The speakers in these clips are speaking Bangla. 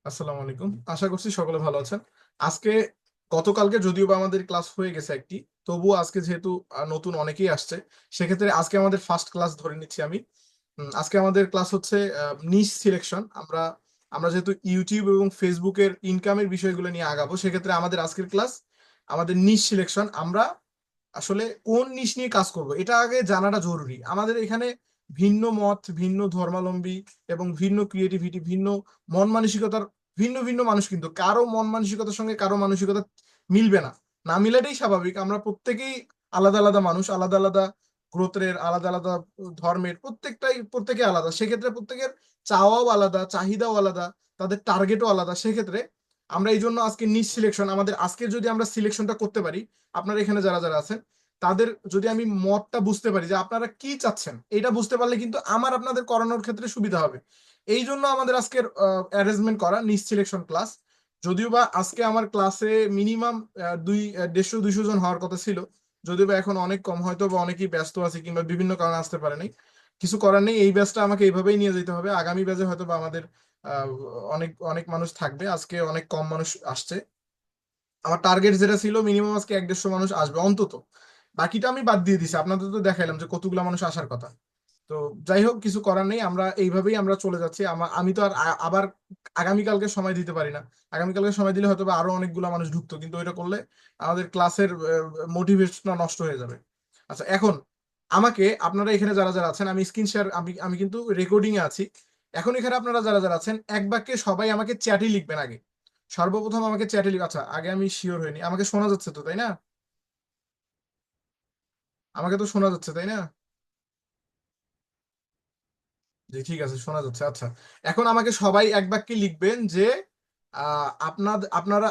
আসসালামু আলাইকুম। আশা করছি সকলে ভালো আছেন। আজকে গতকালকে যদিও বা আমাদের ক্লাস হয়ে গেছে একটি, তবুও আজকে যেহেতু নতুন অনেকেই আসছে, সেক্ষেত্রে আজকে আমাদের ফার্স্ট ক্লাস ধরে নিচ্ছি আমি। আজকে আমাদের ক্লাস হচ্ছে নিশ সিলেকশন। আমরা আমরা যেহেতু ইউটিউব এবং ফেসবুকের ইনকামের বিষয়গুলো নিয়ে আগাবো, সেক্ষেত্রে আমাদের আজকের ক্লাস আমাদের নিশ সিলেকশন। আমরা আসলে কোন নিশ নিয়ে কাজ করব এটা আগে জানাটা জরুরি। আমাদের এখানে ভিন্ন মত, ভিন্ন ধর্মাবলম্বী এবং ভিন্ন ক্রিয়েটিভিটি, ভিন্ন মন মানসিকতার ভিন্ন ভিন্ন মানুষ, কিন্তু কারো মন মানসিকতার সঙ্গে কারো মানসিকতা মিলবে না। না মিলাটাই স্বাভাবিক। আমরা প্রত্যেকেই আলাদা আলাদা মানুষ, আলাদা আলাদা গোত্রের, আলাদা আলাদা ধর্মের, প্রত্যেকে আলাদা। সেক্ষেত্রে প্রত্যেকের চাওয়াও আলাদা, চাহিদাও আলাদা, তাদের টার্গেটও আলাদা। সেক্ষেত্রে আমরা এই জন্য আজকে নিশ সিলেকশন, আমাদের আজকে যদি আমরা সিলেকশনটা করতে পারি, আপনারা এখানে যারা যারা আছেন তাদের যদি আমি মতটা বুঝতে পারি যে আপনারা কি চাচ্ছেন, এটা বুঝতে পারলে কিন্তু আমার আপনাদের করানোর ক্ষেত্রে সুবিধা হবে। এই জন্য আমাদের আজকের অ্যারেঞ্জমেন্ট করা নিশ সিলেকশন ক্লাস। যদিও বা আজকে আমার ক্লাসে মিনিমাম 150-200 জন হওয়ার কথা ছিল, যদিও বা এখন অনেক কম, হয়তো বা অনেকেই ব্যস্ত আছে কিংবা বিভিন্ন কারণে আসতে পারে নাই। কিছু করার নেই, এই ব্যাচটা আমাকে এইভাবেই নিয়ে যেতে হবে। আগামী ব্যাচে হয়তো বা আমাদের আহ, অনেক অনেক মানুষ থাকবে। আজকে অনেক কম মানুষ আসছে। আমার টার্গেট যেটা ছিল মিনিমাম আজকে 150 মানুষ আসবে অন্তত। বাকিটা আমি বাদ দিয়ে দিছি, আপনাদের তো দেখাইলাম যে কতগুলো মানুষ আসার কথা। তো যাই হোক, কিছু করার নেই, আমরা এইভাবেই আমরা চলে যাচ্ছি। আমি তো আর আবার আগামীকালকে সময় দিতে পারি না। আগামীকালকে সময় দিলে হয়তো বা আরো অনেকগুলো মানুষ ঢুকতো, কিন্তু ওইটা করলে আমাদের ক্লাসের মোটিভেশনটা নষ্ট হয়ে যাবে। আচ্ছা, এখন আমাকে আপনারা এখানে যারা যারা আছেন, আমি স্ক্রিন শেয়ার, আমি আমি কিন্তু রেকর্ডিং এ আছি। এখন এখানে আপনারা যারা যারা আছেন এক বাক্যে সবাই আমাকে চ্যাটে লিখবেন আগে। সর্বপ্রথম আমাকে চ্যাটে লিখ। আচ্ছা, আগে আমি শিওর হইনি, আমাকে শোনা যাচ্ছে তো, তাই না? আমাকে তো শোনা যাচ্ছে, তাই না? জি, ঠিক আছে, শোনা যাচ্ছে। আচ্ছা, এখন আমাকে সবাই এক বাক্যে লিখবেন যে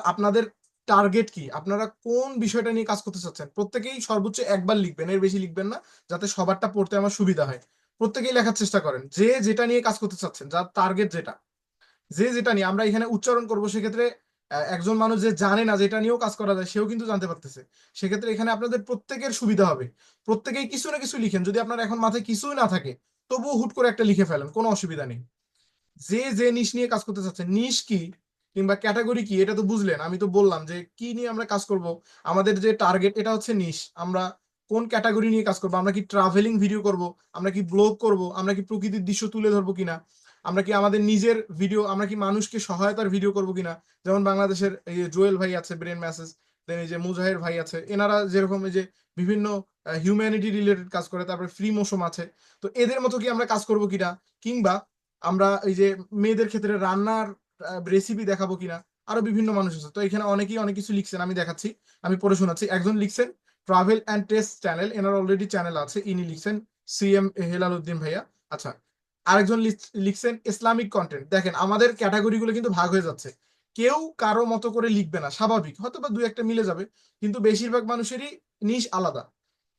আপনাদের টার্গেট কি, আপনারা কোন বিষয়টা নিয়ে কাজ করতে চাচ্ছেন। প্রত্যেকেই সর্বোচ্চ একবার লিখবেন, এর বেশি লিখবেন না, যাতে সবারটা পড়তে আমার সুবিধা হয়। প্রত্যেকেই লেখার চেষ্টা করেন যে যেটা নিয়ে কাজ করতে চাচ্ছেন, যার টার্গেট যেটা, যে যেটা নিয়ে আমরা এখানে উচ্চারণ করব। সেক্ষেত্রে একজন মানুষ যে জানে না যেটা নিয়েও কাজ করা যায়, সেও কিন্তু জানতে পারতেছে। সেক্ষেত্রে এখানে আপনাদের প্রত্যেকের সুবিধা হবে। প্রত্যেকেই কিছু না কিছু লিখেন। যদি আপনার এখন মাথায় কিছুই না থাকে, তবুও হুট করে একটা লিখে ফেলেন, কোনো অসুবিধা নেই। যে যে নিশ নিয়ে কাজ করতে চাচ্ছেন, নিশ কি কিংবা ক্যাটাগরি কি, এটা তো বুঝলেন। আমি তো বললাম যে কি নিয়ে আমরা কাজ করব। আমাদের যে টার্গেট এটা হচ্ছে নিশ। আমরা কোন ক্যাটাগরি নিয়ে কাজ করবো, আমরা কি ট্রাভেলিং ভিডিও করব, আমরা কি ব্লগ করব, আমরা কি প্রকৃতির দৃশ্য তুলে ধরবো কিনা, আমরা কি আমাদের নিজের ভিডিও, আমরা কি মানুষকে সহায়তার ভিডিও করব কিনা। যেমন বাংলাদেশের এই যে জোয়েল ভাই আছে, ব্রেন মেসেজ, দেন এই যে মুজাহির ভাই আছে, এনারা যেরকম এই যে বিভিন্ন হিউম্যানিটি রিলেটেড কাজ করে, তারপরে ফ্রি মোশন আছে। তো এদের মতো কি আমরা কাজ করব কিনা, কিংবা আমরা এই যে মেয়েদের ক্ষেত্রে রান্নার রেসিপি দেখাবো কিনা। আরো বিভিন্ন মানুষ আছে, তো এখানে অনেকেই অনেক কিছু লিখছেন, আমি দেখাচ্ছি, আমি পড়ে শোনাচ্ছি। একজন লিখছেন ট্রাভেল অ্যান্ড টেস্ট চ্যানেল, এনার অলরেডি চ্যানেল আছে, ইনি লিখছেন সিএম হেলাল উদ্দিন ভাইয়া। আচ্ছা, আরেকজন লিখছেন ইসলামিক কন্টেন্ট। দেখেন আমাদের ক্যাটাগরি গুলো কিন্তু ভাগ হয়ে যাচ্ছে। কেউ কারো মতো করে লিখবে না, স্বাভাবিক, হয়তো বা দুই একটা মিলে যাবে, কিন্তু বেশিরভাগ মানুষেরই নিশ আলাদা।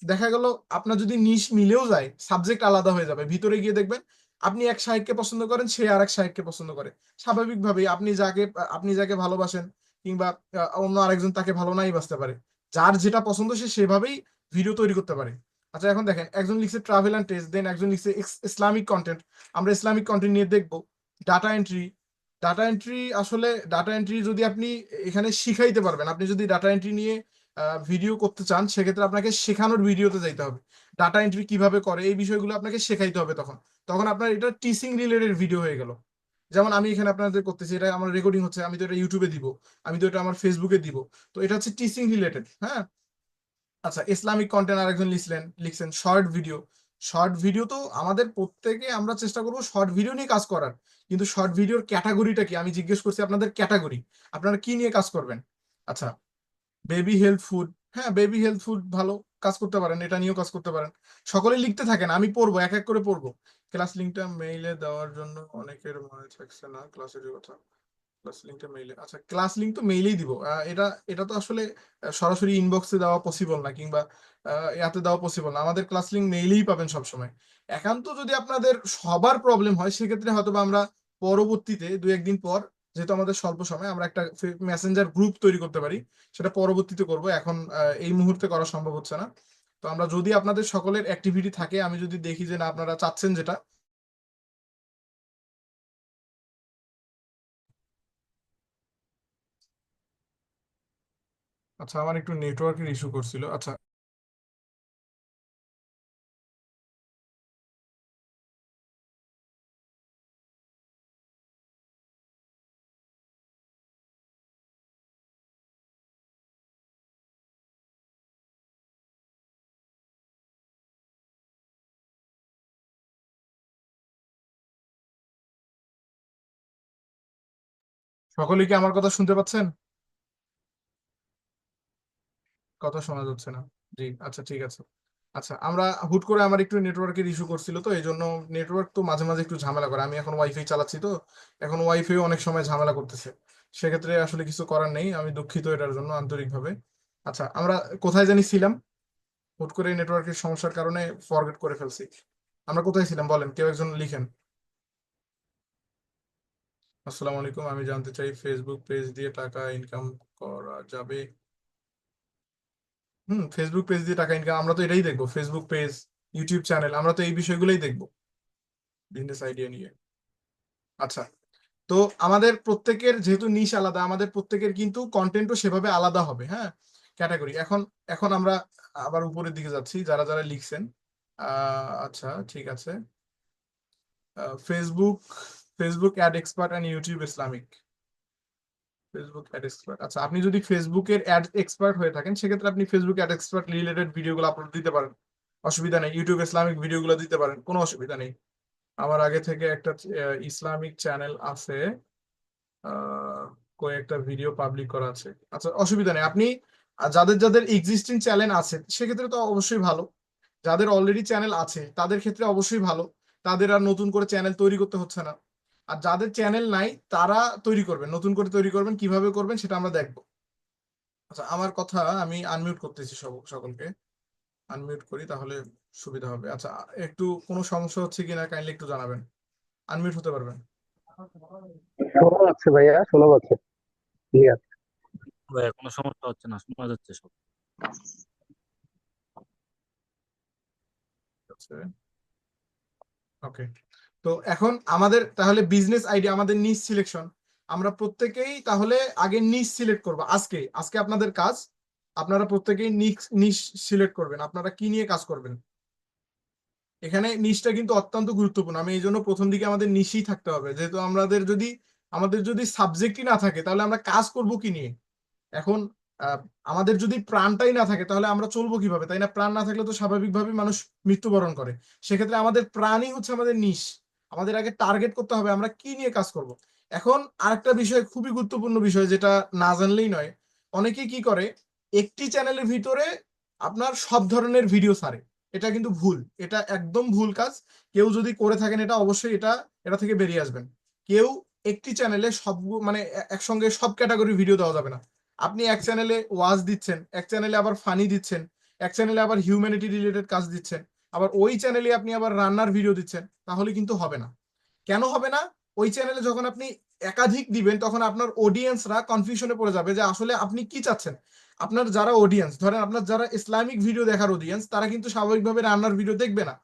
দেখা গেল আপনার যদি নিশ মিলেও যায়, সাবজেক্ট আলাদা হয়ে যাবে। ভিতরে গিয়ে দেখবেন আপনি এক সাহিত্যকে পছন্দ করেন, সে আর এক সাহিত্যকে পছন্দ করে। স্বাভাবিকভাবেই আপনি যাকে ভালোবাসেন, কিংবা অন্য আরেকজন তাকে ভালো নাই বাসতে পারে। যার যেটা পছন্দ সে সেভাবেই ভিডিও তৈরি করতে পারে। আচ্ছা, এখন দেখেন একজন লিখছে ট্রাভেল অ্যান্ড টেস্ট, দেন একজন লিখছে ইসলামিক কন্টেন্ট। আমরা ইসলামিক কন্টেন্ট নিয়ে দেখবো। Data entry. ডাটা এন্ট্রি যদি আপনি এখানে শিখাইতে পারবেন, আপনি যদি ডাটা এন্ট্রি নিয়ে ভিডিও করতে চান, সেক্ষেত্রে আপনাকে শেখানোর ভিডিওতে যাইতে হবে। ডাটা এন্ট্রি কিভাবে করে এই বিষয়গুলো আপনাকে শেখাইতে হবে। তখন তখন আপনার এটা টিচিং রিলেটেড ভিডিও হয়ে গেল। যেমন আমি এখানে আপনাদের করতেছি, এটা আমার রেকর্ডিং হচ্ছে, আমি তো এটা ইউটিউবে দিব, আমি তো এটা আমার ফেসবুকে দিব। তো এটা হচ্ছে টিচিং রিলেটেড, হ্যাঁ। আচ্ছা, ইসলামিক কন্টেন্ট আরেকজন লিখছেন শর্ট ভিডিও। শর্ট ভিডিও তো আমাদের প্রত্যেকে আমরা চেষ্টা করবো শর্ট ভিডিও নিয়ে কাজ করার। কিন্তু শর্ট ভিডিওর ক্যাটাগরিটা কি, আমি জিজ্ঞেস করছি আপনাদের ক্যাটাগরি, আপনারা কি নিয়ে কাজ করবেন। আচ্ছা, বেবি হেলথ ফুড। হ্যাঁ, বেবি হেলথ ফুড ভালো, কাজ করতে পারেন, এটা নিয়েও কাজ করতে পারেন। সকলে লিখতে থাকেন, আমি পড়বো, এক এক করে পড়বো। ক্লাস লিঙ্কটা মেইলে দেওয়ার জন্য অনেকের মনে থাকছে না ক্লাসের কথা। ক্লাস লিঙ্কটা মেইলে, আচ্ছা ক্লাস লিঙ্ক তো মেইলেই দিব। এটা এটা তো আসলে সরাসরি ইনবক্সে দেওয়া পসিবল না, কিংবা ইয়াতে দেওয়া পসিবল না। আমাদের ক্লাস লিঙ্ক মেইলেই পাবেন সবসময়। একান্ত যদি আপনাদের সবার প্রবলেম হয়, সেক্ষেত্রে হয়তো বা আমরা পরবর্তীতে দু একদিন পর, যেহেতু আমাদের স্বল্প সময়, আমরা একটা মেসেঞ্জার গ্রুপ তৈরি করতে পারি। সেটা পরবর্তীতে করব, এখন এই মুহূর্তে করা সম্ভব হচ্ছে না। তো আমরা যদি আপনাদের সকলের অ্যাক্টিভিটি থাকে, আমি যদি দেখি যে না আপনারা চাচ্ছেন যেটা, আচ্ছা, আমার একটু নেটওয়ার্কের ইস্যু করছিল। আচ্ছা, সকলে কি আমার কথা শুনতে পাচ্ছেন? কথা শোনা যাচ্ছে না। জি, আচ্ছা ঠিক আছে। আচ্ছা, আমরা হুট করে আমার একটু নেটওয়ার্কের ইস্যু করছিল, তো এই জন্য নেটওয়ার্ক তো মাঝে মাঝে একটু ঝামেলা করে। আমি এখন ওয়াইফাই চালাচ্ছি, তো এখন ওয়াইফাই অনেক সময় ঝামেলা করতেছে। সেক্ষেত্রে আসলে কিছু করার নেই, আমি দুঃখিত এটার জন্য আন্তরিকভাবে। আচ্ছা, আমরা কোথায় জানি ছিলাম? হুট করে নেটওয়ার্কের সমস্যার কারণে ফরগেট করে ফেলছি। আমরা কোথায় ছিলাম বলেন, কেউ একজন লিখেন। আসসালামু আলাইকুম, আমি জানতে চাই ফেসবুক পেজ দিয়ে টাকা ইনকাম করা যাবে? ফেসবুক পেজ দিয়ে টাকা ইনকাম, আমরা তো এটাই দেখবো। ফেসবুক পেজ, ইউটিউব চ্যানেল, আমরা তো এই বিষয়গুলোই দেখবো বিজনেস আইডিয়া নিয়ে। আচ্ছা, তো আমাদের প্রত্যেকের যেহেতু নিশ আলাদা, আমাদের প্রত্যেকের কিন্তু কন্টেন্টও সেভাবে আলাদা হবে। হ্যাঁ, ক্যাটাগরি। এখন এখন আমরা আবার উপরের দিকে যাচ্ছি, যারা যারা লিখছেন। আচ্ছা ঠিক আছে। Facebook, Facebook ad expert and YouTube Islamic. Facebook ad expert. আচ্ছা, আপনি যদি ফেসবুকের অ্যাড এক্সপার্ট হয়ে থাকেন, সেক্ষেত্রে আপনি ফেসবুক অ্যাড এক্সপার্ট রিলেটেড ভিডিওগুলো আপলোড দিতে পারেন, অসুবিধা নেই। ইউটিউব ইসলামিক ভিডিওগুলো দিতে পারেন, কোনো অসুবিধা নেই। আমার আগে থেকে একটা ইসলামিক চ্যানেল আছে, আহ, কয়েকটা ভিডিও পাবলিক করা আছে। আচ্ছা, অসুবিধা নেই। আপনি যাদের যাদের এক্সিস্টিং চ্যানেল আছে সেক্ষেত্রে তো অবশ্যই ভালো। যাদের অলরেডি চ্যানেল আছে তাদের ক্ষেত্রে অবশ্যই ভালো, তাদের আর নতুন করে চ্যানেল তৈরি করতে হচ্ছে না। আর যাদের চ্যানেল নাই তারা তৈরি করবেন, নতুন করে তৈরি করবেন, কিভাবে করবেন সেটা আমরা দেখবো। আচ্ছা, আমার কথা আমি আনমিউট করতেছি, সকলকে আনমিউট করি, তাহলে সুবিধা হবে। আচ্ছা, একটু কোনো সমস্যা হচ্ছে কিনা কাইন্ডলি একটু জানাবেন। আনমিউট হতে পারবেন? শোনা যাচ্ছে ভাইয়া, শোনা যাচ্ছে। ঠিক আছে। ভাইয়া কোনো সমস্যা হচ্ছে না, শোনা যাচ্ছে সব। ওকে। তো এখন আমাদের তাহলে বিজনেস আইডিয়া, আমাদের নিশ সিলেকশন, আমরা প্রত্যেকেই তাহলে আগে নিশ সিলেক্ট করবো। আজকে আজকে আপনাদের কাজ, আপনারা প্রত্যেকেই নিশ নিশ সিলেক্ট করবেন, আপনারা কি নিয়ে কাজ করবেন। এখানে নিশটা কিন্তু অত্যন্ত গুরুত্বপূর্ণ। আমি এই জন্য প্রথম দিকে আমাদের নিশই থাকতে হবে, যেহেতু আমাদের যদি সাবজেক্টই না থাকে তাহলে আমরা কাজ করব কি নিয়ে। এখন আহ, আমাদের যদি প্রাণটাই না থাকে তাহলে আমরা চলবো কিভাবে, তাই না? প্রাণ না থাকলে তো স্বাভাবিকভাবে মানুষ মৃত্যুবরণ করে। সেক্ষেত্রে আমাদের প্রাণই হচ্ছে আমাদের নিশ। আমাদের আগে টার্গেট করতে হবে আমরা কি নিয়ে কাজ করব। এখন আরেকটা বিষয়, খুবই গুরুত্বপূর্ণ বিষয়, যেটা না জানলেই নয়। অনেকেই কি করে, একটি চ্যানেলের ভিতরে আপনার সব ধরনের ভিডিও ছাড়ে। এটা কিন্তু ভুল, এটা একদম ভুল কাজ। কেউ যদি করে থাকেন এটা অবশ্যই এটা এটা থেকে বেরিয়ে আসবেন। কেউ একটি চ্যানেলে সব মানে একসঙ্গে সব ক্যাটাগরি ভিডিও দেওয়া যাবে না। আপনি এক চ্যানেলে ওয়াজ দিচ্ছেন, এক চ্যানেলে আবার ফানি দিচ্ছেন, এক চ্যানেলে আবার হিউম্যানিটি রিলেটেড কাজ দিচ্ছেন, আবার ওই চ্যানেলে আপনি আবার রান্নার ভিডিও দিচ্ছেন, তাহলে কিন্তু হবে না। কেন হবে না? ওই চ্যানেলে যখন আপনি একাধিক দিবেন তখন আপনার অডিয়েন্সরা কনফিউশনে পড়ে যাবে যে আসলে আপনি কি চাচ্ছেন। আপনার যারা অডিয়েন্স, ধরেন আপনার যারা ইসলামিক ভিডিও দেখার অডিয়েন্স, তারা কিন্তু স্বাভাবিকভাবে রান্নার ভিডিও দেখবে না।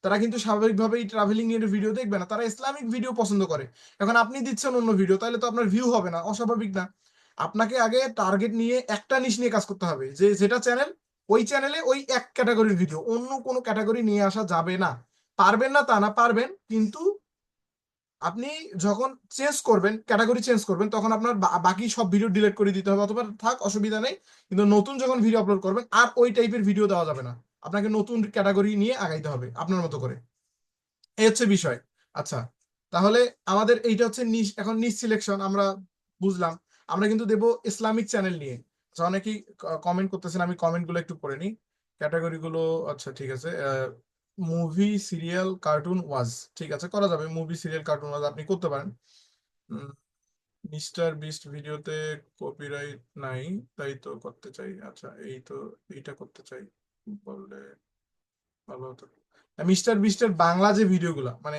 তারা কিন্তু স্বাভাবিকভাবে ট্রাভেলিং এর ভিডিও দেখবে না, তারা ইসলামিক ভিডিও পছন্দ করে। এখন আপনি দিচ্ছেন অন্য ভিডিও, তাহলে তো আপনার ভিউ হবে না, অস্বাভাবিক না? আপনাকে আগে টার্গেট নিয়ে একটা নিশ নিয়ে কাজ করতে হবে, যে যেটা চ্যানেল, ওই চ্যানেলে ওই এক ক্যাটাগরির ভিডিও, অন্য কোনো ক্যাটাগরি নিয়ে আসা যাবে না। পারবেন না তা না, পারবেন, কিন্তু আপনি যখন চেঞ্জ করবেন, ক্যাটাগরি চেঞ্জ করবেন, তখন আপনার বাকি সব ভিডিও ডিলিট করে দিতে হবে, অথবা থাক অসুবিধা নেই। কিন্তু নতুন যখন ভিডিও আপলোড করবেন আর ওই টাইপের ভিডিও দেওয়া যাবে না। আপনাকে নতুন ক্যাটাগরি নিয়ে আগাইতে হবে আপনার মতো করে। এই হচ্ছে বিষয়। আচ্ছা, তাহলে আমাদের এইটা হচ্ছে নিশ। এখন নিশ সিলেকশন আমরা বুঝলাম। আমরা কিন্তু দেব ইসলামিক চ্যানেল নিয়ে। আচ্ছা, অনেকেই কমেন্ট করতেছেন, আমি কমেন্ট গুলো একটু পড়ে নিই, ক্যাটাগরি গুলো। আচ্ছা ঠিক আছে। মুভি, সিরিয়াল, কার্টুন, ওয়াজ, ঠিক আছে, করা যাবে। মুভি, সিরিয়াল, কার্টুন, ওয়াজ আপনি করতে পারেন। মিস্টার বিস্ট ভিডিওতে কপিরাইট নাই, তাই তো করতে চাই। আচ্ছা, এই তো এইটা করতে চাই বললে ভালো হতো। মিস্টার বিস্টের বাংলা যে ভিডিওগুলো, মানে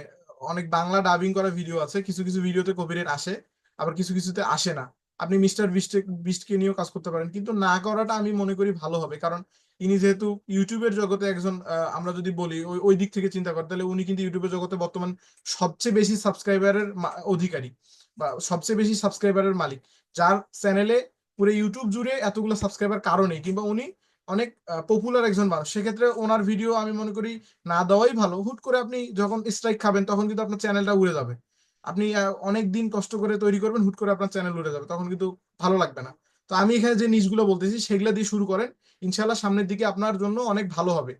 অনেক বাংলা ডাবিং করা ভিডিও আছে, কিছু কিছু ভিডিওতে কপিরাইট আসে, আবার কিছু কিছুতে আসে না। আপনি মিস্টার বিস্টকে নিয়েও কাজ করতে পারেন, কিন্তু না করাটা আমি মনে করি ভালো হবে। কারণ ইনি যেহেতু ইউটিউবের জগতে একজন, আমরা যদি বলি ওই ওই দিক থেকে চিন্তা করি, তাহলে উনি কিন্তু ইউটিউবের জগতে বর্তমান সবচেয়ে বেশি সাবস্ক্রাইবারের অধিকারী, বা সবচেয়ে বেশি সাবস্ক্রাইবারের মালিক। যার চ্যানেলে পুরো ইউটিউব জুড়ে এতগুলো সাবস্ক্রাইবার কারণে, কিংবা উনি অনেক পপুলার একজন মানুষ, সেক্ষেত্রে ওনার ভিডিও আমি মনে করি না দেওয়াই ভালো। হুট করে আপনি যখন স্ট্রাইক খাবেন তখন কিন্তু আপনার চ্যানেলটা উড়ে যাবে। আপনি অনেক দিন কষ্ট করে তৈরি করবেন, হুট করে আপনার চ্যানেল উড়ে যাবে, তখন কিন্তু ভালো লাগবে না। তো আমি এখানে যে নিউজগুলো বলতেছি সেগুলো দিয়ে শুরু করেন, ইনশাল্লাহ সামনের দিকে আপনার জন্য অনেক ভালো হবে।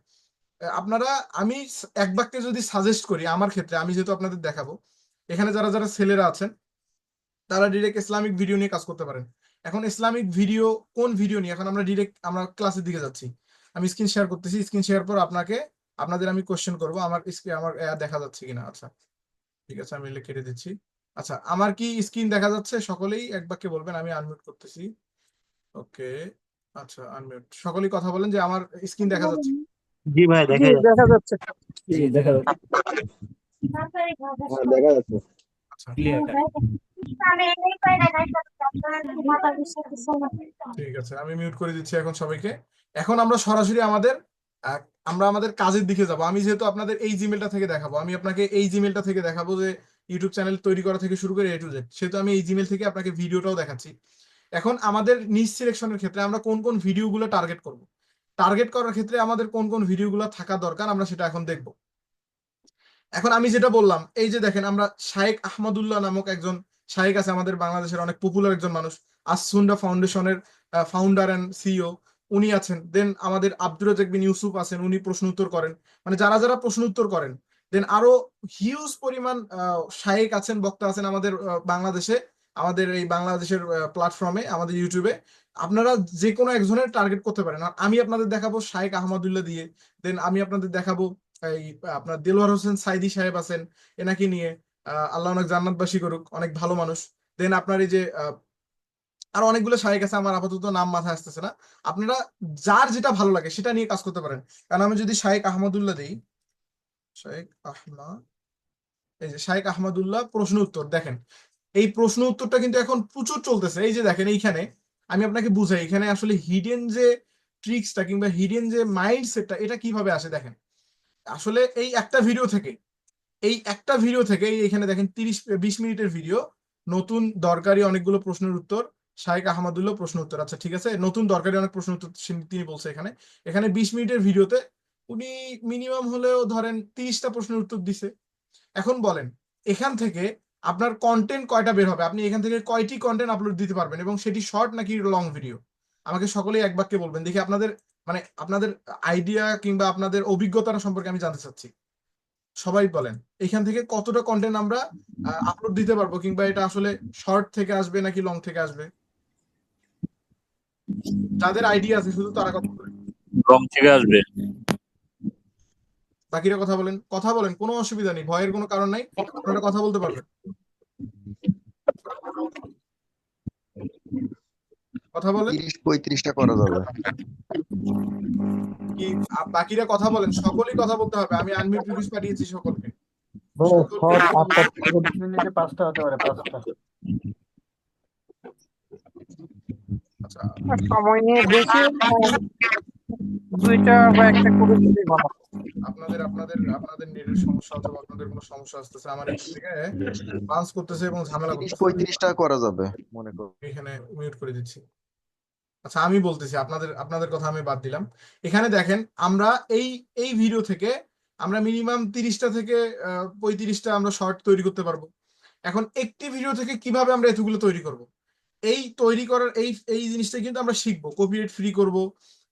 আপনারা, আমি এক বাক্যে যদি সাজেস্ট করি আমার ক্ষেত্রে, আমি যেহেতু আপনাদের দেখাবো, এখানে যারা যারা ছেলেরা আছেন তারা ডিরেক্ট ইসলামিক ভিডিও নিয়ে কাজ করতে পারেন। এখন ইসলামিক ভিডিও, কোন ভিডিও নিয়ে, এখন আমরা ডিরেক্ট আমরা ক্লাসের দিকে যাচ্ছি। আমি স্ক্রিন শেয়ার করতেছি, স্ক্রিন শেয়ার পর আপনাদের আমি কোশ্চেন করবো। আমার আমার দেখা যাচ্ছে কিনা। আচ্ছা ঠিক আছে, আমি কেটে দিচ্ছি। আচ্ছা, আমার কি স্ক্রিন দেখা যাচ্ছে? সকলেই এক বাক্যে বলবেন, আমি আনমিউট করতেছি। ওকে, আচ্ছা আনমিউট। সকলেই কথা বলেন যে আমার স্ক্রিন দেখা যাচ্ছে। জি ভাই, জি দেখা যাচ্ছে। দেখা যাচ্ছে। হ্যাঁ দেখা যাচ্ছে। আচ্ছা ক্লিয়ার। ঠিক আছে, আমি মিউট করে দিচ্ছি এখন সবাইকে। এখন আমরা সরাসরি আহ, আমাদের কাজের দিকে যাব। আমি যেহেতু আপনাদের এই জিমেলটা থেকে দেখাবো, আমি আপনাকে এই জিমেলটা থেকে দেখাবো যে ইউটিউব চ্যানেল তৈরি করা থেকে শুরু করে A to Z, সেহেতু আমি এই জিমেল থেকে আপনাকে ভিডিওটাও দেখাচ্ছি। এখন আমাদের নিজ সিলেকশনের ক্ষেত্রে আমরা কোন কোন ভিডিওগুলো টার্গেট করব, টার্গেট করার ক্ষেত্রে আমাদের কোন কোন ভিডিওগুলো থাকা দরকার, আমরা সেটা এখন দেখব। এখন আমি যেটা বললাম, এই যে দেখেন, আমরা শায়েখ আহমদুল্লাহ নামক একজন শায়েখ আছে আমাদের বাংলাদেশের, অনেক পপুলার একজন মানুষ, আসুন্ডা ফাউন্ডেশনের ফাউন্ডার অ্যান্ড সিইও উনি আছেন। দেন আমাদের আব্দুর রাজ্জাক বিন ইউসুফ আছেন, উনি প্রশ্ন উত্তর করেন। মানে যারা যারা প্রশ্ন উত্তর করেন, দেন আরো হিউজ পরিমাণ শায়েখ আছেন, বক্তা আছেন আমাদের বাংলাদেশে, আমাদের এই বাংলাদেশের প্ল্যাটফর্মে, আমাদের ইউটিউবে। আপনারা যে কোনো একজনের টার্গেট করতে পারেন। আর আমি আপনাদের দেখাবো শায়েখ আহমদুল্লাহ দিয়ে। দেন আমি আপনাদের দেখাবো এই আপনার দেলোয়ার হোসেন সাইদি সাহেব আছেন, এনাকে নিয়ে। আল্লাহ অনেক জান্নাতবাসী করুক, অনেক ভালো মানুষ। দেন আপনার এই যে আরো অনেকগুলো শায়েখ আছে, আমার আপাতত নাম মাথায় আসতেছে না। আপনারা যার যেটা ভালো লাগে সেটা নিয়ে কাজ করতে পারেন। কারণ আমি যদি শায়েখ আহমদুল্লাহ দিই, শায়েখ আহমদ, এই যে শায়েখ আহমদুল্লাহ প্রশ্ন উত্তর, দেখেন এই প্রশ্ন উত্তরটা কিন্তু এখন প্রচুর চলতেছে। এই যে দেখেন এইখানে, আমি আপনাকে বুঝাই এখানে আসলে হিডেন যে ট্রিক্সটা কিংবা হিডেন যে মাইন্ডসেটটা, এটা কিভাবে আসে দেখেন। আসলে এই একটা ভিডিও থেকে এখানে দেখেন 30-20 মিনিটের ভিডিও, নতুন দরকারি অনেকগুলো প্রশ্নের উত্তর, শায়েখ আহমদুল্লাহ প্রশ্ন উত্তর। আচ্ছা ঠিক আছে, নতুন দরকারি অনেক প্রশ্ন উত্তর তিনি বলছে এখানে। এখানে 20 মিনিটের ভিডিওতে উনি মিনিমাম হলেও ধরেন 30টা প্রশ্নের উত্তর দিছে। এখন বলেন, এখান থেকে আপনার কন্টেন্ট কয়টা বের হবে, আপনি এখান থেকে কয়টি কন্টেন্ট আপলোড দিতে পারবেন, এবং সেটি শর্ট নাকি লং ভিডিও? আমাকে সকলেই এক বাক্যে বলবেন দেখি। আপনাদের আইডিয়া কিংবা আপনাদের অভিজ্ঞতা সম্পর্কে আমি জানতে চাচ্ছি। সবাই বলেন এখান থেকে কতটা কন্টেন্ট আমরা আপলোড দিতে পারবো, কিংবা এটা আসলে শর্ট থেকে আসবে নাকি লং থেকে আসবে? যাদের আইডিয়া আছে শুধু তারা কথা বলেন, রং থেকে আসবে। বাকিরা কথা বলেন, কোনো অসুবিধা নেই, ভয়ের কোনো কারণ নাই, আপনারা কথা বলতে পারবেন, কথা বলেন। 30-35টা করা যাবে। কি বাকিরা কথা বলেন, সকলেই কথা বলতে হবে। আমি আনমিউট রিকোয়েস্ট পাঠিয়েছি সকলকে। শর্ট 8টা থেকে 20 মিনিটে 5টা হতে পারে, 5টা। আচ্ছা, সময় নিয়ে বেশি 2টা বা 1টা করে দিলেই ভালো। আপনাদের নেটের সমস্যা হচ্ছে বা আপনাদের কোনো সমস্যা আসতেছে, আমার এখান থেকে বাউন্স করতেছে এবং ঝামেলা করতেছে। 30-35টা করা যাবে মনে করো। এখানে মিউট করে দিচ্ছি। আচ্ছা আমি বলতেছি, আপনাদের কথা আমি বাদ দিলাম। এখানে দেখেন, আমরা এই এই ভিডিও থেকে আমরা মিনিমাম 30টা থেকে 35টা আমরা শর্ট তৈরি করতে পারবো। এখন একটি ভিডিও থেকে কিভাবে আমরা এতগুলো তৈরি করব, এই তৈরি করার এই জিনিসটা কিন্তু আমরা শিখবো, কপিরাইট ফ্রি করব।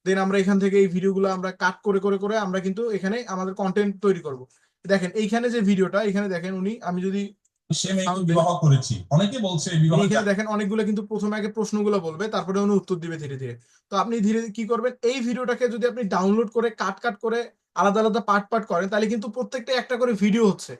দেন আমরা এখান থেকে এই ভিডিওগুলো আমরা কাট করে করে করে আমরা কিন্তু এখানে আমাদের কন্টেন্ট তৈরি করব। দেখেন এইখানে যে ভিডিওটা, এখানে দেখেন উনি, আমি যদি সে মেয়েকে বিবাহ করেছি, অনেকে বলছে এই বিবাহ এখানে দেখেন অনেকগুলো কিন্তু প্রথমে আগে প্রশ্নগুলো বলবে, তারপরে উনি উত্তর দিবে ধীরে ধীরে। তো আপনি ধীরে কি করবেন, এই ভিডিওটাকে যদি আপনি ডাউনলোড করে কাট কাট করে আলাদা আলাদা পার্ট পার্ট করেন, তাহলে কিন্তু প্রত্যেকটা একটা করে ভিডিও হচ্ছে,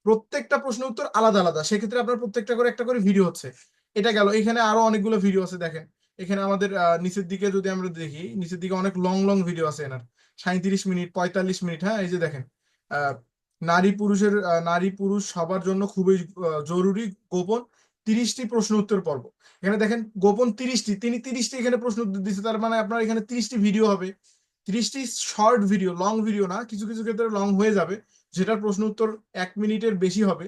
প্রত্যেকটা প্রশ্ন উত্তর আলাদা আলাদা, সেক্ষেত্রে আপনার প্রত্যেকটা করে একটা করে ভিডিও হচ্ছে। এটা গেল। এখানে আরো অনেকগুলো ভিডিও আছে, দেখেন এখানে আমাদের নিচের দিকে যদি আমরা দেখি, নিচের দিকে অনেক লং লং ভিডিও আছে এনার, 37 মিনিট 45 মিনিট। হ্যাঁ, এই যে দেখেন, আহ নারী পুরুষ সবার জন্য খুবই জরুরি গোপন 30টি প্রশ্ন উত্তর পর্ব। এখানে দেখেন গোপন 30টি, তিনি 30টি এখানে প্রশ্ন উত্তর দিচ্ছে, তার মানে আপনার এখানে 30টি ভিডিও হবে। 30টি শর্ট ভিডিও, লং ভিডিও না, কিছু কিছু ক্ষেত্রে লং হয়ে যাবে, যেটার প্রশ্ন উত্তর 1 মিনিটের বেশি হবে,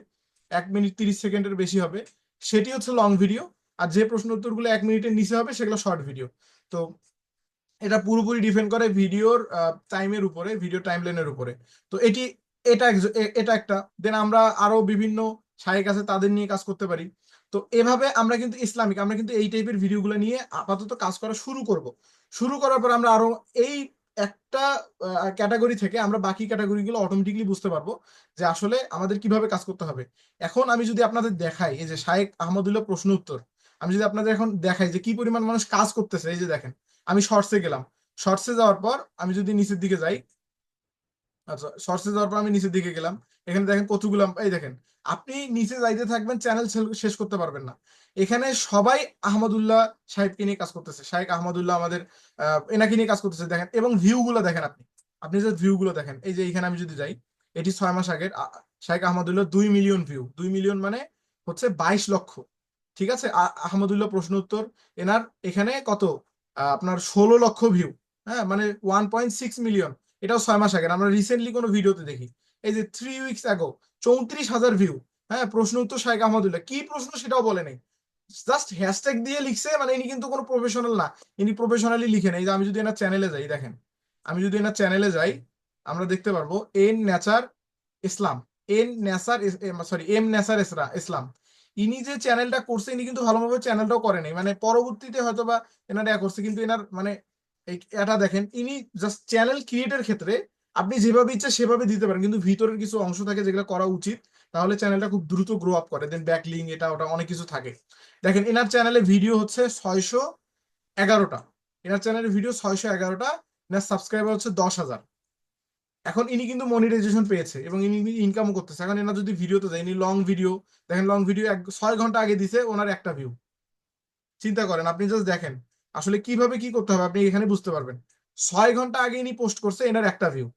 1 মিনিট 30 সেকেন্ডের বেশি হবে, সেটি হচ্ছে লং ভিডিও। আর যে প্রশ্ন উত্তরগুলো 1 মিনিটের নিচে হবে সেগুলো শর্ট ভিডিও। তো এটা পুরোপুরি ডিপেন্ড করে ভিডিওর টাইমের উপরে, ভিডিও টাইমলাইনের উপরে। তো এটা একটা। দেন আমরা আরো বিভিন্ন শায়েখ আছে তাদের নিয়ে কাজ করতে পারি। তো এভাবে আমরা কিন্তু আমরা কিন্তু এই টাইপের ভিডিওগুলো নিয়ে আপাতত কাজ করা শুরু করব। শুরু করার পর আমরা আরো এই একটা ক্যাটাগরি থেকে আমরা বাকি ক্যাটাগরিগুলো অটোমেটিকলি বুঝতে পারবো যে আসলে আমাদের কিভাবে কাজ করতে হবে। এখন আমি যদি আপনাদের দেখাই এই যে শায়েখ আহমদুল্লাহ প্রশ্ন উত্তর, আমি যদি আপনাদের এখন দেখাই যে কি পরিমাণ মানুষ কাজ করতেছে, এই যে দেখেন আমি শর্টসে গেলাম, শর্টসে যাওয়ার পর আমি যদি নিচের দিকে যাই, আচ্ছা শর্টসে যাওয়ার পর আমি নিচের দিকে গেলাম, এখানে দেখেন কতগুলো, এই দেখেন আপনি নিচে যাইতে থাকবেন চ্যানেল শেষ করতে পারবেন না। এখানে সবাই আহমদুল্লাহ সাহেবকে নিয়ে কাজ করতেছে, শাহেখ আহমদুল্লাহ আমাদের এনাকে নিয়ে কাজ করতেছে দেখেন। এবং ভিউ গুলো দেখেন, আপনি যে ভিউ গুলো দেখেন, এই যে এখানে আমি যদি যাই, এটি 6 মাস আগের শাহেখ আহমদুল্লাহ 2 মিলিয়ন ভিউ। 2 মিলিয়ন মানে হচ্ছে 22 লক্ষ। ঠিক আছে, আহমদুল্লাহ প্রশ্ন উত্তর এনার এখানে কত আপনার 16 লক্ষ ভিউ। হ্যাঁ, মানে 1.6 মিলিয়ন। এটাও 6 মাস আগে, আমরা রিসেন্টলি কোনো ভিডিওতে দেখি এই যে 3 উইকস আগো 34,000 ভিউ। হ্যাঁ, প্রশ্ন উত্তর শাহেখ আহমদুল্লাহ, কি প্রশ্ন সেটাও বলে নাই, জাস্ট হ্যাশট্যাগ দিয়ে লিখছে। মানে ইনি কিন্তু কোনো প্রফেশনাল না, ইনি প্রফেশনালি লিখে নেই। যে আমি যদি এনার চ্যানেলে যাই, দেখেন আমি যদি এনার চ্যানেলে যাই, আমরা দেখতে পারবো এন নেচার ইসলাম, এম নেসার ইসলাম। ইনি যে চ্যানেলটা করছে, ইনি কিন্তু ভালোভাবে চ্যানেলটাও করে নাই, মানে পরবর্তীতে হয়তো বা এনার করছে, কিন্তু এনার মানে এটা দেখেন, ইনি জাস্ট চ্যানেল ক্রিয়েটের ক্ষেত্রে আপনি যেভাবে ইচ্ছা সেভাবে দিতে পারেন, কিন্তু ভিতরের কিছু অংশ থাকে যেগুলো করা উচিত, তাহলে চ্যানেলটা খুব দ্রুত গ্রো আপ করে। দেন ব্যাকলিং এটা ওটা অনেক কিছু থাকে। দেখেন এনার চ্যানেলে ভিডিও হচ্ছে 611টা, এনার চ্যানেলে ভিডিও 611টা, এনার সাবস্ক্রাইবার হচ্ছে 10,000। এখন ইনি কিন্তু মনিটাইজেশন পেয়েছে এবং ইনি ইনকামও করতেছে। এখন এনার যদি ভিডিওতে যায়, ইনি লং ভিডিও দেখেন, লং ভিডিও 6 ঘন্টা আগে দিছে, ওনার একটা ভিউ। চিন্তা করেন, আপনি জাস্ট দেখেন আসলে কিভাবে কি করতে হবে, আপনি এখানে বুঝতে পারবেন। 6 ঘন্টা আগে ইনি পোস্ট করছে, এনার একটা ভিউ।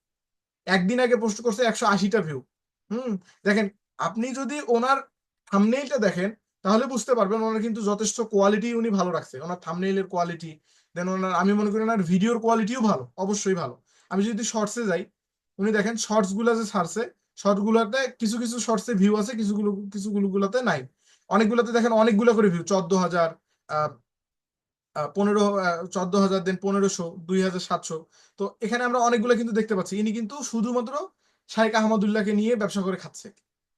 একদিন আগে পোস্ট করছে 180টা ভিউ। দেখেন, আপনি যদি ওনার থাম্বনেইলটা দেখেন তাহলে বুঝতে পারবেন ওনার কিন্তু যথেষ্ট কোয়ালিটি উনি ভালো রাখছে, ওনার থাম্বনেইলের কোয়ালিটি। দেন ওনার, আমি মনে করি ওনার ভিডিওর কোয়ালিটিও ভালো, অবশ্যই ভালো। আমি যদি শর্টসে যাই, উনি দেখেন শর্টস গুলা যে ছাড়ছে, শর্ট গুলাতে কিছু কিছু শর্টসে ভিউ আছে, কিছুগুলোতে নাই। অনেকগুলোতে দেখেন অনেকগুলো করে ভিউ, 14,000, 14,000, দেন 1,500, 2,700। তো এখানে আমরা অনেকগুলো কিন্তু দেখতে পাচ্ছি ইনি কিন্তু শুধুমাত্র শাহেখ আহমদুল্লাহকে নিয়ে ব্যবসা করে খাচ্ছে,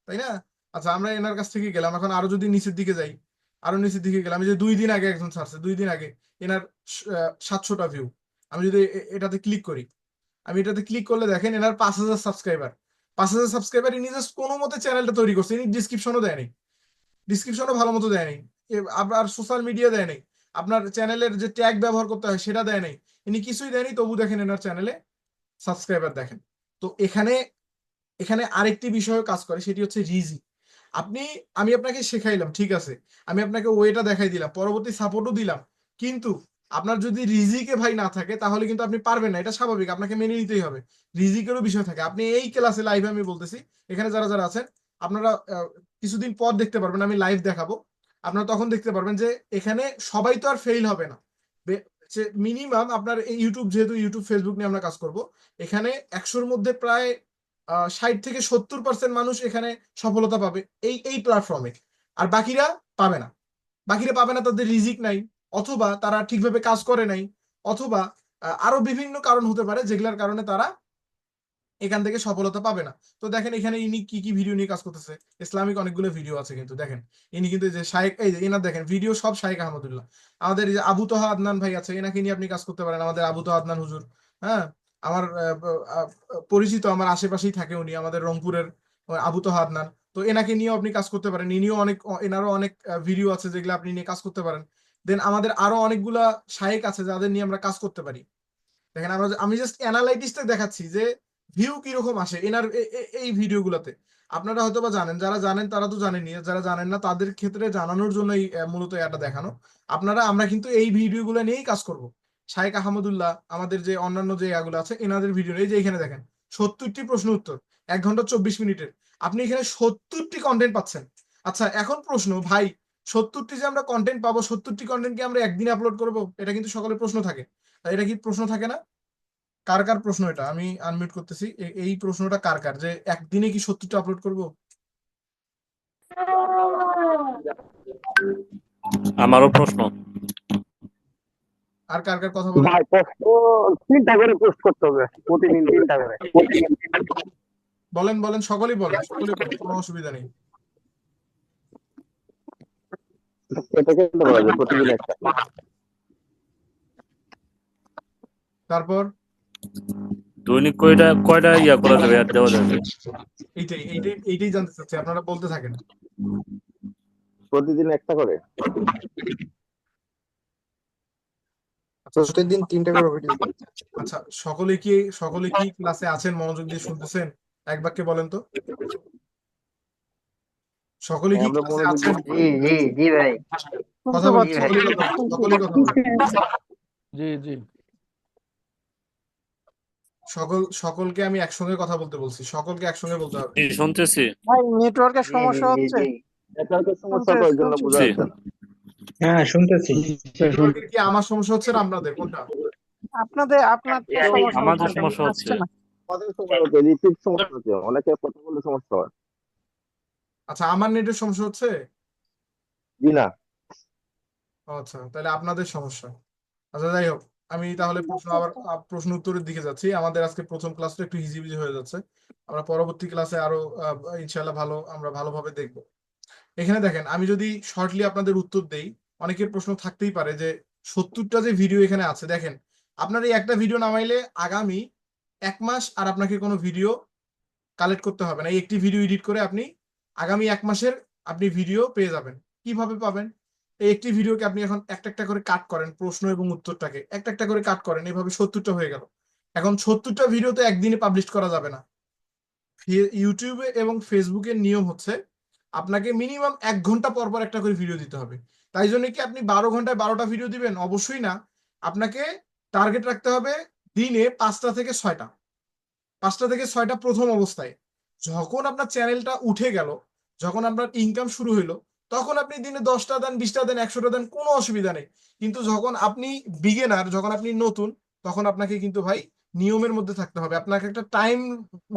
তাই না? আচ্ছা, আমরা এনার কাছ থেকে গেলাম, এখন আরো যদি নিচের দিকে যাই, আরো নিচের দিকে গেলাম, আমি যে 2 দিন আগে একজন ছাড়ছে, 2 দিন আগে এনার 700টা ভিউ। আমি যদি এটাতে ক্লিক করি, আমি এটাতে ক্লিক করলে দেখেন এনার 5,000 সাবস্ক্রাইবার। 5,000 সাবস্ক্রাইবার, ইনি জাস্ট কোনো মতে চ্যানেলটা তৈরি করছে, ইনি ডিসক্রিপশনও দেয়নি, ডিসক্রিপশনও ভালো মতো দেয় নাই, আপনার সোশ্যাল মিডিয়া দেয় নাই, আপনার চ্যানেলের যে ট্যাগ ব্যবহার করতে হয় সেটা দেয় নাই, ইনি কিছুই দেয়নি, তবু দেখেন এনার চ্যানেলে সাবস্ক্রাইবার দেখেন। তো এখানে এখানে আরেকটি বিষয় কাজ করে, সেটি হচ্ছে রিজি। আমি আপনাকে শেখাইলাম, ঠিক আছে, আমি আপনাকে ওয়েটা দেখাই দিলাম, পরবর্তী সাপোর্টও দিলাম, কিন্তু আপনার যদি রিজিকে ভাই না থাকে তাহলে কিন্তু আপনি পারবেন না, এটা স্বাভাবিক, আপনাকে মেনে নিতেই হবে। রিজিকেরও বিষয় থাকে। আপনি এই ক্লাসে লাইভে আমি বলতেছি, এখানে যারা যারা আছেন আপনারা কিছুদিন পর দেখতে পারবেন, আমি লাইভ দেখাবো, আপনারা তখন দেখতে পারবেন যে এখানে সবাই তো আর ফেইল হবে না। মিনিমাম আপনার এই ইউটিউব, যেহেতু ইউটিউব ফেসবুক নিয়ে আমরা কাজ করব, এখানে 100-র মধ্যে প্রায় 60 থেকে 70% মানুষ এখানে সফলতা পাবে এই এই প্ল্যাটফর্মে, আর বাকিরা পাবে না। তাদের রিজিক নাই, অথবা তারা ঠিকভাবে কাজ করে নাই, অথবা আরো বিভিন্ন কারণ হতে পারে যেগুলোর কারণে তারা এখান থেকে সফলতা পাবে না। তো দেখেন এখানে ইনি কি কি ভিডিও নিয়ে কাজ করতেছে, ইসলামিক অনেকগুলো ভিডিও আছে, কিন্তু দেখেন ইনি কিন্তু যে শাহেখ, এই যে এনার দেখেন ভিডিও সব শাহেখ আহমদুল্লাহ। আমাদের এই যে আবু তোহা আদনান ভাই আছে, এনাকে নিয়ে আপনি কাজ করতে পারেন, আমাদের আবু তোহা আদনান হুজুর। হ্যাঁ, আমার পরিচিত, আমার আশেপাশেই থাকে উনি, আমাদের রংপুরের আবু তোহা আদনান। তো এনাকে নিয়েও আপনি কাজ করতে পারেন, এনারও অনেক ভিডিও আছে যেগুলো আপনি নিয়ে কাজ করতে পারেন। দেন আমাদের আরো অনেকগুলা শাহেখ আছে যাদের নিয়ে আমরা কাজ করতে পারি। দেখেন আমি জাস্ট অ্যানালাইটিসটা দেখাচ্ছি যে ভিউ কিরকম আসে এনার এই ভিডিওগুলোতে। আপনারা হয়তো বা জানেন, যারা জানেন তারা তো জানেনই, যারা জানেন না তাদের ক্ষেত্রে জানানোর জন্যই মূলত এটা দেখানো। আমরা কিন্তু এই ভিডিওগুলো নিয়েই কাজ করব। শাহেখ আহমদুল্লাহ, আমাদের যে অন্যান্য যে এগুলো আছে এনাদের ভিডিও, এই যে এখানে দেখেন 70টি প্রশ্ন উত্তর, 1 ঘন্টা 24 মিনিটের, আপনি এখানে 70টি কন্টেন্ট পাচ্ছেন। আচ্ছা, এখন প্রশ্ন ভাই, 70টি যে আমরা কন্টেন্ট পাবো, 70টি কন্টেন্ট কি আমরা একদিনে আপলোড করব? এটা কিন্তু সকলের প্রশ্ন থাকে। এটা কি প্রশ্ন থাকে না? কার কার প্রশ্ন এটা? আমি আনমিউট করতেছি। এই প্রশ্নটা কার কার, যে একদিনে কি 70টা আপলোড করব? আমারও প্রশ্ন। আর কার কার কথা বলেন? ভাই প্রশ্ন 3টা করে পোস্ট করতে হবে, প্রতিদিন 3টা করে। বলেন বলেন, সকলেই বলেন, সকলেই বলেন, কোনো অসুবিধা নেই। এটা কেন করা যায় প্রতিদিন একটা? তারপর দৈনিক কয়টা কয়টা ইয়া করা যাবে, আর দেওয়া যাবে? এইটাই জানতে চাচ্ছি, আপনারা বলতে থাকেন। প্রতিদিন একটা করে। আচ্ছা, প্রতিদিন 3টা করে ভিডিও। আচ্ছা, সকলে কি ক্লাসে আছেন, মনোযোগ দিয়ে শুনতেছেন? এক বাক্যে বলেন তো, সকলে কি আমরা ক্লাসে মনোযোগ আছেন? জি জি জি ভাই। কথা বলেন, সকলেই কথা বলেন, সকলেই কথা বলেন। জি জি সকলকে আমি একসঙ্গে কথা বলতে বলছি, সকলকে একসঙ্গে বলতে হবে। জি, শুনতেছি। ভাই নেটওয়ার্কের সমস্যা হচ্ছে। নেটওয়ার্কের সমস্যা তো, ওই জন্য বোঝা জি। যাচ্ছে না। হ্যাঁ শুনতেছি। নেটওয়ার্কের কি আমার সমস্যা হচ্ছে না আপনাদের, কোনটা? আপনার তো সমস্যা আমাদের হচ্ছে, সমস্যা হচ্ছে। আসছে না। আমাদের সমস্যা হচ্ছে, রিপিট সমস্যা হচ্ছে, অনেকে কথা বললে সমস্যা হয়। আচ্ছা, আমার নেটের সমস্যা হচ্ছে? জি না। আচ্ছা, তাহলে আপনাদের সমস্যা। আচ্ছা, যাই হোক, আমি তাহলে প্রশ্ন উত্তরের দিকে যাচ্ছি। আমাদের আজকে প্রথম ক্লাসটা একটু হিজিবিজি হয়ে যাচ্ছে, আমরা পরবর্তী ক্লাসে আরো ইনশাল্লাহ আমরা ভালোভাবে দেখব। এখানে দেখেন, আমি যদি শর্টলি আপনাদের উত্তর দেই, অনেকের প্রশ্ন থাকতেই পারে যে 70টা যে ভিডিও এখানে আছে, দেখেন আপনার এই একটা ভিডিও নামাইলে আগামী 1 মাস আর আপনাকে কোনো ভিডিও কালেক্ট করতে হবে না। এই একটি ভিডিও এডিট করে আপনি আগামী 1 মাসের আপনি ভিডিও পেয়ে যাবেন। কিভাবে পাবেন? এই একটি ভিডিওকে আপনি এখন একটা একটা করে কাট করেন, প্রশ্ন এবং উত্তরটাকে একটা একটা করে কাট করেন, এভাবে 70টা হয়ে গেল। এখন 70টা ভিডিও তো একদিনে পাবলিশ করা যাবে না। ইউটিউবে এবং ফেসবুকের নিয়ম হচ্ছে আপনাকে মিনিমাম 1 ঘন্টা পর পর একটা করে ভিডিও দিতে হবে। তাই জন্য কি আপনি 12 ঘন্টায় 12টা ভিডিও দিবেন? অবশ্যই না। আপনাকে টার্গেট রাখতে হবে দিনে 5টা থেকে 6টা, 5টা থেকে 6টা প্রথম অবস্থায়। যখন আপনার চ্যানেলটা উঠে গেল, যখন আপনার ইনকাম শুরু হইলো, তখন আপনি দিনে 10টা দেন, 20টা দেন, 100টা দেন, কোনো অসুবিধা নেই। কিন্তু যখন আপনি বিগিনার, যখন আপনি নতুন, তখন আপনাকে কিন্তু ভাই নিয়মের মধ্যে থাকতে হবে। আপনাকে একটা টাইম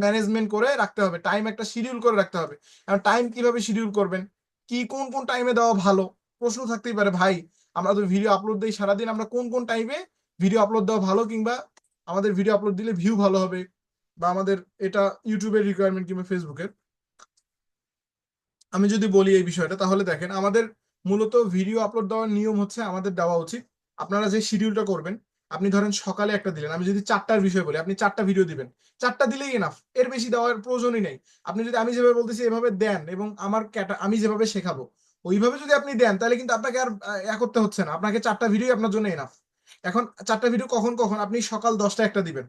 ম্যানেজমেন্ট করে রাখতে হবে, টাইম একটা শিডিউল করে রাখতে হবে। এখন টাইম কিভাবে শিডিউল করবেন, কোন কোন টাইমে দেওয়া ভালো? প্রশ্ন থাকতেই পারে, ভাই আমরা তো ভিডিও আপলোড দিই সারাদিন, আমরা কোন কোন টাইমে ভিডিও আপলোড দেওয়া ভালো, কিংবা আমাদের ভিডিও আপলোড দিলে ভিউ ভালো হবে, বা আমাদের এটা ইউটিউবের রিকোয়ারমেন্ট কিংবা ফেসবুকের। আমি যদি বলি এই বিষয়টা, তাহলে দেখেন আমাদের মূলত ভিডিও আপলোড দেওয়ার নিয়ম হচ্ছে, আমাদের দেওয়া উচিত আপনারা যে শিডিউলটা করবেন, আপনি ধরেন সকালে একটা দিলেন, আমি যদি 4টার বিষয় বলি, আপনি 4টা ভিডিও দিবেন, 4টা দিলেই এনাফ, এর বেশি দেওয়ার প্রয়োজনই নেই। আপনি যদি আমি যেভাবে বলতেছি এভাবে দেন, এবং আমি যেভাবে শেখাবো ওইভাবে যদি আপনি দেন, তাহলে কিন্তু আপনাকে আর করতে হচ্ছে না, আপনাকে 4টা ভিডিও আপনার জন্য এনাফ। এখন 4টা ভিডিও কখন কখন? আপনি সকাল 10টায় একটা দিবেন,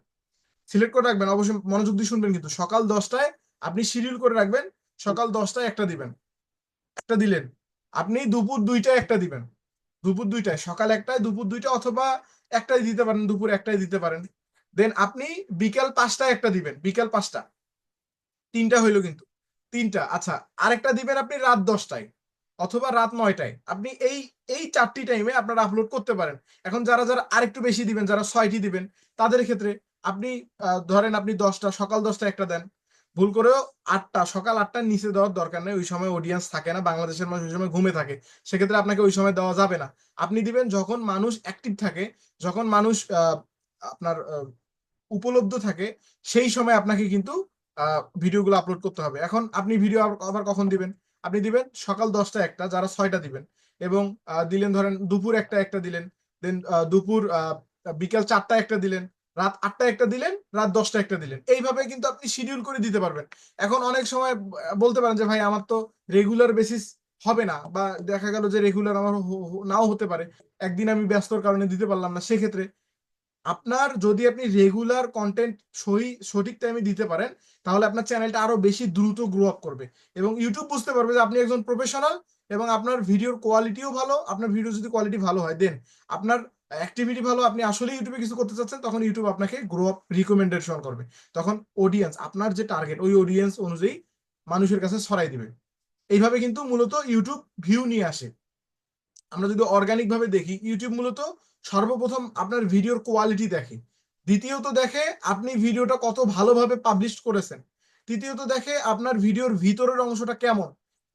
সিলেক্ট করে রাখবেন, অবশ্যই মনোযোগ দিয়ে শুনবেন, কিন্তু সকাল 10টায় আপনি শিডিউল করে রাখবেন, সকাল 10টায় একটা দিবেন, একটা দিলেন। আপনি দুপুর 2টায় একটা দিবেন, দুপুর 2টায়, সকাল 1টায়, দুপুর 2টায়, অথবা একটাই দিতে পারেন, দুপুর 1টায় দিতে পারেন। দেন আপনি বিকেল 5টায় একটা দিবেন, বিকেল 5টা, 3টা হইলো কিন্তু 3টা। আচ্ছা, আরেকটা দিবেন আপনি রাত 10টায় অথবা রাত 9টায়। আপনি এই 4টি টাইমে আপনারা আপলোড করতে পারেন। এখন যারা যারা আরেকটু বেশি দিবেন, যারা 6টি দিবেন, তাদের ক্ষেত্রে আপনি ধরেন আপনি 10টা, সকাল 10টায় একটা দেন, ভুল করেও 8টা, সকাল 8টার নিচে দেওয়ার দরকার নেই, ওই সময় অডিয়েন্স থাকে না, বাংলাদেশের মানুষ ওই সময় ঘুমে থাকে, সেক্ষেত্রে আপনাকে ওই সময় দেওয়া যাবে না। আপনি দিবেন যখন মানুষ অ্যাক্টিভ থাকে, যখন মানুষ আপনার উপলব্ধ থাকে, সেই সময় আপনাকে কিন্তু ভিডিওগুলো আপলোড করতে হবে। এখন আপনি ভিডিও আবার কখন দিবেন? আপনি দিবেন সকাল 10টায় একটা, যারা 6টা দিবেন, এবং দিলেন ধরেন দুপুর একটা দিলেন, দেন দুপুর বিকেল 4টায় একটা দিলেন, রাত 8টায় একটা দিলেন, রাত 10টায় একটা দিলেন। এইভাবে কিন্তু আপনি শিডিউল করে দিতে পারবেন। এখন অনেক সময় বলতে পারেন যে ভাই আমার তো রেগুলার বেসিস হবে না, বা দেখা গেল যে রেগুলার আমার নাও হতে পারে, একদিন আমি ব্যস্তর কারণে দিতে পারলাম না। সেক্ষেত্রে আপনার যদি আপনি রেগুলার কন্টেন্ট সঠিক টাইমে দিতে পারেন, তাহলে আপনার চ্যানেলটা আরো বেশি দ্রুত গ্রো আপ করবে, এবং ইউটিউব বুঝতে পারবে যে আপনি একজন প্রফেশনাল, এবং আপনার ভিডিওর কোয়ালিটিও ভালো। আপনার ভিডিও যদি কোয়ালিটি ভালো হয়, দেন আপনার অ্যাক্টিভিটি ভালো, আপনি আসলে ইউটিউবে কিছু করতে চাচ্ছেন, তখন ইউটিউব আপনাকে গ্রো আপ রিকমেন্ডেশন করবে। তখন অডিয়েন্স, আপনার যে টার্গেট, ওই অডিয়েন্স অনুযায়ী মানুষের কাছে ছড়াই দিবে। এইভাবে কিন্তু মূলত ইউটিউব ভিউ নিয়ে আসে। আমরা যদি অর্গানিক ভাবে দেখি, ইউটিউব মূলত সর্বপ্রথম আপনার ভিডিওর কোয়ালিটি দেখে, দ্বিতীয়ত দেখে আপনি ভিডিওটা কত ভালোভাবে পাবলিশ করেছেন, তৃতীয়ত দেখে আপনার ভিডিওর ভিতরের অংশটা কেমন।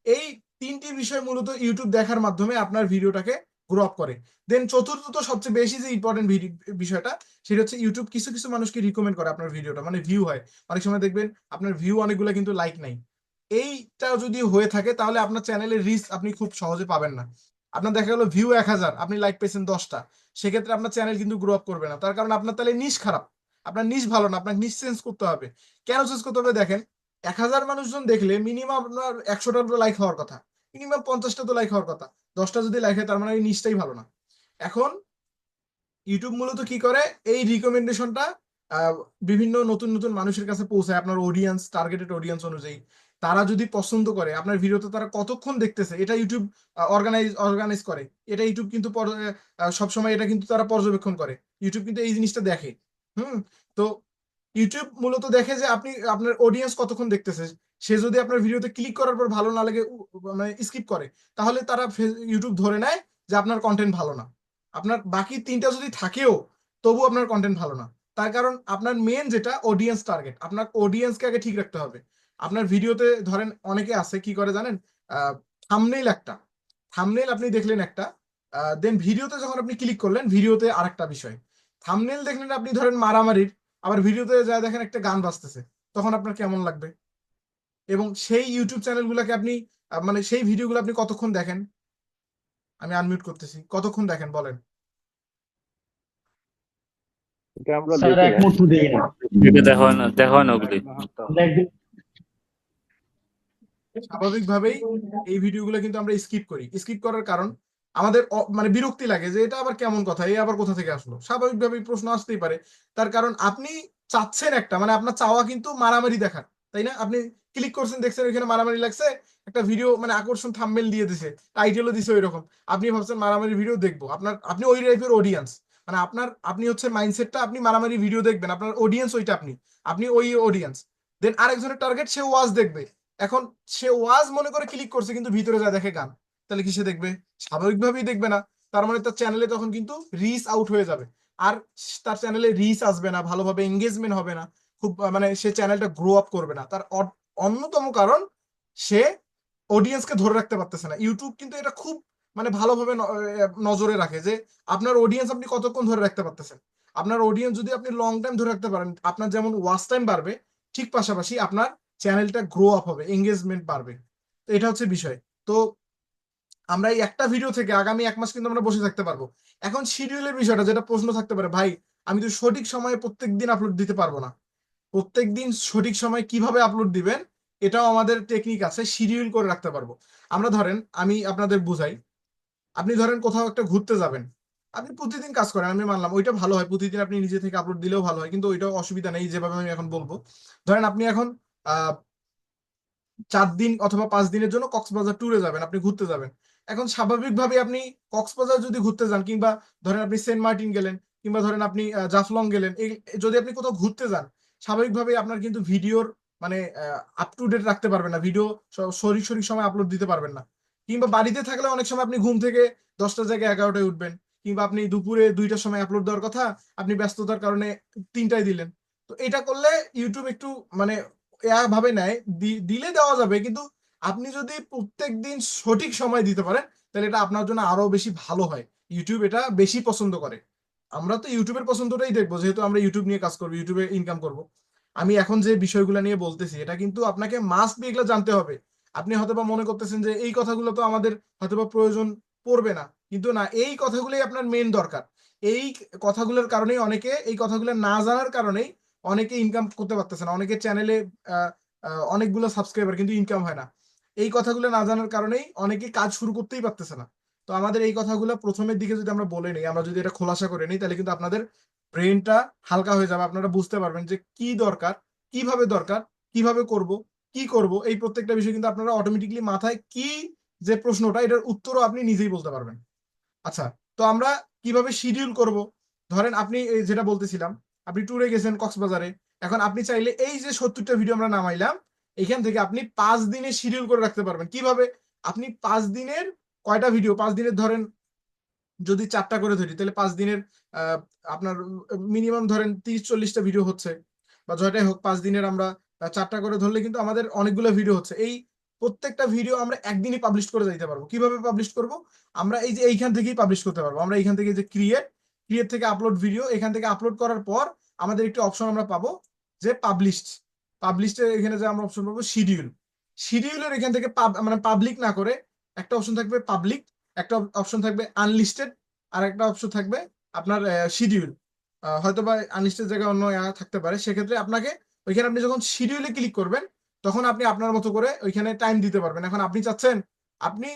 এই তিনটি বিষয় মূলত ইউটিউব দেখার মাধ্যমে আপনার ভিডিওটাকে গ্রো আপ করে। দেন চতুর্থত সবচেয়ে বেশি যে ইম্পর্টেন্ট বিষয়টা, সেটা হচ্ছে ইউটিউব কিছু কিছু মানুষকে রিকমেন্ড করে আপনার ভিডিওটা, মানে ভিউ হয়। অনেক সময় দেখবেন আপনার ভিউ অনেকগুলো কিন্তু লাইক নাই। এইটা যদি হয়ে থাকে তাহলে আপনার চ্যানেলের রিচ আপনি খুব সহজে পাবেন না। আপনার দেখা গেল ভিউ 1000, আপনি লাইক পেয়েছেন 10টা, সেক্ষেত্রে আপনার চ্যানেল কিন্তু গ্রো আপ করবে না। তার কারণ আপনার তাহলে নিশ খারাপ, আপনার নিশ ভালো না, আপনাকে নিশ চেঞ্জ করতে হবে। কেন চেঞ্জ করতে হবে দেখেন, 1000 মানুষজন দেখলে মিনিমাম আপনার 100টা লাইক হওয়ার কথা, মিনিমাম 50টা তো লাইক হওয়ার কথা। 10টা যদি লাইক হয় তার মানে এই নিশটাই ভালো না। এখন ইউটিউব মূলত কি করে, এই রিকমেন্ডেশনটা বিভিন্ন নতুন নতুন মানুষের কাছে পৌঁছায় আপনার অডিয়েন্স, টার্গেটেড অডিয়েন্স অনুযায়ী। তারা যদি পছন্দ করে আপনার ভিডিওতে, তারা কতক্ষণ দেখতেছে এটা ইউটিউব অর্গানাইজ করে। এটা ইউটিউব কিন্তু সবসময় এটা কিন্তু তারা পর্যবেক্ষণ করে। ইউটিউব কিন্তু এই জিনিসটা দেখে। তো ইউটিউব মূলত দেখে যে আপনি আপনার অডিয়েন্স কতক্ষণ দেখতেছে। সে যদি আপনার ভিডিওতে ক্লিক করার পর ভালো না লাগে, মানে স্কিপ করে, তাহলে তারা ইউটিউব ধরে নেয় যে আপনার কন্টেন্ট ভালো না। আপনার বাকি 3টা যদি থাকেও তবু আপনার কন্টেন্ট ভালো না। তার কারণ আপনার মেন যেটা অডিয়েন্স টার্গেট, আপনার অডিয়েন্সকে আগে ঠিক রাখতে হবে। আপনার ভিডিওতে ধরেন অনেকে আছে কি করে জানেন, থাম্বনেইল একটা, থাম্বনেইল আপনি দেখলেন একটা, দেন ভিডিওতে যখন আপনি ক্লিক করলেন ভিডিওতে আরেকটা বিষয়। থাম্বনেইল দেখলেন আপনি ধরেন মারামারির, আবার ভিডিওতে যা দেখেন একটা গান বাজতেছে, তখন আপনার কেমন লাগবে? এবং সেই ইউটিউব চ্যানেলগুলোকে আপনি মানে সেই ভিডিওগুলো আপনি কতক্ষণ দেখেন? আমি আনমিউট করতেছি, কতক্ষণ দেখেন বলেন? এটা আমরা স্যার দেখি এক না। মুহূর্ত দেখি না। এটা দেখা হয় না ওগুলি। একদিন স্বাভাবিকভাবেই এই ভিডিওগুলো কিন্তু আমরা স্কিপ করি। স্কিপ করার কারণ আমাদের মানে বিরক্তি লাগে যে এটা আবার কেমন কথা, এই আবার কোথা থেকে আসলো। স্বাভাবিকভাবেই প্রশ্ন আসতেই পারে। তার কারণ আপনি চাচ্ছেন একটা, মানে আপনার চাওয়া কিন্তু মারামারি দেখার, তাই না? আপনি ক্লিক করছেন, দেখছেন ওইখানে মারামারি লাগছে, একটা ভিডিও মানে আকর্ষণ থাম্বনেল দিয়ে দিছে, টাইটেলও দিছে ওই রকম, আপনি ভাবছেন মারামারি ভিডিও দেখবো। আপনি ওই টাইপের অডিয়েন্স, মানে আপনি হচ্ছে মাইন্ডসেটটা আপনি মারামারি ভিডিও দেখবেন, আপনার অডিয়েন্স ওইটা, আপনি ওই অডিয়েন্স। দেন আরেকজনের টার্গেট সে ওয়াজ দেখবে। এখন সে ওয়াজ মনে করে ক্লিক করছে কিন্তু ভিতরে যা দেখে গান, তাহলে কি সে দেখবে? স্বাভাবিকভাবেই দেখবে না। তার মানে তার চ্যানেলে তখন কিন্তু রিচ আউট হয়ে যাবে। আর তার চ্যানেলে রিচ আসবে না, ভালোভাবে এঙ্গেজমেন্ট হবে না, খুব মানে সে চ্যানেলটা গ্রো আপ করবে না। তার অন্যতম কারণ সে অডিয়েন্সকে ধরে রাখতে পারতেছে না। ইউটিউব কিন্তু এটা খুব মানে ভালোভাবে নজরে রাখে যে আপনার অডিয়েন্স আপনি কতক্ষণ ধরে রাখতে পারতেছেন। আপনার অডিয়েন্স যদি আপনি লং টাইম ধরে রাখতে পারেন, আপনার যেমন ওয়াচ টাইম বাড়বে, ঠিক পাশাপাশি আপনার চ্যানেলটা গ্রো আপ হবে, এঙ্গেজমেন্ট বাড়বে। তো এটা হচ্ছে বিষয়। তো আমরা এই একটা ভিডিও থেকে আগামী 1 মাস কিন্তু আমরা বসে থাকতে পারবো। এখন শিডিউলের বিষয়টা, যেটা প্রশ্ন থাকতে পারে, ভাই আমি তো সঠিক সময়ে প্রত্যেকদিন আপলোড দিতে পারবো না। প্রত্যেকদিন সঠিক সময় কিভাবে আপলোড দিবেন, এটাও আমাদের টেকনিক আছে, শিডিউল করে রাখতে পারবো আমরা। ধরেন আমি আপনাদের বুঝাই, আপনি ধরেন কোথাও একটা ঘুরতে যাবেন, আপনি প্রতিদিন কাজ করেন, আমি মানলাম ওইটা ভালো হয়, প্রতিদিন আপনি নিজে থেকে আপলোড দিলেও ভালো হয়, কিন্তু ওইটাও অসুবিধা নেই যেভাবে আমি এখন বলবো। ধরেন আপনি এখন 4 দিন অথবা 5 দিনের জন্য কক্সবাজার ট্যুরে যাবেন, আপনি ঘুরতে যাবেন। এখন স্বাভাবিকভাবে আপনি কক্সবাজার যদি ঘুরতে যান, কিংবা ধরেন আপনি সেন্ট মার্টিন গেলেন, কিংবা ধরেন আপনি জাফলং গেলেন, এই যদি আপনি কোথাও ঘুরতে যান, স্বাভাবিকভাবে আপনার কিন্তু ভিডিওর মানে আপ টু ডেট রাখতে পারবেন না, ভিডিও সঠিক সঠিক সময় আপলোড দিতে পারবেন না। কিংবা বাড়িতে থাকলে অনেক সময় আপনি ঘুম থেকে 10টার জায়গায় 11টায় উঠবেন, কিংবা আপনি দুপুরে 2টার সময় আপলোড দেওয়ার কথা, আপনি ব্যস্ততার কারণে 3টায় দিলেন। তো এটা করলে ইউটিউব একটু মানে ভাবে নেয়, দিলে দেওয়া যাবে, কিন্তু আপনি যদি প্রত্যেকদিন সঠিক সময় দিতে পারেন তাহলে এটা আপনার জন্য আরো বেশি ভালো হয়। ইউটিউব এটা বেশি পছন্দ করে। আমরা তো ইউটিউবের পছন্দটাই দেখবো, যেহেতু আমরা ইউটিউব নিয়ে কাজ করবো, ইউটিউবে ইনকাম করব। আমি এখন যে বিষয়গুলো নিয়ে বলতেছি এটা কিন্তু আপনাকে মাস্ট বি এগুলো জানতে হবে। আপনি হয়তোবা মনে করতেছেন যে এই কথাগুলো তো আমাদের হয়তোবা প্রয়োজন পড়বে না, কিন্তু না, এই কথাগুলোই আপনার মেন দরকার। এই কথাগুলোর কারণেই অনেকে, এই কথাগুলো না জানার কারণেই অনেকে ইনকাম করতে পারতেছে না, অনেকে চ্যানেলে অনেকগুলো সাবস্ক্রাইবার কিন্তু ইনকাম হয় না। এই কথাগুলো না জানার কারণেই অনেকে কাজ শুরু করতেই পারতেছে না। তো আমাদের এই কথাগুলো প্রথমের দিকে যদি আমরা বলে নিই, আমরা যদি এটা খোলাসা করে নিই, তাহলে কিন্তু আপনাদের ব্রেনটা হালকা হয়ে যাবে। আপনারা বুঝতে পারবেন যে কি দরকার, কিভাবে দরকার, কিভাবে করব, কি করব, এই প্রত্যেকটা বিষয় কিন্তু আপনারা অটোমেটিকলি মাথায় কি যে প্রশ্নটা, এটার উত্তরও আপনি নিজেই বলতে পারবেন। আচ্ছা, তো আমরা কিভাবে শিডিউল করব? ধরেন আপনি এই যেটা বলতেছিলাম, আপনি ট্যুরে গেছেন কক্সবাজারে, এখন আপনি চাইলে এই যে 70টা ভিডিও আমরা নামাইলাম, এখান থেকে আপনি 5 দিনে শিডিউল করে রাখতে পারবেন। কিভাবে? আপনি 5 দিনের কয়টা ভিডিও, 5 দিনের ধরেন যদি 4টা করে ধরি, তাহলে 5 দিনের আপনার মিনিমাম ধরেন 30-40টা ভিডিও হচ্ছে, বা 6টাই হোক, 5 দিনের আমরা 4টা করে ধরলে কিন্তু আমাদের অনেকগুলো ভিডিও হচ্ছে। এই প্রত্যেকটা ভিডিও আমরা একদিনই পাবলিশ করে দিতে পারবো। কিভাবে পাবলিশ করব? আমরা এই যে এইখান থেকেই পাবলিশ করতে পারবো। আমরা এইখান থেকে যে ক্রিয়েট থেকে আপলোড ভিডিও, এখান থেকে আপলোড করার পর আমাদের একটি অপশন আমরা পাবো যে পাবলিশড এখানে যে আমরা অপশন পাবো শিডিউলের এখান থেকে মানে পাবলিক না করে একটা অপশন থাকবে পাবলিক, একটা অপশন থাকবে আনলিস্টেড, আর একটা অপশন থাকবে আপনার শিডিউল। হয়তো বা আনলিস্টেড জায়গায় অন্য থাকতে পারে। সেক্ষেত্রে আপনাকে ওইখানে আপনি যখন শিডিউলে ক্লিক করবেন তখন আপনি আপনার মতো করে ওইখানে টাইম দিতে পারবেন। এখন আপনি চাচ্ছেন আপনি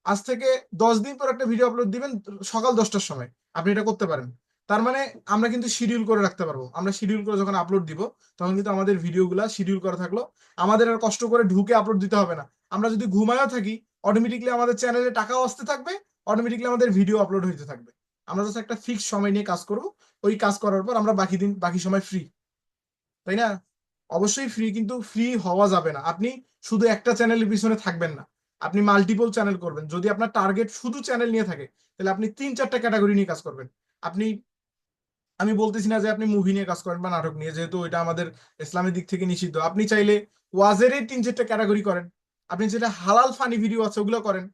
আজ থেকে 10 দিন পর একটা ভিডিও আপলোড দিবেন সকাল 10টার সময়, আপনি এটা করতে পারেন। তার মানে আমরা কিন্তু শিডিউল করে রাখতে পারবো। আমরা শিডিউল করে যখন আপলোড দিব তখন কিন্তু আমাদের ভিডিওগুলা শিডিউল করা থাকলো, আমাদের আর কষ্ট করে ঢুকে আপলোড দিতে হবে না। আমরা যদি ঘুমায়ও থাকি অটোমেটিকলি আমাদের চ্যানেলে টাকাও আসতে থাকবে, অটোমেটিকলি আমাদের ভিডিও আপলোড হইতে থাকবে। আমরা জাস্ট একটা ফিক্সড সময় নিয়ে কাজ করব, ওই কাজ করার পর আমরা বাকি সময় ফ্রি, তাই না? অবশ্যই ফ্রি, কিন্তু ফ্রি হওয়া যাবে না। আপনি শুধু একটা চ্যানেলের পিছনে থাকবেন না, আপনি মাল্টিপল চ্যানেল করবেন। যদি আপনার টার্গেট শুধু চ্যানেল নিয়ে থাকে তাহলে আপনি 3-4টা ক্যাটাগরি নিয়ে কাজ করবেন। আপনি আমি বলতেছি না যে আপনি মুভি নিয়ে কাজ করেন বা নাটক নিয়ে, যেহেতু এটা আমাদের ইসলামের দিক থেকে নিষিদ্ধ। আপনি চাইলে ওয়াজেরই 3-4টা ক্যাটাগরি করেন। আপনি যেটা হালাল ফানি ভিডিও আছে ওগুলো করেন,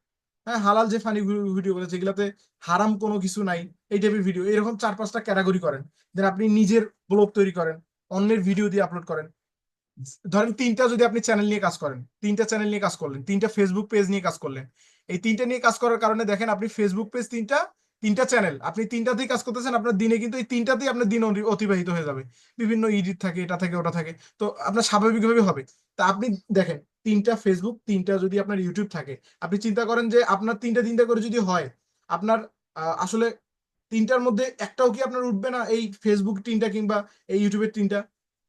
হ্যাঁ, হালাল যে ফানি ভিডিও গুলো যেগুলোতে হারাম কোনো কিছু নাই, এই টাইপের ভিডিও, এরকম 4-5টা ক্যাটাগরি করেন। দেন আপনি নিজের ব্লগ তৈরি করেন, অন্যের ভিডিও দিয়ে আপলোড করেন। ধরেন 3টা যদি আপনি চ্যানেল নিয়ে কাজ করেন, 3টা চ্যানেল নিয়ে কাজ করলেন, 3টা ফেসবুক পেজ নিয়ে কাজ করলেন, এই 3টা নিয়ে কাজ করার কারণে দেখেন আপনি ফেসবুক পেজ 3টা চ্যানেল, আপনি 3টাতেই কাজ করতেছেন। আপনার দিনে কিন্তু এই 3টাতেই আপনার দিন অতিবাহিত হয়ে যাবে। বিভিন্ন এডিট থাকে, এটা থাকে, ওটা থাকে, তো আপনার স্বাভাবিকভাবে হবে। তা আপনি দেখেন 3টা ফেসবুক, 3টা যদি আপনার ইউটিউব থাকে, আপনি চিন্তা করেন যে আপনার 3টা করে যদি হয়, আপনার আসলে 3টার মধ্যে একটাও কি আপনার উঠবে না? এই ফেসবুক 3টা কিংবা এই ইউটিউবের 3টা।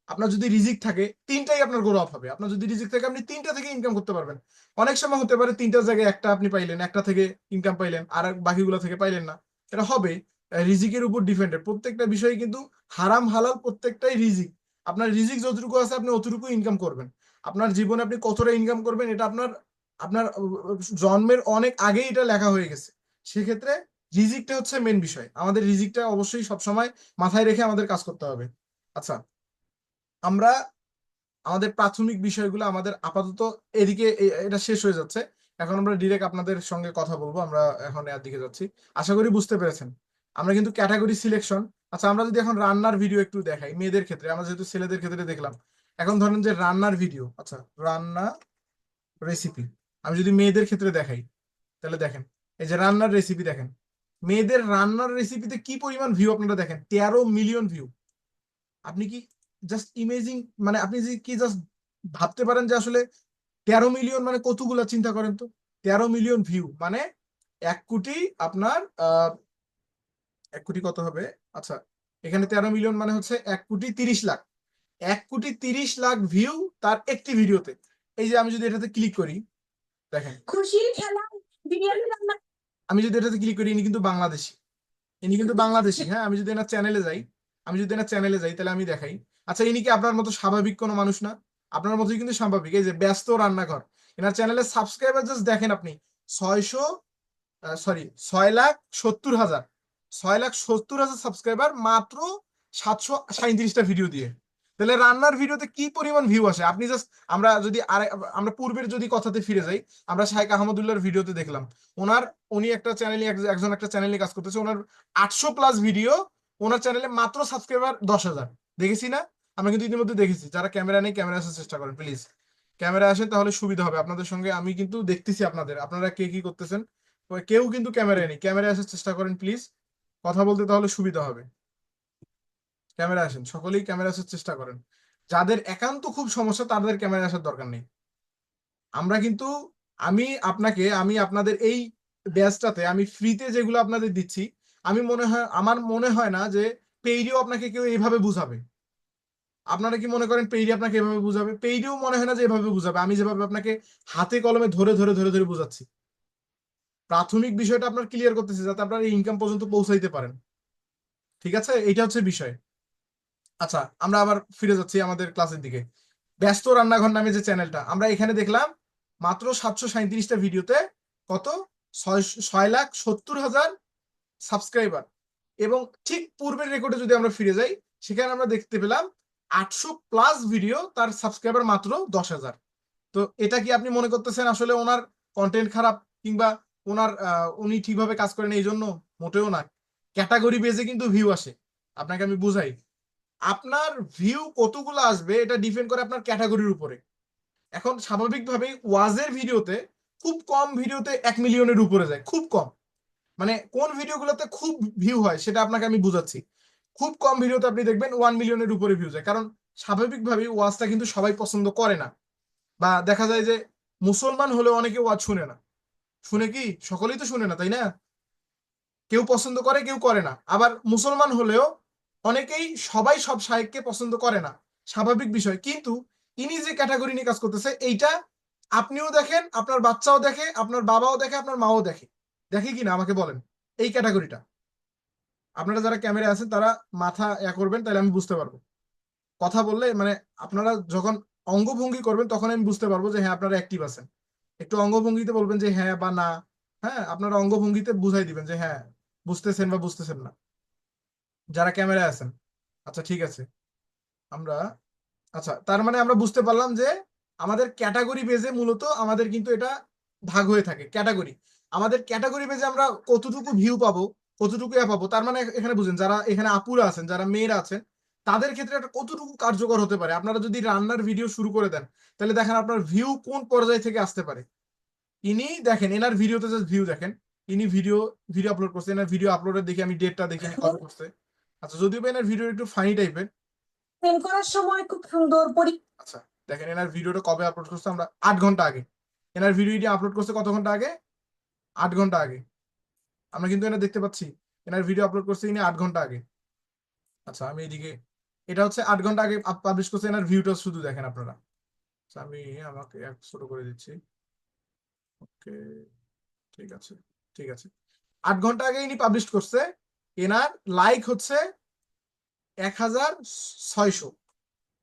আপনার যদি রিজিক থাকে 3টাই আপনার গ্রো আপ হবে। আপনার যদি রিজিক থাকে আপনি 3টা থেকে ইনকাম করতে পারবেন। অনেক সময় হতে পারে 3টার জায়গায় একটা আপনি পাইলেন, একটা থেকে ইনকাম পাইলেন, আর বাকিগুলো থেকে পাইলেন না। এটা হবে রিজিকের উপর ডিপেন্ডেন্ট। প্রত্যেকটা বিষয় কিন্তু হারাম হালাল প্রত্যেকটাই রিজিক। আপনার রিজিক যতটুকু আছে আপনি অতটুকু ইনকাম করবেন। আপনার জীবনে আপনি কতটা ইনকাম করবেন এটা আপনার আপনার জন্মের অনেক আগেই এটা লেখা হয়ে গেছে। সেক্ষেত্রে রিজিকটা হচ্ছে মেন বিষয়। আমাদের রিজিকটা অবশ্যই সবসময় মাথায় রেখে আমাদের কাজ করতে হবে। আচ্ছা, আমরা আমাদের প্রাথমিক বিষয়গুলো আমাদের আপাতত এদিকে এটা শেষ হয়ে যাচ্ছে। এখন আমরা ডিরেক্ট আপনাদের সঙ্গে কথা বলবো। আমরা এখন এর দিকে যাচ্ছি, আশা করি বুঝতে পেরেছেন। আমরা কিন্তু ক্যাটাগরি সিলেকশন। আচ্ছা, আমরা যদি এখন রান্নার ভিডিও একটু দেখাই মেয়েদের ক্ষেত্রে, আমরা যেহেতু ছেলেদের ক্ষেত্রে দেখলাম, এখন ধরেন যে রান্নার ভিডিও, আচ্ছা রান্না রেসিপি আমি যদি মেয়েদের ক্ষেত্রে দেখাই, তাহলে দেখেন এই যে রান্নার রেসিপি দেখেন, মেয়েদের রান্নার রেসিপিতে কি পরিমাণ ভিউ আপনারা দেখেন, 13 মিলিয়ন ভিউ। আপনি কি জাস্ট ইমেজিং, মানে আপনি যে কি জাস্ট ভাবতে পারেন যে আসলে 13 মিলিয়ন মানে কতগুলা? চিন্তা করেন তো, 13 মিলিয়ন ভিউ মানে 1 কোটি আপনার 1 কোটি কত হবে? আচ্ছা, এখানে 13 মিলিয়ন মানে হচ্ছে 1,30,00,000। 1,30,00,000 ভিউ তার একটি ভিডিওতে। এই যে আমি যদি এটাতে ক্লিক করি, দেখেন খুশির খেলা বিরিয়ানি রান্না আমি যদি এটাতে ক্লিক করি, ইনি কিন্তু বাংলাদেশি, হ্যাঁ। আমি যদি এনার চ্যানেলে যাই তাহলে আমি দেখাই। আচ্ছা, ইনি কি আপনার মতো স্বাভাবিক কোনো মানুষ না? আপনার মতোই কিন্তু স্বাভাবিক। এই যে ব্যস্ত রান্নাঘর, এনার চ্যানেলের সাবস্ক্রাইবার জাস্ট দেখেন আপনি 6,70,000 6,70,000 সাবস্ক্রাইবার মাত্র 737টা ভিডিও দিয়ে। তাহলে রান্নার ভিডিওতে কি পরিমাণ ভিউ আসে আপনি জাস্ট, আমরা পূর্বের যদি কথাতে ফিরে যাই, আমরা শাহেখ আহমদুল্লাহর ভিডিওতে দেখলাম উনি একটা চ্যানেলে একজন একটা চ্যানেলে কাজ করতেছে, ওনার 800+ ভিডিও, ওনার চ্যানেলে মাত্র সাবস্ক্রাইবার 10,000। দেখেছি না? আমরা কিন্তু ইতিমধ্যে দেখেছি। যারা ক্যামেরা নেই ক্যামেরা আসার চেষ্টা করেন প্লিজ, ক্যামেরা আসেন তাহলে সুবিধা হবে আপনাদের সঙ্গে। আমি কিন্তু দেখতেছি আপনারা কে কি করতেছেন। কেউ কিন্তু ক্যামেরায় নেই, ক্যামেরায় আসার চেষ্টা করেন প্লিজ, কথা বলতে তাহলে সুবিধা হবে। ক্যামেরা আসেন, সকলেই ক্যামেরা আসার চেষ্টা করেন। যাদের একান্ত খুব সমস্যা তাদের ক্যামেরা আসার দরকার নেই। আমরা কিন্তু আমি আপনাদের এই ব্যাচটাতে আমি ফ্রিতে যেগুলো আপনাদের দিচ্ছি, আমার মনে হয় না যে পেইডেও আপনাকে কেউ এইভাবে বুঝাবে। আপনারা কি মনে করেন পেইডে আপনাকে এভাবে বুঝাবে? পেইডেও মনে হয় না যে এভাবে বুঝাবে। আমি যেভাবে আপনাকে হাতে কলমে ধরে ধরে ধরে ধরে বুঝাচ্ছি, প্রাথমিক বিষয়টা আপনার ক্লিয়ার করতেছি যাতে আপনারা ইনকাম পর্যন্ত পৌঁছাইতে পারেন। ঠিক আছে, এটা হচ্ছে বিষয়। আচ্ছা, আমরা আবার ফিরে যাচ্ছি আমাদের ক্লাসের দিকে। ব্যস্ত রান্নাঘর নামে যে চ্যানেলটা, আমরা এখানে দেখলাম মাত্র 737টা ভিডিওতে কত 6,70,000 সাবস্ক্রাইবার। এবং ঠিক পূর্বের রেকর্ডে যদি আমরা ফিরে যাই, সেখানে আমরা দেখতে পেলাম 800+ ভিডিও, তার সাবস্ক্রাইবার মাত্র 10,000। তো এটা কি আপনি মনে করতেছেন আসলে ওনার কন্টেন্ট খারাপ কিংবা উনি ঠিকভাবে কাজ করেন এই জন্য? মোটেও না। ক্যাটাগরি বেজে কিন্তু ভিউ আসে। আপনাকে আমি বুঝাই, আপনার ভিউ কতগুলো আসবে এটা ডিপেন্ড করে আপনার ক্যাটাগরির উপরে। এখন স্বাভাবিকভাবেই ওয়াজের ভিডিওতে খুব কম ভিডিওতে 1 মিলিয়নের উপরে যায়, খুব কম। মানে কোন ভিডিওগুলোতে খুব ভিউ হয় সেটা আপনাকে আমি বুঝাচ্ছি। খুব কম ভিডিওতে আপনি দেখবেন 1 মিলিয়নের উপরে ভিউ যায়, কারণ স্বাভাবিকভাবেই ওয়াজটা কিন্তু সবাই পছন্দ করে না। বা দেখা যায় যে মুসলমান হলেও অনেকে ওয়াজ শুনে না। শুনে কি? সকলেই তো শুনে না, তাই না? কেউ পছন্দ করে, কেউ করে না। আবার মুসলমান হলেও অনেকেই সবাই সব শায়েখকে পছন্দ করে না, স্বাভাবিক বিষয়। কিন্তু ইনি যে ক্যাটাগরি নিয়ে কাজ করতেছে এইটা আপনিও দেখেন, আপনার বাচ্চাও দেখে, আপনার বাবাও দেখে, আপনার মাও দেখে। দেখে কিনা আমাকে বলেন এই ক্যাটাগরিটা। আপনারা যারা ক্যামেরা আছেন তারা মাথা করবেন, তাহলে আমি বুঝতে পারবো। কথা বললে মানে আপনারা যখন অঙ্গভঙ্গি করবেন তখন আমি বুঝতে পারবো যে হ্যাঁ আপনারা অ্যাক্টিভ আছেন। একটু অঙ্গভঙ্গিতে বলবেন যে হ্যাঁ বা না। হ্যাঁ, আপনারা অঙ্গভঙ্গিতে বুঝাই দিবেন যে হ্যাঁ বুঝতেছেন বা বুঝতেছেন না, যারা ক্যামেরায় আছেন। আচ্ছা ঠিক আছে, আমরা আচ্ছা তার মানে আমরা বুঝতে পারলাম যে আমাদের ক্যাটাগরি বেজে মূলত আমাদের কিন্তু এটা ভাগ হয়ে থাকে। ক্যাটাগরি, আমাদের ক্যাটাগরি বেজে আমরা কতটুকু ভিউ পাবো, কতটুকু পাবো, তার মানে এখানে বুঝেন যারা এখানে আপুরা আছেন, যারা মেয়েরা আছেন, তাদের ক্ষেত্রে এটা কতটুকু কার্যকর হতে পারে। আপনারা যদি রান্নার ভিডিও শুরু করে দেন তাহলে দেখেন আপনার ভিউ কোন পর্যায় থেকে আসতে পারে। ইনি দেখেন এনার ভিডিওতে জাস্ট ভিউ দেখেন, ইনি ভিডিও ভিডিও আপলোড করছে, এনার ভিডিও আপলোডের দেখি আমি ডেটটা দেখি কবে করছে। আচ্ছা যদিও বা এনার ভিডিও একটু ফানি টাইপের। প্রেম করার সময় খুব সুন্দর আচ্ছা দেখেন এনার ভিডিওটা কবে আপলোড করছে, আমরা 8 ঘন্টা আগে। এনার ভিডিওটি আপলোড করছে কত ঘন্টা আগে? 8 ঘন্টা আগে। আমরা কিন্তু এনার দেখতে পাচ্ছি এনার ভিডিও আপলোড করছে ইনি 8 ঘন্টা আগে। আচ্ছা আমি এদিকে, এটা হচ্ছে 8 ঘন্টা আগে পাবলিশ করছে, এনার ভিউটা শুধু দেখেন আপনারা। আচ্ছা, আমি আমাকে এক ছোট করে দিচ্ছি। ওকে, ঠিক আছে, ঠিক আছে। 8 ঘন্টা আগে ইনি পাবলিশ করছে, এনার লাইক হচ্ছে 1600,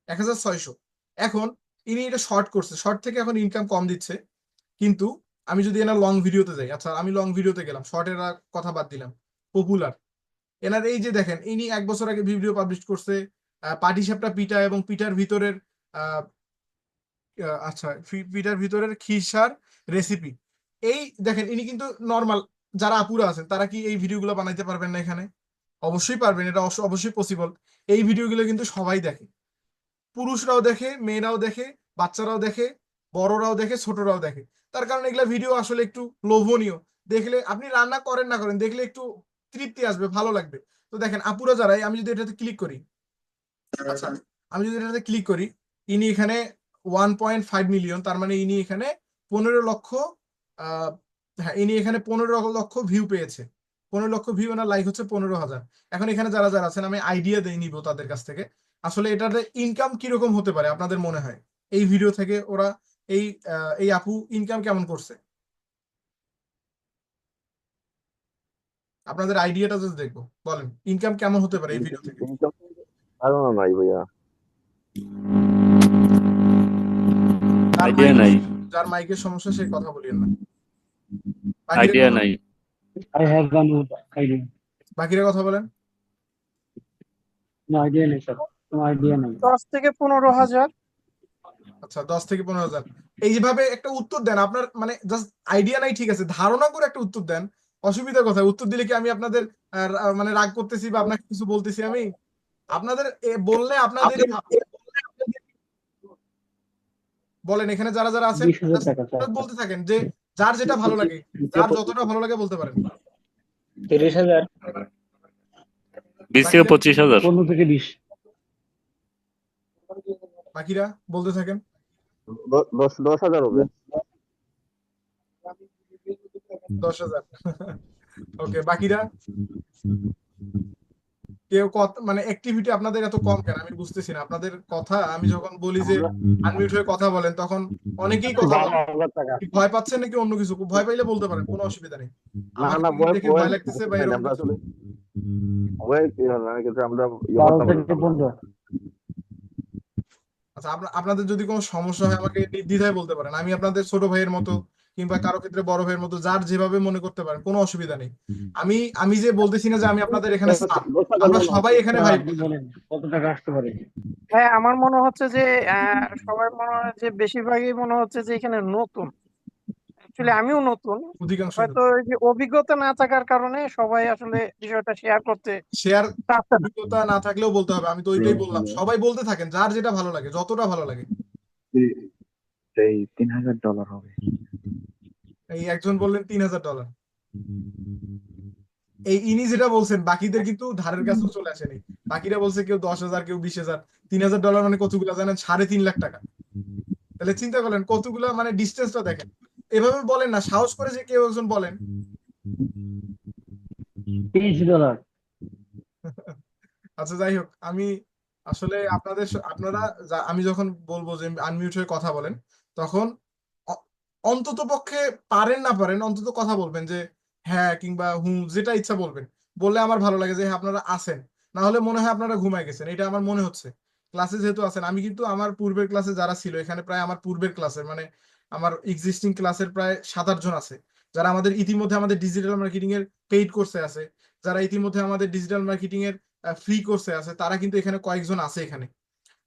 1600। এখন ইনি এটা শর্ট করছে, শর্ট থেকে এখন ইনকাম কম দিচ্ছে। কিন্তু আমি যদি এনার লং ভিডিওতে যাই, আচ্ছা আমি লং ভিডিওতে গেলাম, শর্টের কথা বাদ দিলাম, পপুলার। এনার এই যে দেখেন ইনি 1 বছর আগে ভিডিও পাবলিশ করছে পাটিসাপটা পিঠা এবং পিঠার ভিতরের আহ, আচ্ছা পিঠার ভিতরের খিরসার রেসিপি। এই দেখেন ইনি কিন্তু নর্মাল, যারা আপুরা আছেন তারা কি এই ভিডিওগুলো বানাইতে পারবেন না? এখানে অবশ্যই পারবেন, এটা অবশ্যই পসিবল। এই ভিডিওগুলো কিন্তু সবাই দেখে, পুরুষরাও দেখে, মেয়েরাও দেখে, বাচ্চারাও দেখে, বড়রাও দেখে, ছোটরাও দেখে। তার কারণ এগুলা ভিডিও আসলে একটু লোভনীয়। দেখলে আপনি রান্না করেন না করেন, দেখলে একটু তৃপ্তি আসবে, ভালো লাগবে। তো দেখেন আপুরা যারাই, আমি যদি এটাতে ক্লিক করি, আচ্ছা আমি যদি এটাতে ক্লিক করি, ইনি এখানে 1.5 মিলিয়ন, তার মানে ইনি এখানে 15 লক্ষ হ্যাঁ ইনি এখানে 15 লক্ষ ভিউ পেয়েছে। 15 লক্ষ ভিউ, না লাইক হচ্ছে 15,000। এখন এখানে যারা যারা আছেন আমি আইডিয়া দিয়ে নিব তাদের কাছ থেকে, আসলে এটাতে ইনকাম কিরকম হতে পারে আপনাদের মনে হয়? এই ভিডিও থেকে ওরা এই এই আপু ইনকাম কেমন করছে, আপনাদের আইডিয়াটা জাস্ট দেখবো। বলেন ইনকাম কেমন হতে পারে এই ভিডিও থেকে? ধারণা নাই ভাইয়া। আইডিয়া নাই, যার মাইকের সমস্যা সে কথা বলিয়েন না। আইডিয়া নাই। I have one idea. বাকিরা কথা বলেন। No idea নেই স্যার, কোনো আইডিয়া নেই। 10 থেকে 15,000। আচ্ছা 10 থেকে 15,000। এইভাবে একটা উত্তর দেন, আপনার মানে জাস্ট আইডিয়া নাই ঠিক আছে, ধারণা করে একটা উত্তর দেন। অসুবিধা কোথায়? উত্তর দিলে কি আমি আপনাদের মানে রাগ করতেছি বা আপনাকে কিছু বলতেছি? আমি আপনাদের বললে আপনাদেরই ভাবতে। বলেন এখানে যারা যারা আছেন 20,000 টাকা স্যার। বলতে থাকেন যে যার যেটা ভালো লাগে, যার যতটা ভালো লাগে বলতে পারেন। 30,000, 20 থেকে 25,000। 15 থেকে 20। বাকিরা বলতে থাকেন। 10,000 হবে। 10,000। ওকে, বাকিরা কেউ মানে অ্যাক্টিভিটি আপনাদের এত কম কেন আমি বুঝতেছি না। আপনাদের কথা আমি যখন বলি যে আনমিউট হয়ে কথা বলেন তখন অনেকেই কথা বলেন। 12,000 টাকা। কি ভয় পাচ্ছেন নাকি অন্য কিছু? ভয় পাইলে বলতে পারেন, কোনো অসুবিধা নেই। না আমার না, কি দেখে ভয় লাগতেছে বা এরকম আমরা কিছু? আসলে ভয় কি হয় না, কিন্তু আমরা 12 থেকে 15। আচ্ছা আপনাদের যদি কোনো সমস্যা হয় আমাকে নির্দ্বিধায় বলতে পারেন, আমি আপনাদের ছোট ভাইয়ের মতো কিংবা কারো ক্ষেত্রে বড় ভাইয়ের মতো, যার যেভাবে মনে করতে পারেন, কোনো অসুবিধা নেই। আমি যে বলতেছি না যে আমি আপনাদের এখানে স্যার, আমরা সবাই এখানে ভাই আপনি বলেন কত টাকা আসতে পারে? হ্যাঁ, আমার মনে হচ্ছে যে সবাই মনে হয় যে বেশিরভাগই মনে হচ্ছে যে এখানে নতুন। অ্যাকচুয়ালি আমিও নতুন। অধিকাংশ হয়তো এই যে অভিজ্ঞতা না থাকার কারণে সবাই আসলে বিষয়টা শেয়ার করতে শেয়ার চাচ্ছে না। অভিজ্ঞতা না থাকলেও বলতে হবে, আমি তো ওইটাই বললাম, সবাই বলতে থাকেন যার যেটা ভালো লাগে, যতটা ভালো লাগে। এই $3000 হবে। এই একজন বললেন $3000, এই ইনি যেটা বলছেন বাকিদের কিন্তু ধারের কাছেও চলে আসেনি। বাকিরা বলছে কেউ 10,000, কেউ 20,000। $3000 মানে কতগুলা জানেন? 3.5 লাখ টাকা। তাহলে চিন্তা করলেন কতগুলা, মানে ডিস্টেন্সটা দেখেন। এভাবে বলেন না, সাহস করে যে কেউ একজন বলেন। $30। আচ্ছা যাই হোক, আমি আসলে আপনারা আমি যখন বলবো যে আনমিউট হয়ে কথা বলেন, তখন অন্তত পক্ষে পারেন না পারেন অন্তত কথা বলবেন, যে হ্যাঁ কিংবা হুম, যেটা ইচ্ছা বলবেন। বললে আমার ভালো লাগে যে হ্যাঁ আপনারা আছেন। না হলে মনে হয় আপনারা ঘুমায় গেছেন, এটা আমার মনে হচ্ছে। ক্লাসে যেহেতু আছেন, আমি কিন্তু আমার পূর্বের ক্লাসে যারা ছিল এখানে, প্রায় আমার পূর্বের ক্লাসের মানে আমার এক্সিস্টিং ক্লাসের প্রায় 7-8 জন আছে, যারা আমাদের ইতিমধ্যে আমাদের ডিজিটাল মার্কেটিং এর পেইড কোর্সে আছে, যারা ইতিমধ্যে আমাদের ডিজিটাল মার্কেটিং এর ফ্রি কোর্সে আছে, তারা কিন্তু এখানে কয়েকজন আছে এখানে।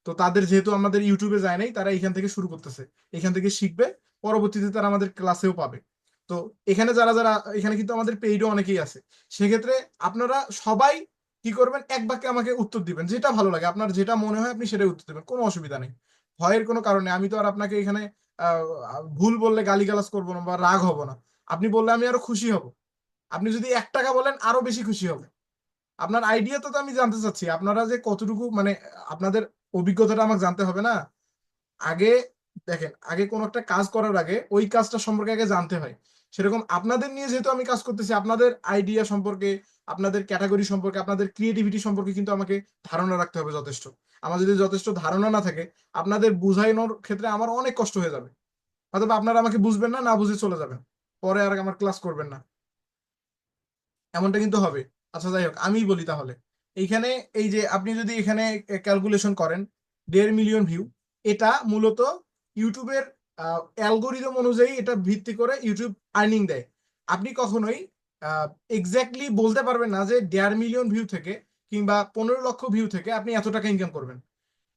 তো তাদের যেহেতু আমাদের ইউটিউবে যায় নাই, তারা এখান থেকে শুরু করতেছে, এখান থেকে শিখবে, পরবর্তীতে তারা আমাদের ক্লাসেও পাবে। তো এখানে যারা যারা এখানে কিন্তু আমাদের পেইডও অনেকেই আছে। সেক্ষেত্রে আপনারা সবাই কি করবেন, এক বাক্যে আমাকে উত্তর দিবেন, যেটা ভালো লাগে, আপনার যেটা মনে হয় আপনি সেটাই উত্তর দিবেন, কোনো অসুবিধা নেই। ভয়ের কোনো কারণে, আমি তো আর আপনাকে এখানে ভুল বললে গালিগালাজ করবো না বা রাগ হব না। আপনি বললে আমি আরো খুশি হব। আপনি যদি 1 টাকা বলেন আরো বেশি খুশি হব। আপনার আইডিয়া তো আমি জানতে চাচ্ছি, আপনারা যে কতটুকু, মানে আপনাদের অভিজ্ঞতাটা আমাকে জানতে হবে না? আগে দেখেন, আগে কোনো একটা কাজ করার আগে ওই কাজটা সম্পর্কে আগে জানতে হয়। সেরকম আপনাদের নিয়ে যেহেতু আমি কাজ করতেছি, আপনাদের আইডিয়া সম্পর্কে, আপনাদের ক্যাটাগরি সম্পর্কে, আপনাদের ক্রিয়েটিভিটি সম্পর্কে কিন্তু আমাকে ধারণা রাখতে হবে যথেষ্ট। আমার যদি যথেষ্ট ধারণা না থাকে, আপনাদের বুঝাইনোর ক্ষেত্রে আমার অনেক কষ্ট হয়ে যাবে। অথবা আপনারা আমাকে বুঝবেন না, না বুঝে চলে যাবেন, পরে আর আমার ক্লাস করবেন না, এমনটা কিন্তু হবে। আচ্ছা যাই হোক, আমি বলি তাহলে। এইখানে এই যে আপনি যদি এখানে ক্যালকুলেশন করেন 1.5 মিলিয়ন ভিউ, এটা মূলত ইউটিউবের অ্যালগোরিদম অনুযায়ী এটা ভিত্তি করে ইউটিউব আর্নিং দেয়। আপনি কখনোই এক্স্যাক্টলি বলতে পারবেন না যে 1.5 মিলিয়ন ভিউ থেকে কিংবা 15 লক্ষ ভিউ থেকে আপনি এত টাকা ইনকাম করবেন।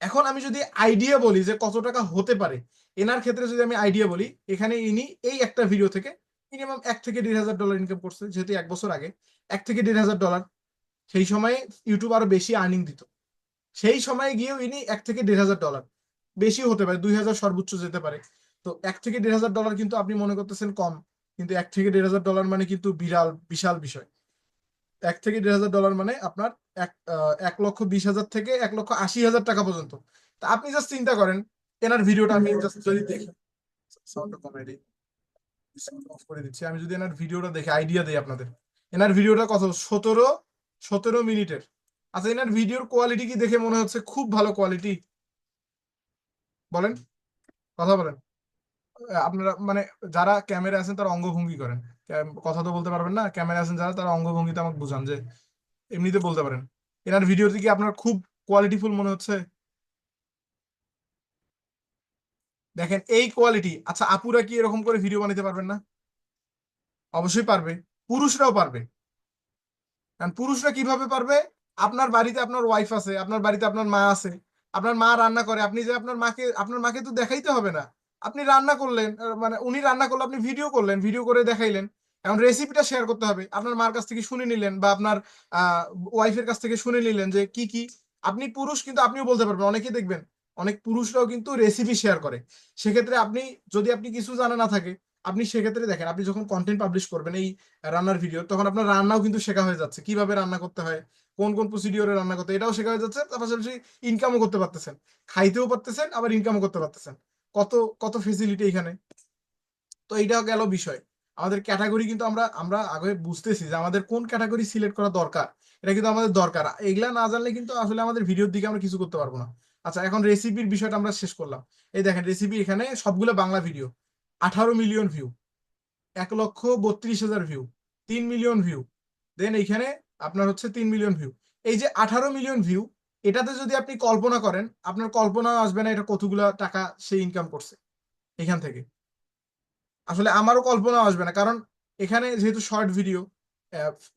এখন আমি যদি আইডিয়া বলি যে কত টাকা হতে পারে, এনার ক্ষেত্রে যদি আমি আইডিয়া বলি, এখানে ইনি এই একটা ভিডিও থেকে মিনিমাম $1 থেকে $1,500 ইনকাম করছে, যেহেতু 1 বছর আগে $1 থেকে $1,500। সেই সময়ে ইউটিউব আরো বেশি আর্নিং দিত, সেই সময়ে গিয়েও ইনি $1 থেকে $1,500, বেশি হতে পারে 2,000 সর্বোচ্চ যেতে পারে। তো $1 থেকে $1,500 কিন্তু আপনি মনে করতেছেন কম, কিন্তু $1 থেকে $1,500 মানে কিন্তু বিরাল বিশাল বিষয়। $1 থেকে $1,500 মানে আপনার 1,20,000 থেকে 1,80,000 টাকা পর্যন্ত। তা আপনি জাস্ট চিন্তা করেন, এনার ভিডিওটা আমি জাস্ট যদি দেখি, সাউন্ডটা কমাই দিই, সাউন্ড অফ করে দিচ্ছি, আমি যদি এনার ভিডিওটা দেখে আইডিয়া দেই আপনাদের। এনার ভিডিওটা কত, 17 মিনিটের। আচ্ছা, এনার ভিডিওর কোয়ালিটি কি দেখে মনে হচ্ছে খুব ভালো কোয়ালিটি? বলেন, কথা বলেন। আপনারা মানে যারা ক্যামেরা আছেন তারা অঙ্গভঙ্গি করেন, কথা তো বলতে পারবেন না, ক্যামেরা আছেন যারা, তারা অঙ্গভঙ্গিতে আমাকে বুঝান, যে এমনিতে বলতে পারেন এনার ভিডিওতে কি আপনার খুব কোয়ালিটিফুল মনে হচ্ছে? দেখেন এই কোয়ালিটি। আচ্ছা, আপুরা কি এরকম করে ভিডিও বানাতে পারবেন না? অবশ্যই পারবে, পুরুষরাও পারবে। কারণ পুরুষরা কিভাবে পারবে? আপনার বাড়িতে আপনার ওয়াইফ আছে, আপনার বাড়িতে আপনার মা আছে, আপনার মা রান্না করে, আপনি যে আপনার মাকে তো দেখাইতে হবে না, আপনি রান্না করলেন, মানে উনি রান্না করলে আপনি ভিডিও করলেন, ভিডিও করে দেখাইলেন। এখন রেসিপিটা শেয়ার করতে হবে, আপনার মার কাছ থেকে শুনে নিলেন বা আপনার ওয়াইফের কাছ থেকে শুনে নিলেন যে কি কি। আপনি পুরুষ কিন্তু আপনিও বলতে পারবেন, অনেকে দেখবেন অনেক পুরুষরাও কিন্তু রেসিপি শেয়ার করে। সেক্ষেত্রে যদি আপনি কিছু জানা না থাকে, আপনি সেক্ষেত্রে দেখেন, আপনি যখন কন্টেন্ট পাবলিশ করবেন এই রান্নার ভিডিও, তখন আপনার রান্নাও কিন্তু শেখা হয়ে যাচ্ছে, কিভাবে রান্না করতে হয়, কোন কোন প্রসিডিওরে রান্না করতে হয়, এটাও শেখা হয়ে যাচ্ছে। তার পাশাপাশি ইনকামও করতে পারতেছেন, খাইতেও পারতেছেন, আবার ইনকামও করতে পারতেছেন। কত কত ফেসিলিটি এখানে। তো এইটাও গেল বিষয়। আমাদের ক্যাটাগরি কিন্তু আমরা আগে বুঝতেছি যে আমাদের কোন ক্যাটাগরি সিলেক্ট করা দরকার, এটা কিন্তু আমাদের দরকার। এগুলা না জানলে কিন্তু আসলে আমাদের ভিডিওর দিকে আমরা কিছু করতে পারবো না। আচ্ছা, এখন রেসিপির বিষয়টা আমরা শেষ করলাম। এই দেখেন রেসিপি, এখানে সবগুলো Bangla video, 18 million view, 1,32,000 view, 3 million view, then এইখানে আপনার হচ্ছে 3 মিলিয়ন ভিউ। এই যে 18 মিলিয়ন ভিউ, এটাতে যদি আপনি কল্পনা করেন, আপনার কল্পনা আসবে না এটা কতগুলা টাকা সে ইনকাম করছে এখান থেকে। আসলে আমারও কল্পনা আসবে না, কারণ এখানে যেহেতু শর্ট ভিডিও,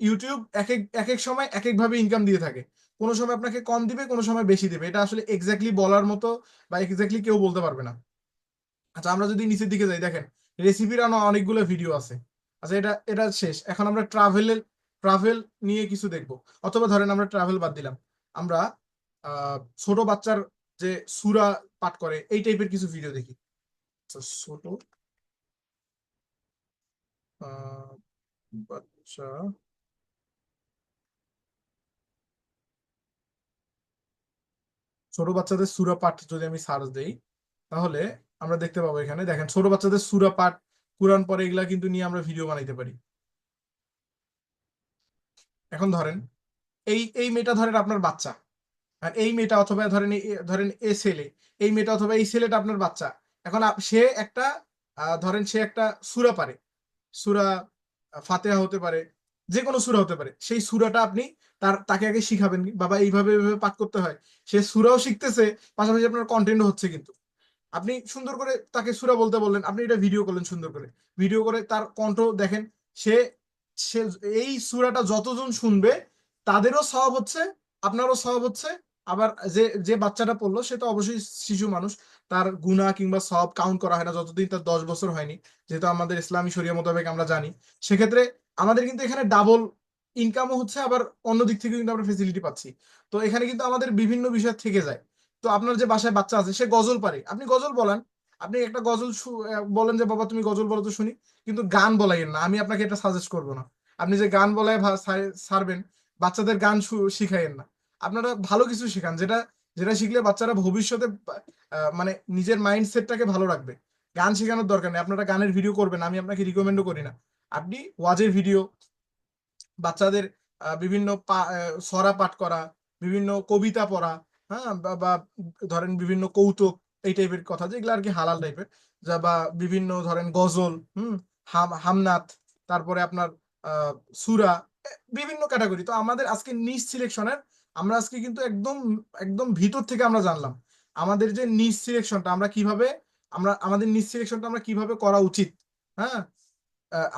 ইউটিউব এক এক সময় এক এক ভাবে ইনকাম দিয়ে থাকে। কোনো সময় আপনাকে কম দিবে, কোনো সময় বেশি দিবে, এটা আসলে এক্স্যাক্টলি বলার মতো বা এক্স্যাক্টলি কেউ বলতে পারবে না। আচ্ছা, আমরা যদি নিচের দিকে যাই, দেখেন রেসিপির অনেকগুলো ভিডিও আছে। আচ্ছা, এটা এটা শেষ, এখন আমরা ট্রাভেল নিয়ে কিছু দেখবো। অথবা ধরেন আমরা ট্রাভেল বাদ দিলাম, আমরা ছোট বাচ্চার যে সূরা পাঠ করে এই টাইপের কিছু ভিডিও দেখি। আচ্ছা, ছোট বাচ্চা ছোট বাচ্চাদের সূরা পাঠ যদি আমি সার্চ দেই, তাহলে আমরা দেখতে পাবো এখানে, দেখেন ছোট বাচ্চাদের সূরা পাঠ, কুরআন পড়ে, এগুলা কিন্তু নিয়ে আমরা ভিডিও বানাইতে পারি। এখন ধরেন এই এই মেয়েটা ধরেন আপনার বাচ্চা, আর এই মেয়েটা অথবা ধরেন এ ছেলে, এই মেয়েটা অথবা এই ছেলেটা আপনার বাচ্চা। এখন সে একটা ধরেন সে একটা সূরা পারে, সূরা ফাতিহা হতে পারে, যে কোনো সূরা হতে পারে। সেই সূরাটা আপনি তাকে আগে শিখাবেন, বাবা এইভাবে এইভাবে পাঠ করতে হয়। সে সূরাও শিখতেছে, পাশাপাশি আপনার কন্টেন্টও হচ্ছে। কিন্তু আপনি সুন্দর করে তাকে সূরা বলতে বললেন, আপনি এটা ভিডিও করলেন, সুন্দর করে ভিডিও করে তার কণ্ঠ দেখেন, সে সে এই সূরাটা যতজন শুনবে তাদেরও সওয়াব হচ্ছে, আপনারও সওয়াব হচ্ছে। আবার যে যে বাচ্চাটা পড়লো সে তো অবশ্যই শিশু মানুষ, তার গুনাহ কিংবা সওয়াব কাউন্ট করা হয় না যতদিন তার 10 বছর হয়নি, যেহেতু আমাদের ইসলামী শরিয়া মোতাবেক আমরা জানি। সেক্ষেত্রে আমাদের কিন্তু এখানে ডাবল ইনকামও হচ্ছে, আবার অন্য দিক থেকে কিন্তু আমরা ফেসিলিটি পাচ্ছি। তো এখানে কিন্তু আমাদের বিভিন্ন বিষয় থেকে যায়। তো আপনার যে বাসায় বাচ্চা আছে সে গজল পারে, আপনি গজল বলেন, আপনি একটা গজল বলেন যে বাবা তুমি গজল বলো তো শুনি, কিন্তু গান বলাইয়েন না, আমি আপনাকে এটা সাজেস্ট করবো না। আপনি যে গান বলায় ছাড়বেন, বাচ্চাদের গান শিখাইয়েন না। আপনারা ভালো কিছু শেখান, যেটা যেটা শিখলে বাচ্চারা ভবিষ্যতে মানে নিজের মাইন্ডসেটটাকে ভালো রাখবে। গান শেখানোর দরকার নেই, আপনারা গানের ভিডিও করবেন, আমি আপনাকে রিকমেন্ডও করি না। আপনি ওয়াজের ভিডিও, বাচ্চাদের বিভিন্ন সরা পাঠ করা, বিভিন্ন কবিতা পড়া, হ্যাঁ, বা ধরেন বিভিন্ন কৌতুক, এই টাইপের কথা যেগুলো আর কি হালাল টাইপের, যা বা বিভিন্ন ধরেন গজল, হামনাত, তারপরে আপনার সূরা, বিভিন্ন ক্যাটাগরি। তো আমাদের আজকে নিশ সিলেকশনের, আমরা আজকে কিন্তু একদম একদম ভিতর থেকে আমরা জানলাম আমাদের যে নিশ সিলেকশনটা আমরা কিভাবে, আমাদের নিশ সিলেকশনটা আমরা কিভাবে করা উচিত। হ্যাঁ,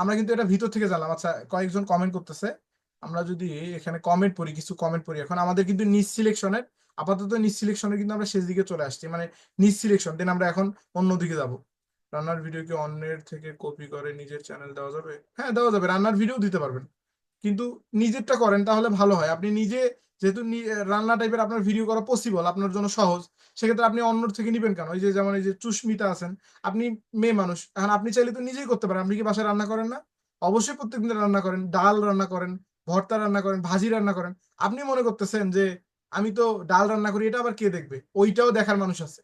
আমরা কিন্তু এটা ভিতর থেকে জানলাম। আচ্ছা, কয়েকজন কমেন্ট করতেছে, আমরা যদি এখানে কমেন্ট পড়ি, কিছু কমেন্ট পড়ি। এখন আমাদের কিন্তু নিজ সিলেকশনের, আপাতত নিজ সিলেকশনের কিন্তু আমরা শেষ দিকে চলে আসছি, মানে নিজ সিলেকশন দেন আমরা এখন অন্যদিকে যাব। রান্নার ভিডিও কি অন্যের থেকে কপি করে নিজের চ্যানেল দেওয়া যাবে? হ্যাঁ, দেওয়া যাবে, রান্নার ভিডিও দিতে পারবেন, কিন্তু নিজেরটা করেন তাহলে ভালো হয়। আপনি নিজে যেহেতু রান্না টাইপের আপনার ভিডিও করা পসিবল, আপনার জন্য সহজ, সেক্ষেত্রে আপনি অন্যর থেকে নিবেন কেন? ওই যে যেমন এই যে চুস্মিতা আছেন, আপনি মেয়ে মানুষ, এখন আপনি চাইলে তো নিজেই করতে পারেন। আপনি কি বাসায় রান্না করেন না? অবশ্যই প্রত্যেকদিন রান্না করেন, ডাল রান্না করেন, ভর্তা রান্না করেন, ভাজি রান্না করেন। আপনি মনে করতেছেন যে আমি তো ডাল রান্না করি, এটা আবার কে দেখবে? ওইটাও দেখার মানুষ আছে,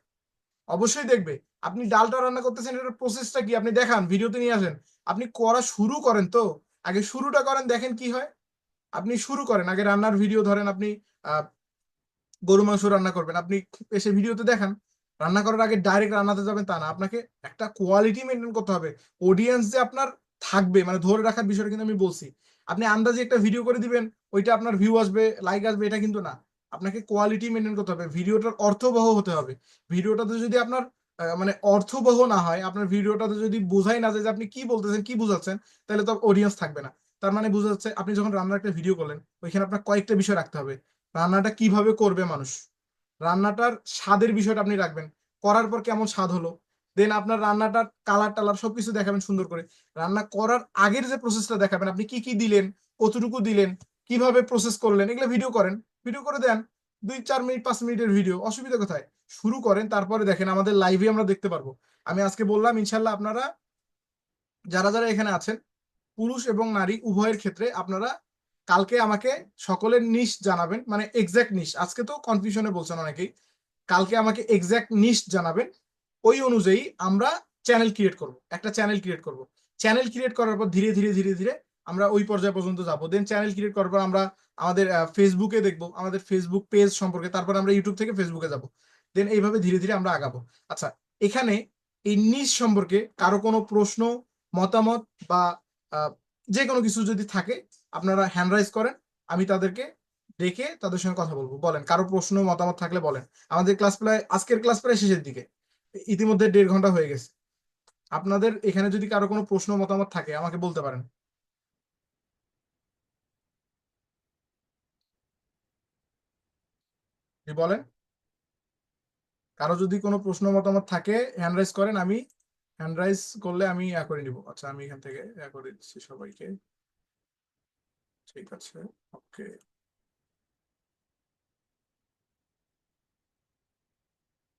অবশ্যই দেখবে। আপনি ডালটা রান্না করতেছেন, এটার প্রসেসটা কি আপনি দেখান, ভিডিওতে নিয়ে আসেন। আপনি করা শুরু করেন, তো আগে শুরুটা করেন, দেখেন কি হয়। আপনি শুরু করেন আগে রান্নার ভিডিও, ধরেন আপনি গরু মাংস রান্না করবেন, আপনি এসে ভিডিওতে দেখান। রান্না করার আগে ডাইরেক্ট রান্নাতে যাবেন তা না, আপনাকে একটা কোয়ালিটি মেনটেন করতে হবে। অডিয়েন্স যে আপনার থাকবে, মানে ধরে রাখার বিষয়টা কিন্তু আমি বলছি। আপনি আন্দাজে একটা ভিডিও করে দিবেন, ওইটা আপনার ভিউ আসবে, লাইক আসবে, এটা কিন্তু না। আপনাকে কোয়ালিটি মেনটেন করতে হবে, ভিডিওটার অর্থবহ হতে হবে। ভিডিওটাতে যদি আপনার মানে অর্থবহ না হয়, আপনার ভিডিওটাতে যদি বোঝাই না যায় যে আপনি কি বলতেছেন, কি বুঝাচ্ছেন, তাহলে তো অডিয়েন্স থাকবে না। তার মানে বোঝা যাচ্ছে আপনি যখন রান্নার একটা ভিডিও করলেন, ওইখানে আপনার কয়েকটা বিষয় রাখতে হবে। রান্নাটা কিভাবে করবে মানুষ, রান্নাটার স্বাদের বিষয়টা আপনি রাখবেন, করার পর কেমন স্বাদ হলো, দেন আপনার রান্নাটার কালার টালার সবকিছু দেখাবেন সুন্দর করে। রান্না করার আগের যে প্রসেসটা দেখাবেন, আপনি কি কি দিলেন, কতটুকু দিলেন, কিভাবে প্রসেস করলেন, এগুলো ভিডিও করেন, ভিডিও করে দেন। 2-4 মিনিট 5 মিনিটের ভিডিও, অসুবিধা কোথায়? শুরু করেন, তারপরে দেখেন আমাদের লাইভে আমরা দেখতে পারবো। আমি আজকে বললাম ইনশাল্লাহ আপনারা যারা যারা এখানে আছেন, পুরুষ এবং নারী উভয়ের ক্ষেত্রে আপনারা কালকে আমাকে সকলের নিশ জানাবেন, মানে এক্সাক্ট নিশ। আজকে তো কনফিউশনে বলছেন অনেকেই, কালকে আমাকে এক্সাক্ট নিশ জানাবেন। ওই অনুযায়ী আমরা চ্যানেল ক্রিয়েট করব, একটা চ্যানেল ক্রিয়েট করব। চ্যানেল ক্রিয়েট করার পর ধীরে ধীরে ধীরে ধীরে আমরা ওই পর্যায় পর্যন্ত যাবো। দেন চ্যানেল ক্রিয়েট করার পর আমরা আমাদের ফেসবুকে দেখবো, আমাদের ফেসবুক পেজ সম্পর্কে, তারপর আমরা ইউটিউব থেকে ফেসবুকে যাব। দেন এইভাবে ধীরে ধীরে আমরা আগাবো। আচ্ছা, এখানে এই নিশ সম্পর্কে কারো কোনো প্রশ্ন, মতামত বা যে কোনো কিছু যদি থাকে, আপনারা হ্যান্ড রাইজ করেন, আমি তাদেরকে ডেকে তাদের সঙ্গে কথা বলবো। বলেন, কারো প্রশ্ন মতামত থাকলে বলেন। আমাদের ক্লাস প্রায়, আজকের ক্লাস প্রায় শেষের দিকে, ইতিমধ্যে 1.5 ঘন্টা হয়ে গেছে। আপনাদের এখানে যদি কারো কোনো প্রশ্ন মতামত থাকে আমাকে বলতে পারেন। কি বলেন? কারো যদি কোনো প্রশ্ন মতামত থাকে হ্যান্ড রাইজ করেন, আমি হ্যান্ড রাইজ করলে আমি করে নিব। আচ্ছা, আমি এখান থেকে করে দিচ্ছি সবাইকে। ঠিক আছে, ওকে।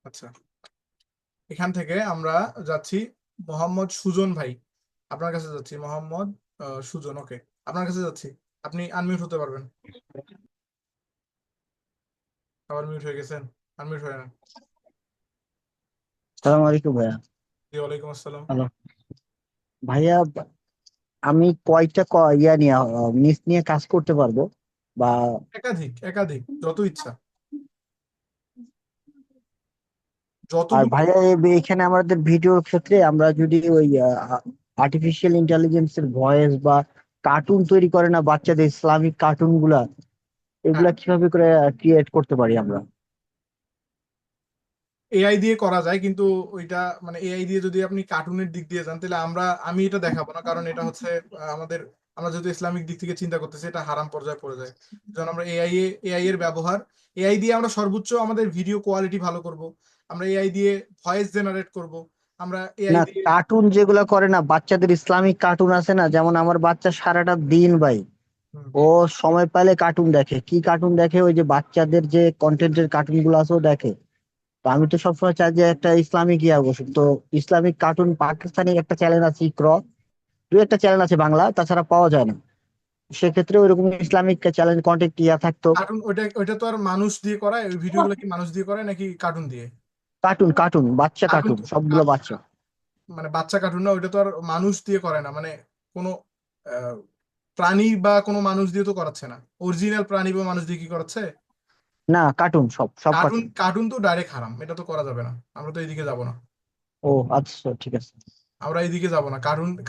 আচ্ছা, এখান থেকে আমরা যাচ্ছি মোহাম্মদ সুজন ভাই, আপনার কাছে যাচ্ছি। মোহাম্মদ সুজন, ওকে, আপনার কাছে যাচ্ছি। আপনি আনমিউট হতে পারবেন। আবার মিউট হয়ে গেছেন, আনমিউট হয়ে না। সালাম আলাইকুম ভাইয়া। জি, ওয়ালাইকুম আসসালাম। হ্যালো ভাইয়া, আমি কয়টা ইয়া নিয়ে নিচ নিয়ে কাজ করতে পারবো বা? একাধিক একাধিক, যত ইচ্ছা, আর যতগুলো। ভাইয়া এখানে আমাদের ভিডিওর ক্ষেত্রে আমরা যদি ওই আর্টিফিশিয়াল ইন্টেলিজেন্সের ভয়েস বা কার্টুন তৈরি করে না বাচ্চাদের, ইসলামিক কার্টুন গুলা, হ্যাঁ, এগুলা কিভাবে করে ক্রিয়েট করতে পারি আমরা? এআই দিয়ে করা যায়, কিন্তু ওইটা মানে এআই দিয়ে যদি আপনি কার্টুনের দিক দিয়ে যান তাহলে আমি এটা দেখাবো না, কারণ এটা হচ্ছে আমাদের, আমরা যেহেতু ইসলামিক দিক থেকে চিন্তা করতেছি, এটা হারাম পর্যায়ে পড়ে যায়। যখন আমরা এআই এর ব্যবহার, এআই দিয়ে আমরা সর্বোচ্চ আমাদের ভিডিও কোয়ালিটি ভালো করব, আমরা এআই দিয়ে ভয়েস জেনারেট করব, আমরা এআই না, দিয়ে। কার্টুন যেগুলা করে না বাচ্চাদের, ইসলামিক কার্টুন আছে না, যেমন আমার বাচ্চা সারাটা দিন ভাই হুম, ও সময় পাইলে কার্টুন দেখে। কি কার্টুন দেখে? ওই যে বাচ্চাদের যে কন্টেন্টের কার্টুন গুলো আছে ও দেখে। তো আমি তো সবসময় চাই যে একটা ইসলামিক ইয়া বসুক। তো ইসলামিক কার্টুন পাকিস্তানি একটা চ্যানেল আছে ইকর, দুই একটা চ্যানেল আছে বাংলা, তাছাড়া পাওয়া যায় না। সেক্ষেত্রে ওইরকম ইসলামিক চ্যানেল কন্টেন্ট ইয়া থাকতো। কার্টুন, ওইটা ওইটা তো আর মানুষ দিয়ে করায়, ওই ভিডিওগুলো কি মানুষ দিয়ে করে নাকি কার্টুন দিয়ে? কার্টুন কার্টুন বাচ্চা কার্টুন কার্টুন, সবগুলো বাচ্চা। মানে বাচ্চা কার্টুন না, ওইটা তো আর মানুষ দিয়ে করে না, মানে কোনো আহ, প্রাণী বা কোনো মানুষ দিয়ে তো করাচ্ছে না। অরিজিনাল প্রাণী বা মানুষ দিয়ে কি করাচ্ছে? না, কার্টুন, সব সব কার্টুন, কার্টুন। কার্টুন তো ডাইরেক্ট হারাম, এটা তো করা যাবে না। আমরা তো এইদিকে যাব না, ও আচ্ছা, ঠিক আছে। আমরা এইদিকে যাব না।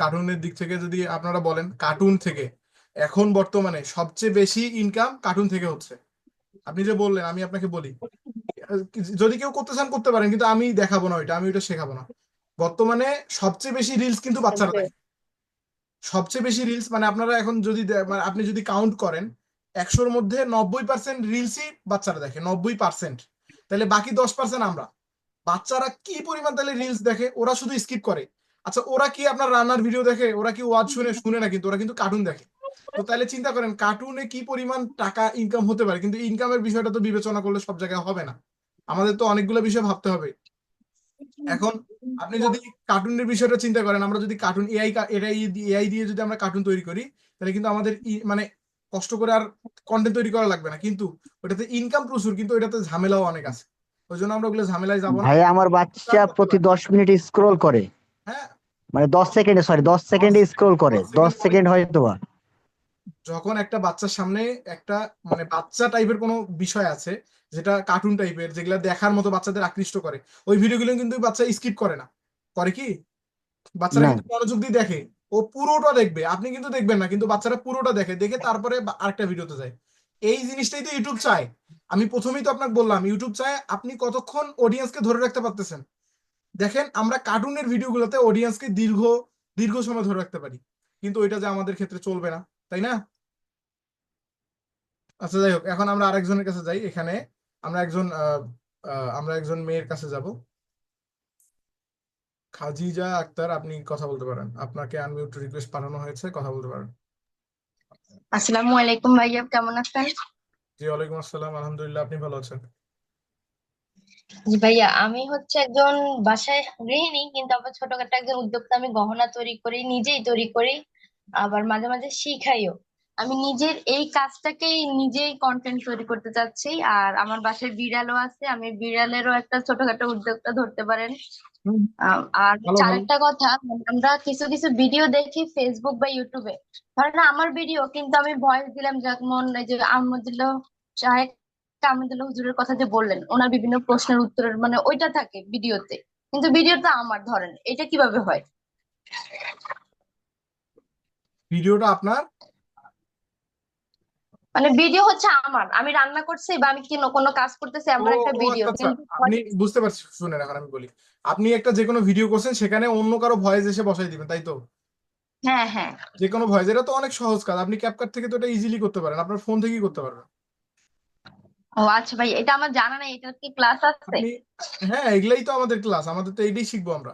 কার্টুনের দিক থেকে যদি আপনারা বলেন, কার্টুন থেকে এখন বর্তমানে সবচেয়ে বেশি ইনকাম কার্টুন থেকে হচ্ছে। আপনি যে বললেন, আমি আপনাকে বলি, যদি কেউ করতে চান করতে পারেন, কিন্তু আমি দেখাবো না ওইটা, আমি ওইটা শেখাবো না। বর্তমানে সবচেয়ে বেশি রিলস কিন্তু বাচ্চারা দেখে। সবচেয়ে বেশি রিলস, মানে আপনারা এখন যদি মানে আপনি যদি কাউন্ট করেন, 100-র মধ্যে 90% রিলসই বাচ্চারা দেখে, 90%। তাহলে বাকি 10% আমরা। বাচ্চারা কি পরিমাণ তাহলে রিলস দেখে, ওরা শুধু স্কিপ করে। আচ্ছা, ওরা কি আপনার রান্নার ভিডিও দেখে? ওরা কি ওয়াজ শুনে? শুনে না, কিন্তু ওরা কিন্তু কার্টুন দেখে। তো তাহলে চিন্তা করেন কার্টুনে কি পরিমাণ টাকা ইনকাম হতে পারে, কিন্তু ইনকামের বিষয়টা তো বিবেচনা করলে সব জায়গায় হবে না। আমাদের তো অনেকগুলো বিষয় ভাবতে হবে। এখন আপনি যদি কার্টুনের বিষয়টা চিন্তা করেন, আমরা যদি কার্টুন এআই দিয়ে যদি আমরা কার্টুন তৈরি করি, তাহলে কিন্তু আমাদের মানে কষ্ট করে আর কন্টেন্ট তৈরি করা লাগবে না, কিন্তু ওটাতে ইনকাম প্রচুর, কিন্তু ওটাতে ঝামেলাও অনেক আছে। ওই জন্য আমরা ওগুলো ঝামেলায় যাব না। ভাই আমার বাচ্চা কাজ করতে প্রতি পারি। 10 মিনিট স্ক্রোল করে, হ্যাঁ, মানে 10 সেকেন্ডে, সরি 10 সেকেন্ডে স্ক্রোল করে, 10 সেকেন্ড দশ পরে সেকেন্ড হয়তো বা। যখন একটা বাচ্চার সামনে একটা মানে বাচ্চা টাইপের কোনো বিষয় আছে, যেটা কার্টুন টাইপের, যেগুলা দেখার মতো বাচ্চাদের আকৃষ্ট করে, ওই ভিডিওগুলো কিন্তু বাচ্চা স্কিপ করে না। করে কি? বাচ্চারা না, কিন্তু মনোযোগ দিয়ে দেখে। ও পুরোটা দেখবে, আপনি কিন্তু দেখবেন না, কিন্তু বাচ্চারা পুরোটা দেখে, দেখে তারপরে আরেকটা ভিডিওতে যায়। এই জিনিসটাই তো ইউটিউব চায়। আমি প্রথমেই তো আপনাকে বললাম, ইউটিউব চায় আপনি কতক্ষণ অডিয়েন্সকে ধরে রাখতে পারতেছেন। দেখেন, আমরা কার্টুনের ভিডিওগুলোতে অডিয়েন্সকে দীর্ঘ দীর্ঘ সময় ধরে রাখতে পারি, কিন্তু ওইটা যে আমাদের ক্ষেত্রে চলবে না, তাই না? আচ্ছা, যাই হোক, এখন আমরা আরেকজনের কাছে যাই। এখানে আমরা একজন আমরা একজন মেয়ের কাছে যাব। খাদিজা আক্তার, আপনি কথা বলতে পারেন, আপনাকে আনমিউট রিকোয়েস্ট পাঠানো হয়েছে, কথা বলতে পারেন। আসসালামু আলাইকুম ভাইয়া, কেমন আছেন? জি, ওয়ালাইকুম আসসালাম, আলহামদুলিল্লাহ, আপনি ভালো আছেন? জি ভাইয়া, আমি হচ্ছে একজন বাসায় গৃহিণী, কিন্তু আবার ছোটখাটো একজন উদ্যোক্তা। আমি গহনা তৈরি করি, নিজেই তৈরি করি, আবার মাঝে মাঝে শিখাইও। আমি নিজের এই কাজটাকেই নিজেই কন্টেন্ট তৈরি করতে চাচ্ছি। আর আমার বাসায় বিড়ালও আছে, আমি বিড়ালেরও একটা ছোটখাটো উদ্যোক্তা ধরতে পারেন। হুম, আর ভালো হচ্ছে ভালো। আরেকটা কথা, মানে আমরা কিছু কিছু ভিডিও দেখি ফেসবুক বা ইউটিউবে, ধরেন আমার ভিডিও, কিন্তু আমি ভয়েস দিলাম, যেমন এই যে আহমদুল্লাহ সাহেব, আহমদুল্লাহ হুজুরের কথা যে বললেন, ওনার বিভিন্ন প্রশ্নের উত্তরের মানে ওইটা থাকে ভিডিওতে, কিন্তু ভিডিওটা আমার, ধরেন এটা কিভাবে হয়? ভিডিওটা আপনার? মানে ভিডিও হচ্ছে আমার, আমি রান্না করছি বা আমি কোনো কাজ করতেছি, ও আমার একটা ও ভিডিও, আচ্ছা আচ্ছা, কিন্তু আপনি বুঝতে পারছি, শুনেন এখন আমি বলি। আপনি একটা যে কোনো ভিডিও করছেন, সেখানে অন্য কারো ভয়েস এসে বসাই দিবেন, তাই তো? হ্যাঁ হ্যাঁ। যে কোনো ভয়েস, এটা তো অনেক সহজ কাজ, আপনি ক্যাপকাট থেকে তো এটা ইজিলি করতে পারেন, আপনার ফোন থেকেই করতে পারবেন। ও আচ্ছা ভাই, এটা আমার জানা নাই, এটা কি ক্লাস আছে? আপনি, হ্যাঁ, এগুলাই তো আমাদের ক্লাস, আমাদের তো এইটাই শিখবো আমরা।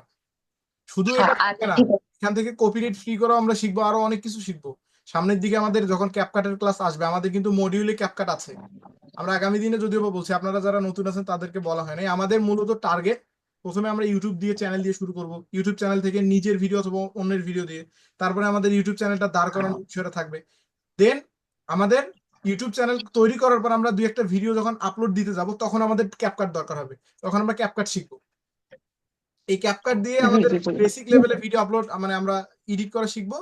শুধু ও এটা আচ্ছা শিখবে না, ঠিক আছে। এখান থেকে কপিরাইট ফ্রি করাও আমরা শিখবো, আরো অনেক কিছু শিখবো সামনের দিকে। আমাদের যখন ক্যাপকাটের ক্লাস আসবে, আমাদের কিন্তু মডিউলে ক্যাপকাট আছে। আমরা আগামী দিনে যদিও বা বলছি, আপনারা যারা নতুন আছেন তাদেরকে বলা হয় নাই, আমাদের মূলত টার্গেট, প্রথমে আমরা ইউটিউব দিয়ে চ্যানেল দিয়ে শুরু করব, ইউটিউব চ্যানেল থেকে নিজের ভিডিও অথবা অন্যের ভিডিও দিয়ে, তারপরে আমাদের ইউটিউব চ্যানেলটা দাঁড় করানোর বিষয়টা থাকবে। দেন আমাদের ইউটিউব চ্যানেল তৈরি করার পর আমরা দুই একটা ভিডিও যখন আপলোড দিতে যাব, তখন আমাদের ক্যাপকাট দরকার হবে, তখন আমরা ক্যাপকাট শিখবো। এই ক্যাপকাট দিয়ে জি আমাদের জি জি। বেসিক লেভেলে ভিডিও আপলোড, মানে আমরা এডিট করা শিখবো।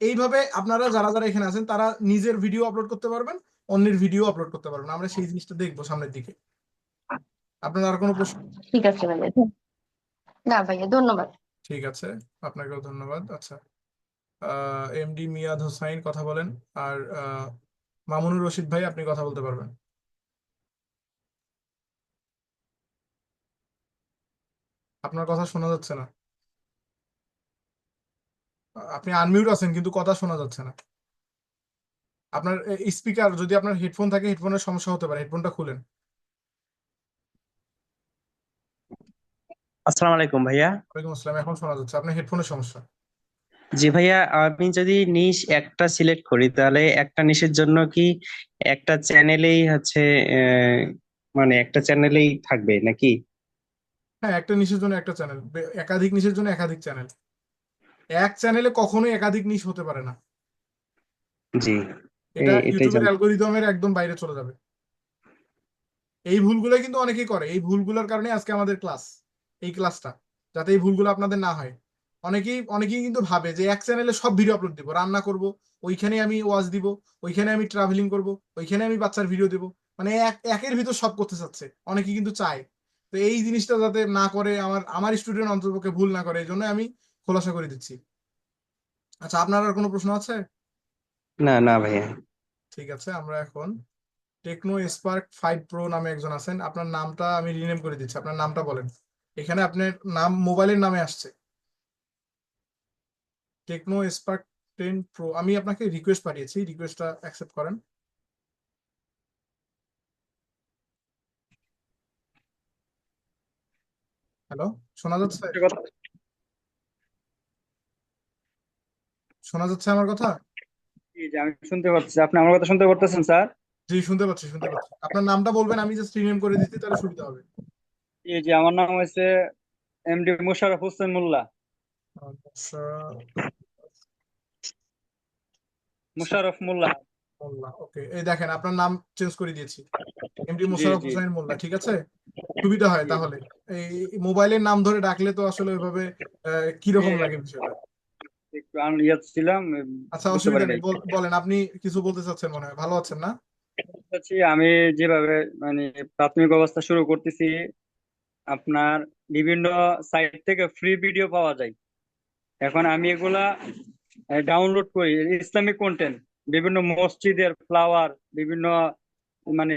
এইভাবে আপনারা যারা যারা এখানে আছেন, তারা নিজের ভিডিও আপলোড করতে পারবেন, অন্যের ভিডিও আপলোড করতে পারবেন। আমরা সেই জিনিসটা দেখবো সামনের দিকে। আপনার আর কোনো প্রশ্ন? ঠিক আছে ভাইয়া, না ভাইয়া ধন্যবাদ। ঠিক আছে, আপনাকেও ধন্যবাদ। আচ্ছা, এমডি মিয়াদ হোসাইন কথা বলেন, আর মামুনুর রশিদ ভাই আপনি কথা বলতে পারবেন। আপনার কথা শোনা যাচ্ছে না, আপনি আনমিউট আছেন কিন্তু কথা শোনা যাচ্ছে না। আপনার স্পিকার, যদি আপনার হেডফোন থাকে, হেডফোনের সমস্যা হতে পারে, হেডফোনটা খুলেন। আসসালামু আলাইকুম ভাইয়া। ওয়ালাইকুম আসসালাম, এখন শোনা যাচ্ছে, আপনার হেডফোনের সমস্যা। জি ভাইয়া, আমি যদি নিশ একটা সিলেক্ট করি তাহলে একটা নিশের জন্য কি একটা চ্যানেলেই হচ্ছে আহ, মানে একটা চ্যানেলেই থাকবে নাকি? হ্যাঁ, একটা নিশের জন্য একটা চ্যানেল, একাধিক নিশের জন্য একাধিক চ্যানেল। এক চ্যানেলে কখনোই একাধিক নিশ হতে পারে না, জি, এটা এটাই ইউটিউবের জান। অ্যালগোরিদমের একদম বাইরে চলে যাবে। এই ভুলগুলো কিন্তু অনেকেই করে, এই ভুলগুলোর কারণে আজকে আমাদের ক্লাস, এই ক্লাসটা, যাতে এই ভুলগুলো আপনাদের না হয়। অনেকেই কিন্তু ভাবে যে এক চ্যানেলে সব ভিডিও আপলোড দিব, রান্না করব ওইখানে আমি ওয়াজ দিব, ওইখানে আমি ট্রাভেলিং করব, ওইখানে আমি বাচ্চার ভিডিও দেব, মানে একের ভিতর সব করতে চাচ্ছে, অনেকেই কিন্তু চায়। তো এই জিনিসটা যাতে না করে, আমার স্টুডেন্ট অন্ততপক্ষে ভুল না করে, এই জন্য আমি খোলাসা করে দিচ্ছি। আচ্ছা, আপনার আর কোনো প্রশ্ন আছে? না না ভাইয়া। ঠিক আছে, আমরা এখন টেকনো স্পার্ক 5 প্রো নামে একজন আছেন, আপনার নামটা আমি রিনেম করে দিচ্ছি, আপনার নামটা বলেন। এখানে আপনার নাম মোবাইলের নামে আসছে, টেকনো স্পার্ক 10 প্রো। আমি আপনাকে রিকোয়েস্ট পাঠিয়েছি, রিকোয়েস্টটা অ্যাকসেপ্ট করেন। হ্যালো, শোনা যাচ্ছে? শোনা যাচ্ছে আমার কথা? জি জি, আমি শুনতে পাচ্ছি, আপনি আমার কথা শুনতে পারতেছেন স্যার? জি, শুনতে পাচ্ছি, শুনতে পাচ্ছি। আপনার নামটা বলবেন, আমি জাস্ট রিনেম করে দিচ্ছি, তাহলে সুবিধা হবে। জি জি, আমার নাম হচ্ছে এমডি মোশাররফ হোসেন মোল্লা। আচ্ছা, মোশাররফ মোল্লা। মোল্লা, ওকে। এই দেখেন, আপনার নাম চেঞ্জ করে দিয়েছি, এমডি জি মোশাররফ জি হোসাইন মোল্লা, ঠিক আছে? সুবিধা হয় জি জি। তাহলে। এই মোবাইলের নাম ধরে ডাকলে তো আসলে ওইভাবে কিরকম এই লাগে বিষয়টা। একটু আনইয়াত ছিলাম, আচ্ছা, বুঝতে পারি অসুবিধা নাই। নেই, বলেন, আপনি কিছু বলতে চাচ্ছেন মনে হয়, ভালো আছেন না? চাচ্ছি আমি যেভাবে মানে প্রাথমিক অবস্থা শুরু করতেছি, আপনার বিভিন্ন সাইট থেকে ফ্রি ভিডিও পাওয়া যায়। এখন আমি এগুলা ডাউনলোড করি, ইসলামিক কন্টেন্ট, বিভিন্ন মসজিদের ফ্লাওয়ার, বিভিন্ন মানে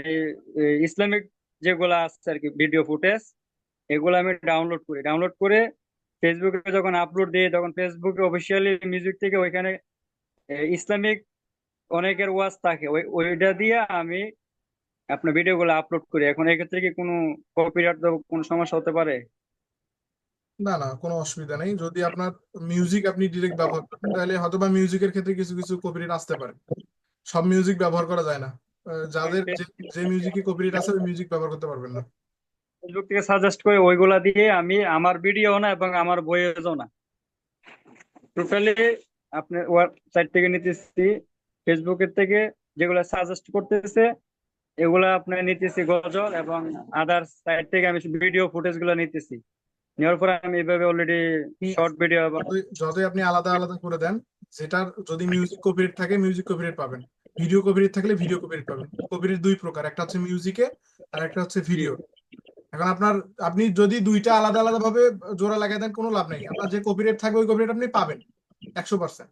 ইসলামিক যেগুলা আছে আর কি ভিডিও ফুটেজ, এগুলো আমি ডাউনলোড করি। ডাউনলোড করে ফেসবুকে যখন আপলোড দিই, তখন ফেসবুকে অফিসিয়ালি মিউজিক থেকে ওইখানে ইসলামিক অনেকের ওয়াজ থাকে, ওইটা দিয়ে আমি আপনার ভিডিওগুলো আপলোড করি। এখন এক্ষেত্রে কি কোনো কপিরাইট কোনো সমস্যা হতে পারে? না না, কোনো অসুবিধা নেই। যদি আপনার মিউজিক আপনি ডিরেক্ট ব্যবহার করেন, তাহলে হয়তো বা মিউজিকের ক্ষেত্রে কিছু কিছু কপিরাইট আসতে পারে। সব মিউজিক ব্যবহার করা যায় না, যাদের যে মিউজিকে কপিরাইট আছে, ওই মিউজিক ব্যবহার করতে পারবেন না। ফেসবুক থেকে সাজেস্ট করে ওইগুলা দিয়ে আমি আমার ভিডিও না এবং আমার বইয়েও না, টোটালি আপনার ওয়েবসাইট থেকে নিতেছি, ফেসবুকের থেকে যেগুলো সাজেস্ট করতেছে এগুলা আপনার নিতেছি গজল, এবং আদার সাইট থেকে আমি ভিডিও ফুটেজ গুলো নিতেছি। নেওয়ার পরে আমি এভাবে অলরেডি আপনি শর্ট ভিডিও এবং যতই আপনি আলাদা আলাদা করে দেন, যেটার যদি মিউজিক কপিরাইট থাকে, মিউজিক কপিরাইট পাবেন, ভিডিও কপিরাইট থাকলে ভিডিও কপিরাইট পাবেন। কপিরাইট দুই প্রকার, একটা হচ্ছে মিউজিকে, আর একটা হচ্ছে ভিডিও। এখন আপনি যদি দুইটা আলাদা আলাদা ভাবে জোড়া লাগাই দেন, কোনো লাভ নেই, আপনার যে কপিরাইট থাকবে ওই কপিরাইট আপনি পাবেন 100%।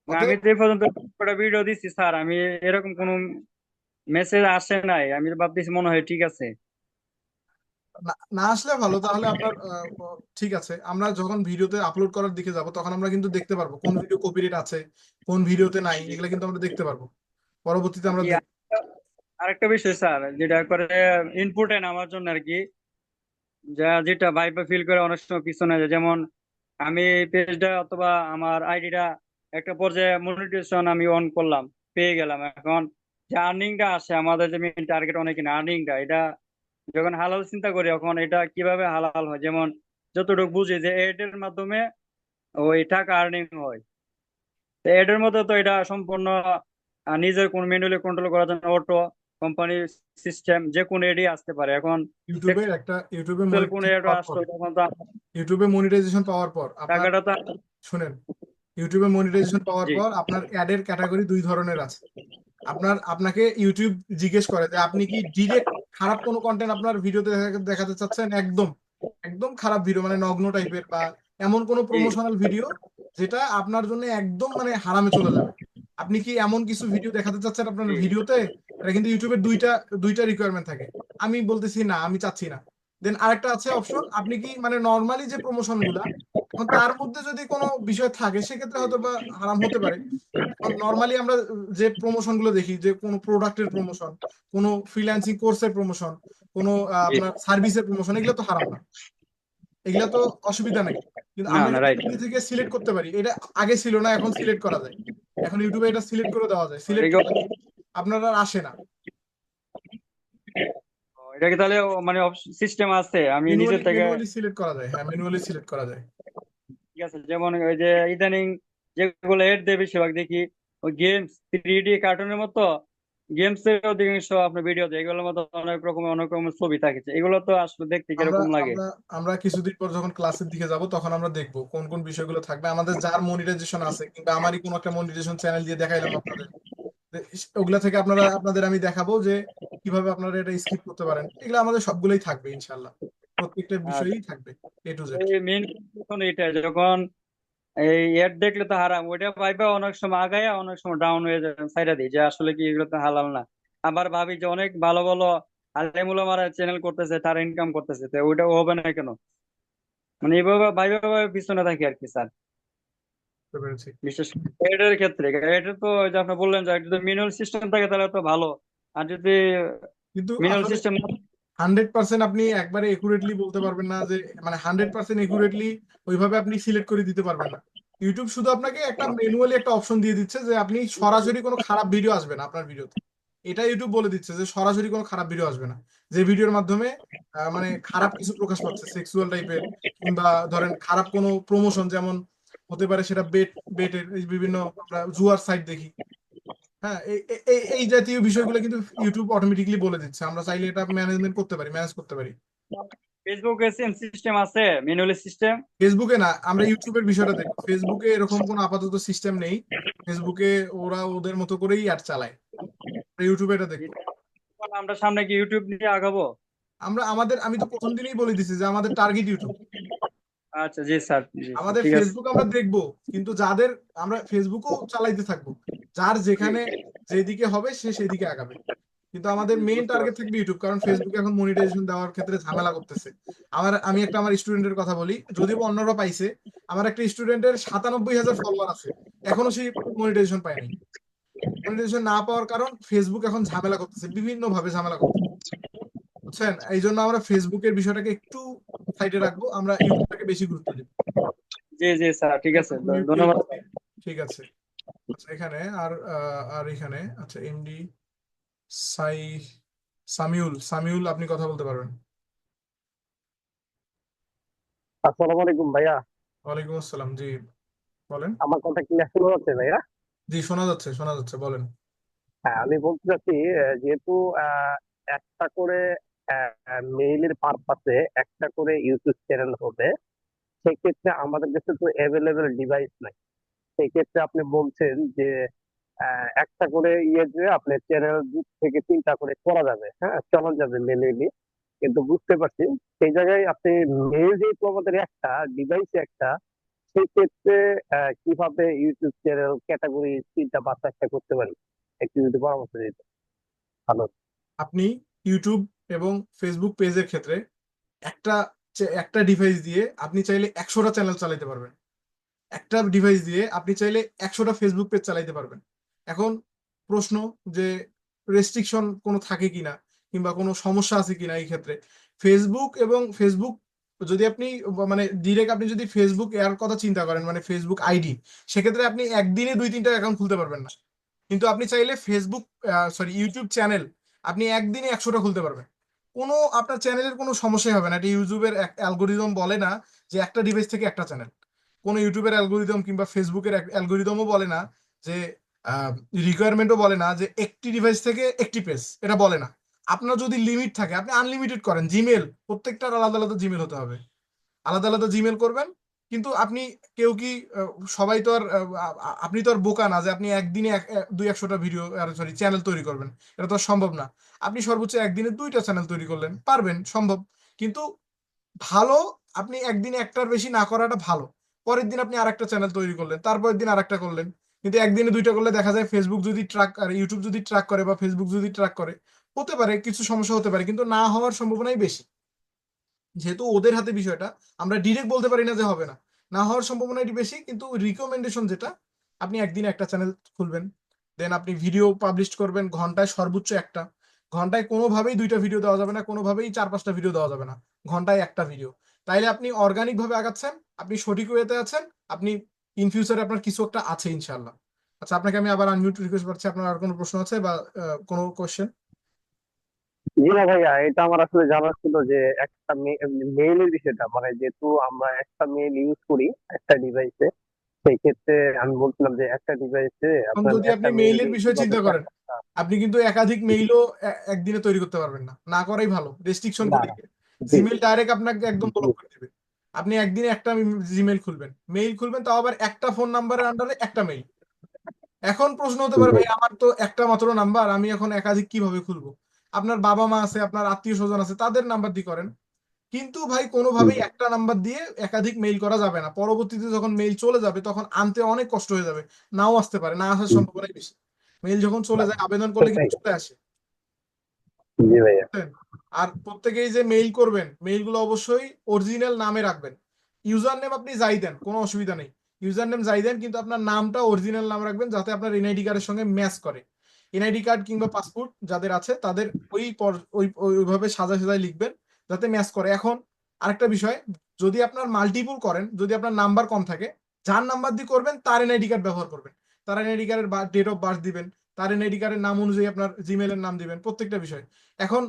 না, আমি অতএব তো এই পর্যন্ত কটা ভিডিও দিচ্ছি স্যার, আমি এরকম কোনো মেসেজ আসে নাই, আমি তো ভাবতেছি মনে হয় ঠিক আছে। না না আসলে ভালো, তাহলে আপনার ঠিক আছে, আমরা যখন ভিডিওতে আপলোড করার দিকে যাব তখন আমরা কিন্তু দেখতে পারবো কোন ভিডিও কপিরাইট আছে, কোন ভিডিওতে নাই, এগুলো কিন্তু আমরা দেখতে পারবো। পরবর্তীতে আমরা জি, দেখব। আরেকটা বিষয় স্যার, যেটা করে ইম্পর্টেন্ট আমার জন্য আর কি, যেটা ভাইবা ফিল করে অনেক সময় পিছনে যায়, যেমন আমি পেজটা অথবা আমার আইডিটা একটা পর্যায়ে মনিটাইজেশন আমি অন করলাম, পেয়ে গেলাম। এখন যে আর্নিংটা আসে, আমাদের যে মেইন টার্গেট অনেক আর্নিংটা, এটা যখন হালাল চিন্তা করি এখন এটা কিভাবে হালাল হয়, যেমন যতটুকু বুঝি যে এর মাধ্যমে ওই টাকা আর্নিং হয়। তো এর মধ্যে তো এটা সম্পূর্ণ নিজের কোন ম্যানুয়ালি কন্ট্রোল করার জন্য অটো কোম্পানি সিস্টেম যে কোনো এডি আসতে পারে। এখন ইউটিউবে sexual কোন মনিটাইজেশন এড পাওয়ার পর, আসলো তখন তো ইউটিউবে মনিটাইজেশন পাওয়ার পর আপনার, টাকাটা তো। শুনেন, ইউটিউবে মনিটাইজেশন পাওয়ার জি পর আপনার অ্যাডের ক্যাটাগরি দুই ধরনের আছে। আপনাকে ইউটিউব জিজ্ঞেস করে যে আপনি কি ডিরেক্ট খারাপ কোনো কন্টেন্ট আপনার ভিডিওতে দেখাতে চাচ্ছেন, একদম একদম খারাপ ভিডিও মানে নগ্ন টাইপের, বা এমন কোনো জি প্রমোশনাল ভিডিও যেটা আপনার জন্য একদম মানে হারামে চলে যাবে, আপনি কি এমন কিছু ভিডিও দেখাতে চাচ্ছেন আপনার জি ভিডিওতে? এটা কিন্তু ইউটিউবের দুইটা রিকোয়ারমেন্ট থাকে। আমি বলতেছি না, আমি চাচ্ছি না। দেন আরেকটা আছে অপশন, আপনি কি মানে নর্মালি যে প্রমোশন গুলা, এখন তার মধ্যে যদি কোনো বিষয় থাকে সেক্ষেত্রে হয়তো বা হারাম হতে পারে। নর্মালি আমরা যে প্রমোশন গুলো দেখি, যে কোনো প্রোডাক্টের প্রমোশন, কোনো ফ্রিল্যান্সিং কোর্সের প্রমোশন, কোনো জি। আপনার সার্ভিসের প্রমোশন, এগুলো তো হারাম না, এগুলো তো অসুবিধা নেই। কিন্তু না আমরা না, যদি রাইট। এগুলো থেকে সিলেক্ট করতে পারি, এটা আগে ছিল না, এখন সিলেক্ট করা যায়। এখন ইউটিউবে এটা সিলেক্ট করে দেওয়া যায়, সিলেক্ট করলে আপনার আর আসে না। এটা কি তাহলে মানে সিস্টেম আছে আমি নিজের ম্যানুয়ালি থেকে? ম্যানুয়ালি সিলেক্ট করা যায়, হ্যাঁ ম্যানুয়ালি সিলেক্ট করা যায়। ঠিক আছে, যেমন ওই যে ইদানিং যেগুলো এড দেয় বেশিরভাগ দেখি ওই গেমস, 3D কার্টুনের মতো গেমস এর অধিকাংশ আপনার ভিডিও দেয়, এগুলোর মতো অনেক রকমের ছবি থাকছে, এগুলো তো আসলে দেখতে আমরা কিরকম লাগে। আমরা আমরা কিছুদিন পর যখন ক্লাসের দিকে যাব তখন আমরা দেখবো কোন কোন বিষয়গুলো থাকবে, আমাদের যার মনিটাইজেশন আছে, কিংবা আমারই কোনো একটা মনিটাইজেশন চ্যানেল দিয়ে দেখাইলাম আপনাদের, ওগুলা থেকে আপনাদের আমি দেখাবো যে কিভাবে আপনারা এটা স্কিপ করতে পারেন। এগুলো আমাদের সবগুলোই থাকবে ইনশাল্লাহ, প্রত্যেকটা আর বিষয়ই থাকবে, A to Z। মেইন এটা যখন এই এড দেখলে তো হারাম, ওইটা ভাইবা অনেক সময় আগায় অনেক সময় ডাউন হয়ে যায়, সাইডা দিই যে আসলে কি এগুলো তো হালাল না। আবার ভাবি যে অনেক ভালো ভালো আলেমুলামারা চ্যানেল করতেছে, তারা ইনকাম করতেছে, তো ওইটা হবে না কেন? মানে এইভাবে ভাইবা পিছনে থাকি আর কি স্যার। বুঝতে পেরেছি। বিশেষ করে এটার ক্ষেত্রে, এটা তো ওই যে আপনি বললেন যে যদি ম্যানুয়াল সিস্টেম থাকে তাহলে তো ভালো, আর যদি কিন্তু ম্যানুয়াল আসলে সিস্টেম। 100% আপনি একবারে একুরেটলি বলতে পারবেন না, যে মানে 100% একুরেটলি ওইভাবে আপনি সিলেক্ট করে দিতে পারবেন না। ইউটিউব শুধু আপনাকে একটা ম্যানুয়ালি একটা অপশন দিয়ে দিচ্ছে যে আপনি সরাসরি কোনো খারাপ ভিডিও আসবে না আপনার ভিডিওতে, এটা ইউটিউব বলে দিচ্ছে যে সরাসরি কোনো খারাপ ভিডিও আসবে না, যে ভিডিওর মাধ্যমে মানে খারাপ কিছু প্রকাশ পাচ্ছে সেক্সুয়াল টাইপের, কিংবা ধরেন খারাপ কোনো প্রমোশন, যেমন হতে পারে সেটা বেটের বিভিন্ন আমরা জুয়ার সাইট দেখি, হ্যাঁ এই জাতীয় বিষয়গুলো কিন্তু ইউটিউব অটোমেটিকলি বলে দিচ্ছে, আমরা চাইলে এটা ম্যানেজ করতে পারি। ফেসবুকে সেম সিস্টেম আছে, ম্যানুয়াল সিস্টেম? ফেসবুকে না, আমরা ইউটিউবের বিষয়টা দেখবো, ফেসবুকে এরকম কোনো আপাতত সিস্টেম নেই, ফেসবুকে ওরা ওদের মতো করেই অ্যাড চালায়, আমরা ইউটিউবে এটা দেখবো। আমরা সামনে কি ইউটিউব নিয়ে আগাবো? আমি তো প্রথম দিনেই বলে দিছি যে আমাদের টার্গেট ইউটিউব, আচ্ছা, জি স্যার, জি স্যার, আমাদের ঠিক আছে। ফেসবুক আমরা দেখবো, কিন্তু যাদের, আমরা ফেসবুকও চালাইতে থাকবো, যার যেখানে যেদিকে হবে সে সেদিকে আগাবে, কিন্তু আমাদের মেইন বুঝতে টার্গেট পারছি। থাকবে ইউটিউব, কারণ ফেসবুক এখন মনিটাইজেশন দেওয়ার ক্ষেত্রে ঝামেলা করতেছে। আমি আমার স্টুডেন্টের কথা বলি, যদিও বা অন্যরা পাইছে, আমার একটা স্টুডেন্টের 97,000 ফলোয়ার আছে, এখনো সেই মনিটাইজেশন পায়নি। মনিটাইজেশন না পাওয়ার কারণ ফেসবুক এখন ঝামেলা করতেছে, বিভিন্ন ভাবে ঝামেলা করতেছে, বুঝছেন? এই জন্য আমরা ফেসবুকের বিষয়টাকে একটু সাইডে রাখবো, আমরা ইউটিউবটাকে বেশি গুরুত্ব দিব। জি জি স্যার, ঠিক আছে, কেউ ধন্যবাদ। ঠিক আছে। আচ্ছা এখানে আর এখানে আচ্ছা এমডি সাই সামিউল আপনি কথা বলতে পারবেন। আসসালামু আলাইকুম ভাইয়া। ওয়ালাইকুম আসসালাম, জি বলেন। আমার কথা ক্লিয়ার শোনা যাচ্ছে ভাইয়া? জি শোনা যাচ্ছে বলেন। হ্যাঁ, আমি বলতে চাচ্ছি যেহেতু একটা করে মেইলের পারপাসে একটা করে ইউটিউব চ্যানেল হবে, সেক্ষেত্রে আমাদের কাছে তো অ্যাভেলেবেল ডিভাইস নাই। সেক্ষেত্রে আপনি বলছেন যে একটা করে ইয়ে যে আপনি চ্যানেল 2 থেকে 3টা করে করা যাবে, হ্যাঁ চালানো যাবে মেনুয়ালি। কিন্তু বুঝতে পারছি সেই জায়গায় আপনি মেইল যেহেতু আমাদের একটা ডিভাইসে একটা, সেই ক্ষেত্রে কিভাবে ইউটিউব চ্যানেল ক্যাটাগরি তিনটা বা চারটা করতে পারি, একটু যদি পরামর্শ দিতে ভালো হতো। আপনি ইউটিউব এবং ফেসবুক পেজের ক্ষেত্রে একটা একটা ডিভাইস দিয়ে আপনি চাইলে 100টা চ্যানেল চালাতে পারবেন। একটা ডিভাইস দিয়ে আপনি চাইলে 100টা ফেসবুক পেজ চালাতে পারবেন। এখন প্রশ্ন যে রেস্ট্রিকশন কোনো থাকে কিনা কিংবা কোনো সমস্যা আছে কিনা এই ক্ষেত্রে। ফেসবুক যদি আপনি মানে ডিরেক্ট আপনি যদি ফেসবুক এর কথা চিন্তা করেন মানে ফেসবুক আইডি, সেক্ষেত্রে আপনি একদিনে 2-3টা অ্যাকাউন্ট খুলতে পারবেন না। কিন্তু আপনি চাইলে ইউটিউব চ্যানেল আপনি একদিনে 100টা খুলতে পারবেন। কোনো আপনার চ্যানেলের কোনো সমস্যাই হবে না। এটা ইউটিউবের অ্যালগোরিদম বলে না যে একটা ডিভাইস থেকে একটা চ্যানেল। কোনো ইউটিউবের অ্যালগোরিদম কিংবা ফেসবুকের অ্যালগোরিদমও বলে না যে রিকোয়ারমেন্টও বলে না যে একটি ডিভাইস থেকে একটি পেজ, এটা বলে না। আপনার যদি লিমিট থাকে আপনি আনলিমিটেড করেন। জিমেল প্রত্যেকটার আলাদা আলাদা জিমেল হতে হবে, আলাদা আলাদা জিমেল করবেন। কিন্তু আপনি কেউ কি সবাই তো আর আপনি তো আর বোকা না যে আপনি একদিনে 200-100টা ভিডিও সরি চ্যানেল তৈরি করবেন, এটা তো আর সম্ভব না। আপনি সর্বোচ্চ একদিনে 2টা চ্যানেল তৈরি করলেন, পারবেন, সম্ভব। কিন্তু ভালো আপনি একদিনে একটার বেশি না করাটা ভালো। পরের দিন আপনি আরেকটা চ্যানেল তৈরি করলেন, তারপরের দিন আরেকটা করলেন। কিন্তু একদিনে 2টা করলে দেখা যায় ফেসবুক যদি ট্র্যাক আর ইউটিউব যদি ট্র্যাক করে বা ফেসবুক যদি ট্র্যাক করে, হতে পারে কিছু সমস্যা হতে পারে, কিন্তু না হওয়ার সম্ভাবনাই বেশি। যেহেতু ওদের হাতে বিষয়টা, আমরা ডিরেক্ট বলতে পারি না যে হবে না, না হওয়ার সম্ভাবনাটি বেশি। কিন্তু রিকমেন্ডেশন যেটা, আপনি একদিনে একটা চ্যানেল খুলবেন, দেন আপনি ভিডিও পাবলিশ করবেন ঘন্টায় সর্বোচ্চ একটা। ঘন্টায় কোনোভাবেই 2টা ভিডিও দেওয়া যাবে না, কোনোভাবেই 4-5টা ভিডিও দেওয়া যাবে না, ঘন্টায় একটা ভিডিও। তাইলে আপনি অর্গানিক ভাবে আগাচ্ছেন, আপনি সঠিক ওয়েতে আছেন, আপনি ইন ফিউচারে আপনার কিছু একটা আছে ইনশাল্লাহ। আচ্ছা, আপনাকে আমি আবার আনমিউট রিকোয়েস্ট করছি। আপনার আর কোনো প্রশ্ন আছে বা কোনো কোশ্চেন? জি না ভাইয়া, এটা আমার আসলে জানার ছিল যে একটা মেইলের বিষয়টা, মানে যেহেতু আমরা একটা মেইল ইউজ করি একটা ডিভাইসে, সেই ক্ষেত্রে আমি বলছিলাম যে একটা ডিভাইসে এখন আপনার যদি একটা আপনি মেইল মেইলের দিয়ে বিষয় কিভাবে চিন্তা share করেন, করতে হয়। আপনি কিন্তু একাধিক মেইলও একদিনে তৈরি করতে পারবেন না, না করাই ভালো। রেস্ট্রিকশন না করে না, দিবে, জি জিমেল ডাইরেক্ট আপনাকে একদম জি ব্লক করে দিবে। আপনি একদিনে একটা জিমেল খুলবেন, মেইল খুলবেন, তাও আবার একটা ফোন নাম্বারের আন্ডারে একটা মেইল। এখন প্রশ্ন হতে পারে, জি ভাই আমার তো একটা মাত্র নাম্বার, আমি এখন একাধিক কিভাবে খুলবো? আপনার বাবা মা আছে, আপনার আত্মীয় স্বজন আছে, তাদের নাম্বার দিয়ে করেন। কিন্তু ভাই কোনোভাবেই জি একটা নাম্বার দিয়ে একাধিক মেইল করা যাবে না। পরবর্তীতে যখন মেইল চলে যাবে তখন আনতে অনেক কষ্ট হয়ে যাবে, নাও আসতে পারে, না আসার সম্ভাবনাই বেশি। মেইল যখন চলে যায় আবেদন করলে সেটাই। কিন্তু চলে আসে, জি ভাইয়া। বুঝলেন? আর প্রত্যেকেই যে মেইল করবেন, মেইলগুলো অবশ্যই অরিজিনাল নামে রাখবেন। ইউজার নেম আপনি যাই দেন, কোনো অসুবিধা নেই, ইউজার নেম যাই দেন, কিন্তু আপনার নামটা অরিজিনাল নাম রাখবেন যাতে আপনার এনআইডি কার্ডের সঙ্গে ম্যাচ করে। এনআইডি কার্ড কিংবা পাসপোর্ট যাদের আছে তাদের ওইভাবে সাজায় সাজায় লিখবেন যাতে ম্যাচ করে। এখন আরেকটা বিষয়, যদি আপনার মাল্টিপল করেন, যদি আপনার নাম্বার কম থাকে, যার নাম্বার দিয়ে করবেন তার এনআইডি কার্ড ব্যবহার করবেন, তার এনআইডি কার্ডের ডেট অফ বার্থ দিবেন, তার এনআইডি কার্ডের নাম অনুযায়ী আপনার জিমেলের নাম দিবেন, প্রত্যেকটা বিষয়। এখন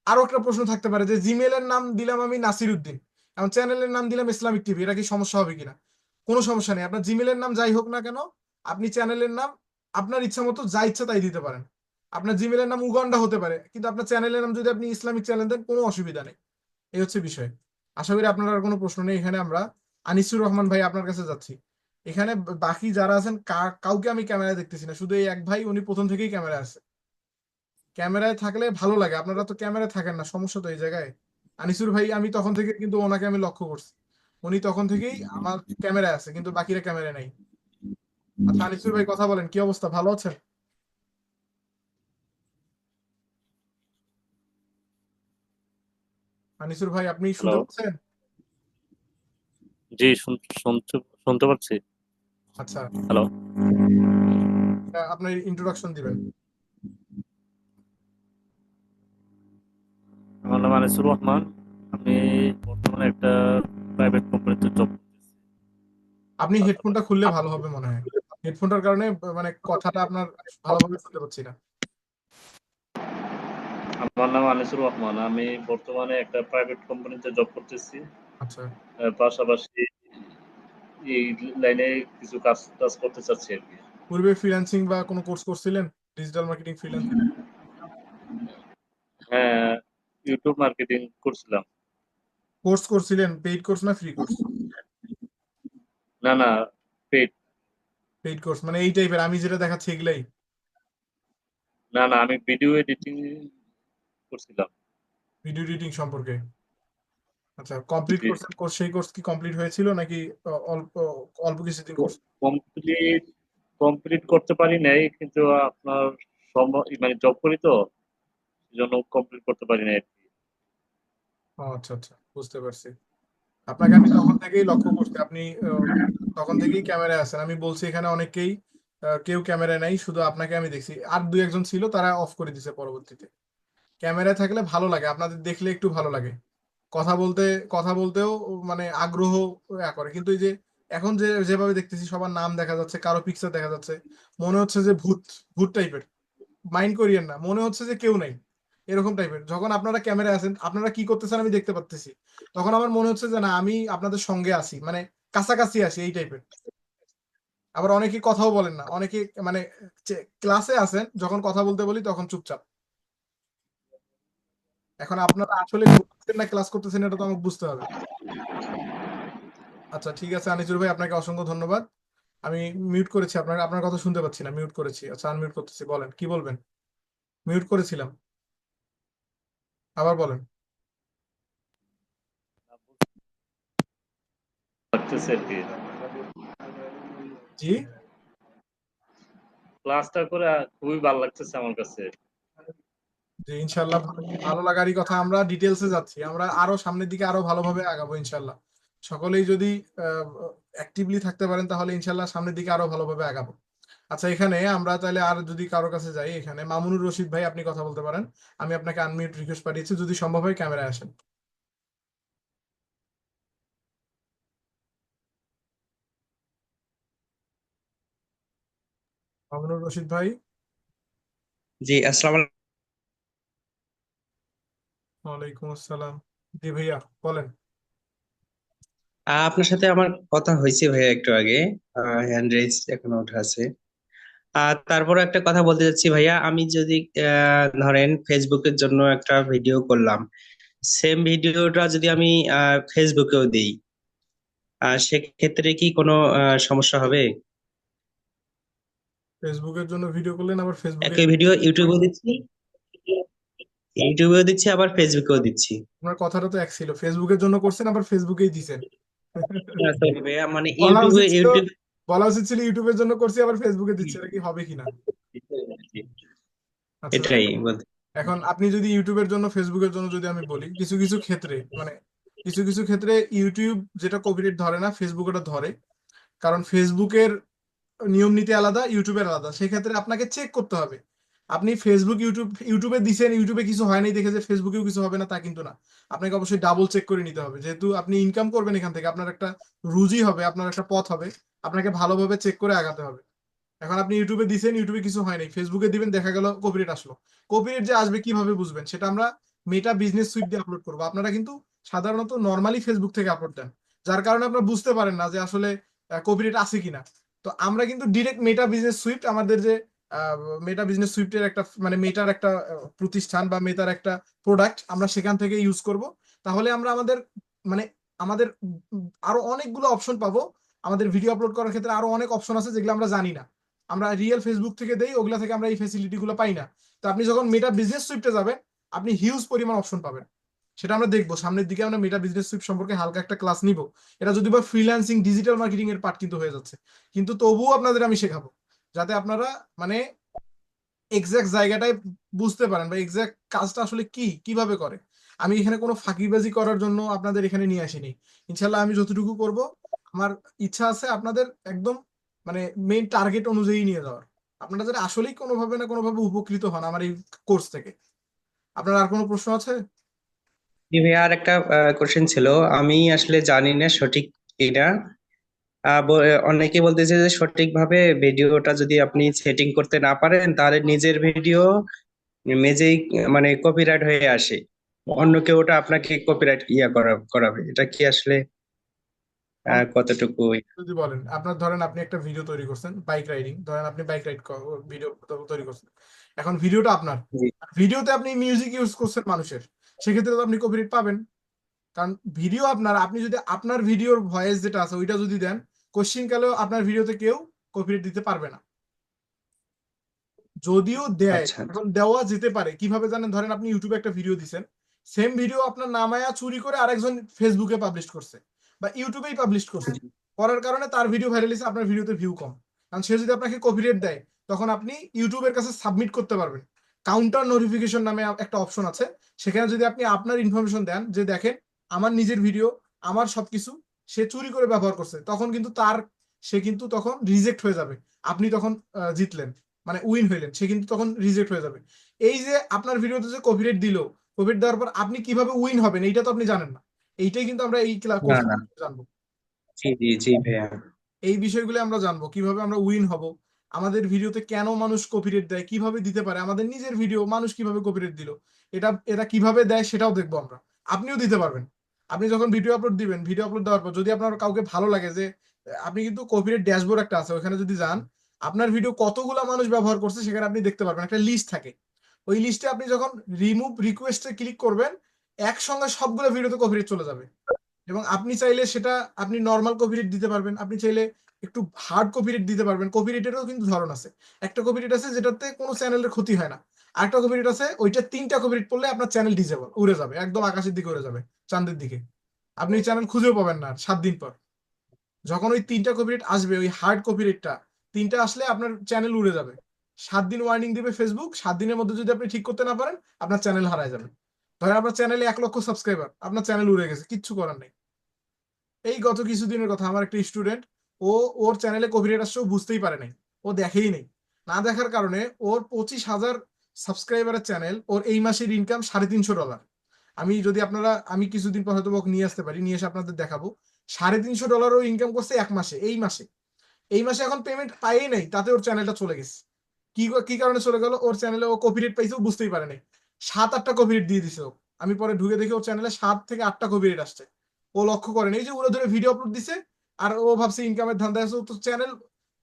আরো একটা প্রশ্ন থাকতে পারে যে জিমেলের নাম দিলাম আমি নাসির উদ্দিন, এখন চ্যানেলের নাম দিলাম ইসলামিক টিভি, এটা কি সমস্যা হবে কিনা? কোনো সমস্যা নেই। আপনার জিমেলের নাম যাই হোক না কেন, আপনি চ্যানেলের নাম আপনার ইচ্ছা মতো যা ইচ্ছা তাই দিতে পারেন। আপনার জিমেলের নাম উগান্ডা হতে পারে, কিন্তু আপনার চ্যানেলের নাম যদি আপনি ইসলামিক চ্যানেল দেন, কোনো অসুবিধা নেই। এই হচ্ছে বিষয়। আশা করি আপনার আর কোনো প্রশ্ন নেই। এখানে আমরা আনিসুর রহমান ভাই আপনার কাছে যাচ্ছি। এখানে বাকি যারা আছেন কাউকে আমি ক্যামেরায় দেখতেছি না, শুধু এই এক ভাই, উনি প্রথম থেকেই ক্যামেরা আছে। ক্যামেরায় থাকলে ভালো লাগে, আপনারা তো ক্যামেরায় থাকেন না, সমস্যা তো এই জায়গায়। আনিসুর ভাই আমি তখন থেকে কিন্তু ওনাকে আমি লক্ষ্য করছি, উনি তখন থেকেই আমার ক্যামেরায় আছে, কিন্তু বাকিরা ক্যামেরায় নাই। আচ্ছা আনিসুর ভাই কথা বলেন, কি অবস্থা, ভালো আছেন? আনিসুর ভাই আপনি হ্যালো। শুনতে পাচ্ছেন? জি, শুনতে পাচ্ছি। আচ্ছা, হ্যালো। আপনার ইন্ট্রোডাকশন দিবেন। আমার নাম আনিসুর রহমান। আমি বর্তমানে একটা প্রাইভেট কোম্পানিতে জব করতেছি। আপনি হেডফোনটা পাশাপাশি খুললে ভালো হবে মনে হয়, হেডফোনটার কারণে মানে কথাটা আপনার ভালোভাবে শুনতে পাচ্ছি না। আমার নাম আনিসুর রহমান। আমি বর্তমানে একটা প্রাইভেট কোম্পানিতে জব করতেছি। আচ্ছা, পাশাপাশি এই লাইনে কিছু কাজ টাজ করতে চাচ্ছি আর কি। পূর্বে ফ্রিল্যান্সিং বা কোনো কোর্স করছিলেন, ডিজিটাল মার্কেটিং ফ্রিল্যান্সিং? হ্যাঁ, ইউটিউব মার্কেটিং করছিলাম। কোর্স করছিলেন, পেইড কোর্স না ফ্রি কোর্স? না না, পেইড। পেইড কোর্স মানে এই টাইপের আমি যেটা দেখাচ্ছি এগুলাই? না না, আমি ভিডিও এডিটিং করছিলাম। ভিডিও এডিটিং সম্পর্কে? আচ্ছা, কমপ্লিট জি, করছেন কোর্স? সেই কোর্স কি কমপ্লিট হয়েছিল নাকি অল্প অল্প কিছুদিন করছেন? কমপ্লিট কমপ্লিট করতে পারি নাই, কিন্তু আপনার সময় মানে জব করি তো, সেজন্য কমপ্লিট করতে পারি নাই। ও আচ্ছা আচ্ছা, বুঝতে পারছি। আপনাকে আমি তখন থেকেই লক্ষ্য করছি, আপনি তখন থেকেই ক্যামেরায় আছেন। আমি বলছি এখানে অনেকেই কেউ ক্যামেরায় নাই, শুধু আপনাকে আমি দেখছি। আর দুই একজন ছিল, তারা অফ করে দিছে পরবর্তীতে। ক্যামেরায় থাকলে ভালো লাগে, আপনাদের দেখলে একটু ভালো লাগে। কথা বলতে কথা বলতেও মানে আগ্রহ করে। কিন্তু এই যে এখন যেভাবে দেখতেছি সবার নাম দেখা যাচ্ছে, কারো পিকচার দেখা যাচ্ছে, মনে হচ্ছে যে ভূত ভূত টাইপের। মাইন্ড করিয়েন না, মনে হচ্ছে যে কেউ নাই এরকম টাইপের। যখন আপনারা ক্যামেরায় আছেন, আপনারা কি করতেছেন আমি দেখতে পাচ্তেছি, তখন আমার মনে হচ্ছে যে না, আমি আপনাদের সঙ্গে আছি, মানে কাছাকাছি আছি এই টাইপের। আবার অনেকে কথাও বলেন না, অনেকে মানে ক্লাসে আছেন, যখন কথা বলতে বলি তখন চুপচাপ। এখন আপনারা আসলে ঘুরতেছেন না ক্লাস করতেছেন, এটা তো আমাকে বুঝতে হবে। আচ্ছা ঠিক আছে আনিসুর ভাই, আপনাকে অসংখ্য ধন্যবাদ। আমি মিউট করেছি, আপনার কথা শুনতে পাচ্ছি না, মিউট করেছি। আচ্ছা, আনমিউট করতেছি, বলেন কি বলবেন। মিউট করেছিলাম, আবার বলেন। লাগতেছে আর কি, জি, ক্লাসটা করে খুবই ভালো লাগতেছে আমার কাছে। জি ইনশাল্লাহ, ভালো লাগারই কথা। আমরা ডিটেলসে যাচ্ছি, আমরা আরো সামনের দিকে আরো ভালোভাবে আগাবো ইনশাল্লাহ। সকলেই যদি অ্যাক্টিভলি থাকতে পারেন, তাহলে ইনশাল্লাহ সামনের দিকে আরো ভালোভাবে আগাবো। আচ্ছা, এখানে আমরা তাহলে আর যদি কারো কাছে যাই, এখানে মামুনুর রশিদ ভাই, আপনি কথা বলতে পারেন। আমি আপনাকে আনমিউট রিকোয়েস্ট পাঠিয়েছি, যদি সম্ভব হয় ক্যামেরায় আসেন। মামুনুর রশিদ ভাই। জি, আসসালামু ওয়ালাইকুম আসসালাম। জি ভাইয়া, বলেন। আপনার সাথে আমার কথা হয়েছে ভাইয়া একটু আগে। হ্যান্ড রেজ এখনো ওঠা আছে। তারপর একটা কথা বলতে চাচ্ছি ভাইয়া, আমি যদি ধরেন ফেসবুকের জন্য একটা ভিডিও করলাম, সেম ভিডিওটা যদি আমি ফেসবুকেও দিই, সেক্ষেত্রে কি কোনো সমস্যা হবে? ফেসবুকের জন্য ভিডিও করলেন, আবার ফেসবুকে একই ভিডিও ইউটিউবেও দিচ্ছি, আবার ফেসবুকেও দিচ্ছি। আপনার কথাটা তো এক ছিল, ফেসবুকের জন্য করছেন আবার ফেসবুকেই দিছেন। সরি ভাইয়া, মানে বলা ইউটিউবে উচিত ছিল, ইউটিউব ইউটিউবের জন্য করছি আবার ফেসবুকে দিচ্ছে, এটা কি হবে কিনা। আচ্ছা, এটাই বলতে। এখন আপনি যদি ইউটিউবের জন্য ফেসবুকের জন্য যদি আমি বলি, কিছু কিছু ক্ষেত্রে মানে কিছু কিছু ক্ষেত্রে ইউটিউব যেটা কপিরাইট ধরে না, ফেসবুক ওটা ধরে। কারণ ফেসবুকের নিয়ম নীতি আলাদা, ইউটিউবের আলাদা। সেক্ষেত্রে আপনাকে চেক করতে হবে। আপনি ফেসবুক ইউটিউবে দিছেন, ইউটিউবে কিছু হয় নাই দেখে যে ফেসবুকেও কিছু হবে না তা কিন্তু না। আপনাকে অবশ্যই ডাবল চেক করে নিতে হবে, যেহেতু আপনি ইনকাম করবেন এখান থেকে, আপনার একটা রুজি হবে, আপনার একটা পথ হবে। আপনাকে ভালোভাবে চেক করে আগাতে হবে। এখন আপনি ইউটিউবে দিছেন, ইউটিউবে কিছু হয় নাই, ফেসবুকে দিবেন, দেখা গেল কপিরাইট আসলো। কপিরাইট যে আসবে কিভাবে বুঝবেন, সেটা আমরা মেটা বিজনেস সুইট দিয়ে আপলোড করবো। আপনারা কিন্তু সাধারণত নর্মালি ফেসবুক থেকে আপলোড দেন, যার কারণে আপনারা বুঝতে পারেন না যে আসলে কপিরাইট আছে কিনা। তো আমরা কিন্তু ডিরেক্ট মেটা বিজনেস সুইট, আমাদের যে মেটা বিজনেস সুইফটের একটা মানে মেটার একটা প্রতিষ্ঠান বা মেটার একটা প্রোডাক্ট, আমরা সেখান থেকে ইউজ করব। তাহলে আমরা আমাদের মানে আমাদের আরো অনেকগুলো অপশন পাবো। আমাদের ভিডিও আপলোড করার ক্ষেত্রে আরো অনেক অপশন আছে যেগুলো আমরা জানি না, আমরা রিয়েল ফেসবুক থেকে দেই, ওগুলা থেকে আমরা এই ফেসিলিটি গুলো পাই না। তো আপনি যখন মেটা বিজনেস সুইফটে যাবেন, আপনি হিউজ পরিমাণ অপশন পাবেন। সেটা আমরা দেখবো সামনের দিকে, আমরা মেটা বিজনেস সুইফট সম্পর্কে হালকা একটা ক্লাস নিব। এটা যদি বা ফ্রিল্যান্সিং ডিজিটাল মার্কেটিং এর পার্ট কিন্তু হয়ে যাচ্ছে, কিন্তু তবুও আপনাদের আমি শেখাবো, যাতে আপনারা মানে এক্সাক্ট জায়গাটায় বুঝতে পারেন বা এক্সাক্ট কাজটা আসলে কি কিভাবে করে। আমি এখানে কোনো ফাঁকিবাজি করার জন্য আপনাদের এখানে নিয়ে আসিনি। ইনশাল্লাহ আমি যতটুকু করব, আমার ইচ্ছা আছে আপনাদের একদম মানে মেইন টার্গেট অনুযায়ী নিয়ে যাওয়ার। আপনারা যারা আসলেই কোনোভাবে না কোনোভাবে উপকৃত হন আমার এই কোর্স থেকে। আপনার আর কোনো প্রশ্ন আছে? জি ভাইয়া, আর একটা কোশ্চেন ছিল। আমি আসলে জানি না সঠিক এটা। অনেকে বলতেছে যে সঠিকভাবে ভিডিওটা যদি আপনি সেটিং করতে না পারেন, তাহলে নিজের ভিডিও নিজেই মানে কপিরাইট হয়ে আসে, অন্য কেউ ওটা আপনাকে কপিরাইট করাবে। এটা কি আসলে কতটুকু? যদি বলেন, আপনার ধরেন আপনি একটা ভিডিও তৈরি করছেন বাইক রাইডিং, ধরেন আপনি বাইক রাইড ভিডিও তৈরি করছেন। এখন ভিডিওটা আপনার, জি, ভিডিওতে আপনি মিউজিক ইউজ করছেন মানুষের, সেক্ষেত্রে তো আপনি কপিরাইট পাবেন। কারণ ভিডিও আপনার, আপনি যদি আপনার ভিডিওর ভয়েস যেটা আছে ওইটা যদি দেন, কোশ্চিন কালেও আপনার ভিডিওতে কেউ কপিরাইট দিতে পারবে না। যদিও দেয়, আচ্ছা এখন দেওয়া যেতে পারে কিভাবে জানেন, ধরেন আপনি ইউটিউবে একটা ভিডিও দিচ্ছেন, সেম ভিডিও আপনার নামায়া চুরি করে আরেকজন ফেসবুকে পাবলিশ করছে বা ইউটিউবেই পাবলিশ করছে, করার কারণে তার ভিডিও ভাইরাল হয়েছে, আপনার ভিডিওতে ভিউ কম। কারণ সে যদি আপনাকে কপিরাইট দেয় তখন আপনি ইউটিউবের কাছে সাবমিট করতে পারবেন। কাউন্টার নোটিফিকেশন নামে একটা অপশন আছে, সেখানে যদি আপনি আপনার ইনফরমেশন দেন যে দেখেন আমার নিজের ভিডিও, আমার সবকিছু সে চুরি করে ব্যবহার করছে, তখন কিন্তু সে কিন্তু তখন রিজেক্ট হয়ে যাবে। আপনি তখন জিতলেন, মানে উইন হইলেন, সে কিন্তু তখন রিজেক্ট হয়ে যাবে। এই যে আপনার ভিডিওতে যে কপিরাইট দিল, কপিরাইট দেওয়ার পর আপনি কিভাবে উইন হবেন এইটা তো আপনি জানেন না। এইটাই কিন্তু আমরা এই না না, কোর্সে জানবো। জি জি জি ভাইয়া। এই বিষয়গুলো আমরা জানবো, কিভাবে আমরা উইন হব, আমাদের ভিডিওতে কেন মানুষ কপিরাইট দেয়, কিভাবে দিতে পারে, আমাদের নিজের ভিডিও মানুষ কিভাবে কপিরাইট দিল, এটা কিভাবে দেয় সেটাও দেখবো আমরা। আপনিও দিতে পারবেন। আপনি যখন ভিডিও আপলোড দিবেন, ভিডিও আপলোড দেওয়ার পর যদি আপনার কাউকে ভালো লাগে যে আপনি কিন্তু কপিরাইট ড্যাশবোর্ড একটা আছে, ওখানে যদি যান আপনার ভিডিও কতগুলা মানুষ ব্যবহার করছে সেখানে আপনি দেখতে পারবেন, একটা লিস্ট থাকে। ওই লিস্টে আপনি যখন রিমুভ রিকোয়েস্টে ক্লিক করবেন একসঙ্গে সবগুলো ভিডিওতে কপিরাইট চলে যাবে। এবং আপনি চাইলে সেটা আপনি নর্মাল কপিরাইট দিতে পারবেন, আপনি চাইলে একটু হার্ড কপিরাইট দিতে পারবেন। কপিরাইটেরও কিন্তু ধরন আছে, একটা কপিরাইট আছে যেটাতে কোনো চ্যানেলের ক্ষতি হয় না, আরেকটা কপিরাইট আছে ওইটা 3টা কপিরাইট পড়লে আপনার চ্যানেল ডিসেবল, উড়ে যাবে, একদম আকাশের দিকে উড়ে যাবে, চাঁদের দিকে। আপনি চ্যানেল খুঁজেও পাবেন না 7 দিন পর। যখন ওই 3টা কপিরাইট আসবে, ওই হার্ড কপিরাইটটা 3টা আসলে আপনার চ্যানেল উড়ে যাবে। 7 দিন ওয়ার্নিং দিবে ফেসবুক, 7 দিনের মধ্যে যদি আপনি ঠিক করতে না পারেন আপনার চ্যানেল হারায় যাবে। ধরেন আপনার চ্যানেলে 1 লক্ষ সাবস্ক্রাইবার, আপনার চ্যানেল উড়ে গেছে, কিচ্ছু করার নেই। এই গত কিছুদিনের কথা, আমার একটা স্টুডেন্ট, ওর চ্যানেলে কপিরাইট আসছে, ও বুঝতেই পারে নাই, ও দেখেই নেই। না দেখার কারণে ওর 25,000 সাবস্ক্রাইবারের চ্যানেল, ওর এই মাসের ইনকাম $350। আমি কিছুদিন পর হয়তো ওকে নিয়ে আসতে পারি, নিয়ে এসে আপনাদের দেখাবো। $350 ও ইনকাম করছে এক মাসে, এই মাসে এখন পেমেন্ট পাইই নাই, তাতে ওর চ্যানেলটা চলে গেছে। কি কারণে চলে গেল? ওর চ্যানেলে ও কপিরাইট পাইছে, ও বুঝতেই পারে নাই, 7-8টা কপিরাইট দিয়ে দিছে ও। আমি পরে ঢুকে দেখি ওর চ্যানেলে 7 থেকে 8টা কপিরাইট আসছে। ও লক্ষ্য করেনি, এই যে ওরা ধরে ভিডিও আপলোড দিছে আর ও ভাবছে ইনকামের ধান্দা আছে। তো চ্যানেল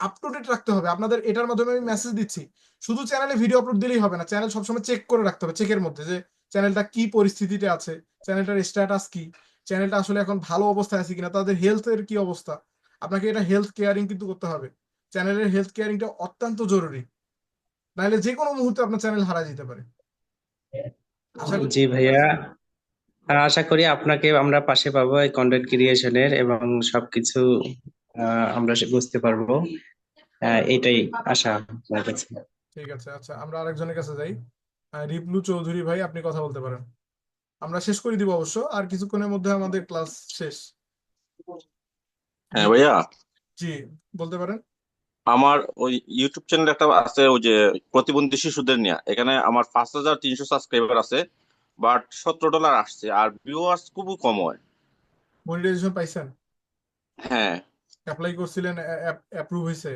আপ টু ডেট রাখতে হবে। আপনাদের এটার মাধ্যমে আমি মেসেজ দিচ্ছি, শুধু চ্যানেলে ভিডিও আপলোড দিলেই হবে না, চ্যানেল সবসময় চেক করে রাখতে হবে, চেকের মধ্যে যে চ্যানেলটা কি পরিস্থিতিতে আছে, চ্যানেলটার স্ট্যাটাস কি, চ্যানেলটা আসলে এখন ভালো অবস্থায় আছে কিনা, তাদের হেলথের কি অবস্থা। আপনাকে এটা হেলথ কেয়ারিং কিন্তু করতে হবে, চ্যানেলের হেলথ কেয়ারিংটা অত্যন্ত জরুরি, নাহলে যে কোনো মুহূর্তে আপনার চ্যানেল হারা যেতে পারে। আশা করি জি ভাইয়া, আশা করি আপনাকে আমরা পাশে পাবো এই কন্টেন্ট ক্রিয়েশনের, এবং সবকিছু আমরা বুঝতে পারবো। এটাই আশা আপনার কাছে। ঠিক আছে, আচ্ছা আমরা আরেকজনের কাছে যাই। রিপলু চৌধুরী ভাই, আপনি কথা বলতে পারেন। আমরা শেষ করে দিব অবশ্য, আর কিছুক্ষণের মধ্যে আমাদের ক্লাস শেষ। হ্যাঁ ভাইয়া, জি, বলতে পারেন। আমার ওই ইউটিউব চ্যানেল একটা আছে, ওই যে প্রতিবন্ধী শিশুদের নিয়ে। এখানে আমার 5,300 সাবস্ক্রাইবার আছে, বাট $17 আসছে, আর ভিউয়ার্স খুবই কম হয়। মনিটাইজেশন পাইছেন? হ্যাঁ অ্যাপ্লাই করছিলেন, অ্যাপ্রুভ হয়েছে?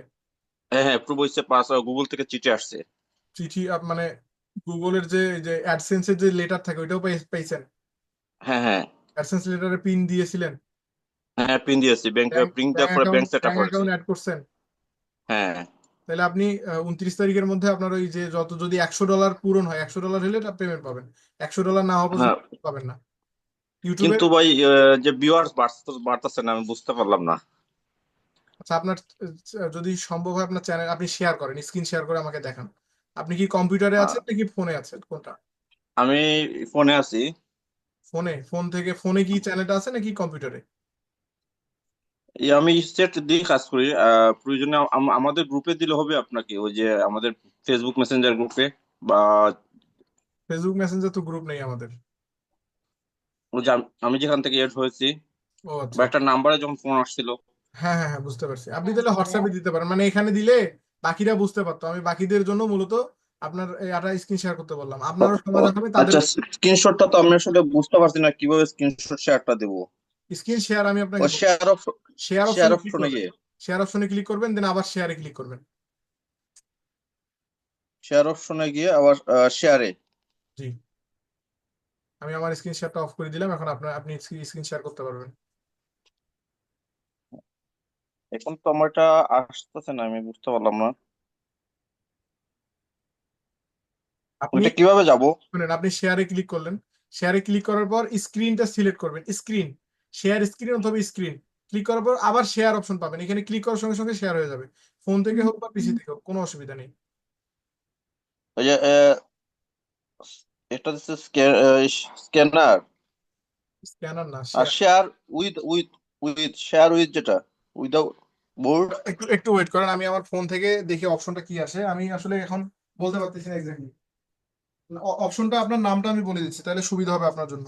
হ্যাঁ হ্যাঁ, অ্যাপ্রুভ হয়েছে, প্লাস গুগল থেকে চিঠি আসছে। চিঠি মানে গুগলের যে অ্যাডসেন্সের যে লেটার থাকে ওইটাও পাইছেন? হ্যাঁ হ্যাঁ অ্যাডসেন্স লেটারে পিন দিয়েছিলেন? হ্যাঁ, পিন দিয়েছি, ব্যাংক ব্যাংক পিন ব্যাংক দেওয়ার পরে account bank set up bank করেছি। অ্যাকাউন্ট অ্যাড করছেন? হ্যাঁ তাহলে আপনি 29 তারিখের মধ্যে আপনার ওই যে যদি $100 পূরণ হয়, $100 হলে পেমেন্ট পাবেন। $100 না হওয়া হ্যাঁ, পর্যন্ত পাবেন না। ইউটিউবে কিন্তু ভাই যে ভিউয়ার্স বাড়তেছে না, আমি বুঝতে পারলাম না। আচ্ছা, আপনার যদি সম্ভব হয় আপনার চ্যানেল আপনি শেয়ার করেন, স্ক্রিন শেয়ার করে আমাকে দেখান। আপনি কি কম্পিউটারে আহ, আছেন নাকি ফোনে আছেন, কোনটা? আমি ফোনে আছি। ফোনে কি চ্যানেলটা আছে নাকি কম্পিউটারে? আমি সেট দিয়ে কাজ করি। প্রয়োজনে আমাদের গ্রুপে দিলে হবে আপনাকে, ওই যে আমাদের ফেসবুক মেসেঞ্জার গ্রুপে, বা ফেসবুক মেসেঞ্জার তো গ্রুপ নেই আমাদের। ওই যে আমি যেখান থেকে এড হয়েছি, ও বা আচ্ছা। একটা নাম্বারে যখন ফোন আসছিল। হ্যাঁ হ্যাঁ হ্যাঁ, বুঝতে পারছি। আপনি তাহলে হোয়াটসঅ্যাপে দিতে পারেন, মানে এখানে দিলে বাকিরা বুঝতে পারতো। আমি বাকিদের জন্য মূলত আপনার একটা স্ক্রিন শেয়ার করতে বললাম, আপনারও সমাধান হবে তাদের। আচ্ছা, স্ক্রিনশটটা তো আমি আসলে বুঝতে পারছি না কিভাবে স্ক্রিনশট শেয়ারটা দেবো। স্ক্রিন শেয়ার আমি ও আপনাকে শেয়ার শেয়ার শেয়ার অপশনে ক্লিক অপশনে করবেন, গিয়ে শেয়ার অপশনে ক্লিক করবেন, দেন আবার শেয়ারে ক্লিক করবেন। শেয়ার অপশনে গিয়ে আবার শেয়ারে। জি, আমি আমার স্ক্রিন শেয়ারটা অফ করে দিলাম, এখন আপনি স্ক্রিন শেয়ার করতে পারবেন। এখন তো আমার এটা আসতেছে না, আমি বুঝতে পারলাম না আপনি ওইটা কিভাবে যাব। শুনেন, আপনি শেয়ারে ক্লিক করলেন, শেয়ারে ক্লিক করার পর স্ক্রিনটা সিলেক্ট করবেন, স্ক্রিন, শেয়ার স্ক্রিন অথবা স্ক্রিন। ক্লিক করার পর আবার শেয়ার অপশন পাবেন, এখানে ক্লিক করার সঙ্গে সঙ্গে শেয়ার হয়ে যাবে, ফোন থেকে হোক বা পিসি থেকে হোক, কোনো অসুবিধা নেই। ওই যে এটা হচ্ছে স্ক্যানার স্ক্যানার না, আর শেয়ার। শেয়ার উইথ যেটা উইদাউট বোর্ড। একটু একটু ওয়েট করেন, আমি আমার ফোন থেকে দেখি অপশনটা কি আসে। আমি আসলে এখন বলতে পারতেছি না এক্স্যাক্টলি। অপশনটা আপনার নামটা আমি বলে দিচ্ছি, তাহলে সুবিধা হবে আপনার জন্য।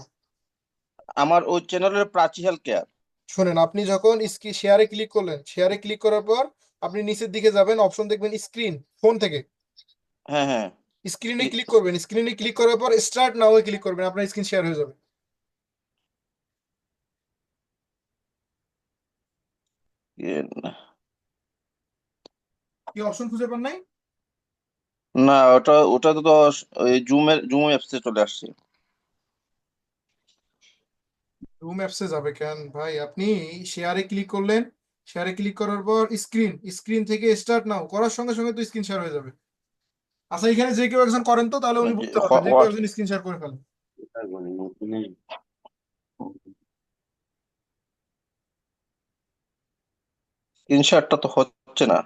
আমার ওই চ্যানেলের প্রাচী হেলথ কেয়ার। শোনেন, আপনি যখন শেয়ারে ক্লিক করলেন, শেয়ারে ক্লিক করার পর আপনি নিচের দিকে যাবেন, অপশন দেখবেন স্ক্রিন, ফোন থেকে হ্যাঁ হ্যাঁ। স্ক্রিনে ক্লিক করবেন। স্ক্রিনে ক্লিক করার পর স্টার্ট নাও এ ক্লিক করবেন, আপনার স্ক্রিন শেয়ার হয়ে যাবে। কি অপশন খুঁজে পান নাই? না, ওটা তো ওই জুম অ্যাপসে চলে আসছে। রুম অ্যাপসে যাবে কেন ভাই? আপনি শেয়ারে ক্লিক করলেন, শেয়ারে ক্লিক করার পর স্ক্রিন থেকে স্টার্ট নাও করার সঙ্গে সঙ্গে তো স্ক্রিন শেয়ার হয়ে যাবে। আচ্ছা, এখানে যে কেউ একজন করেন তো, তাহলে উনি বুঝতে পারবেন। যে কেউ একজন স্ক্রিন শেয়ার করে ফেলেন। স্ক্রিনশটটা তো হচ্ছে না।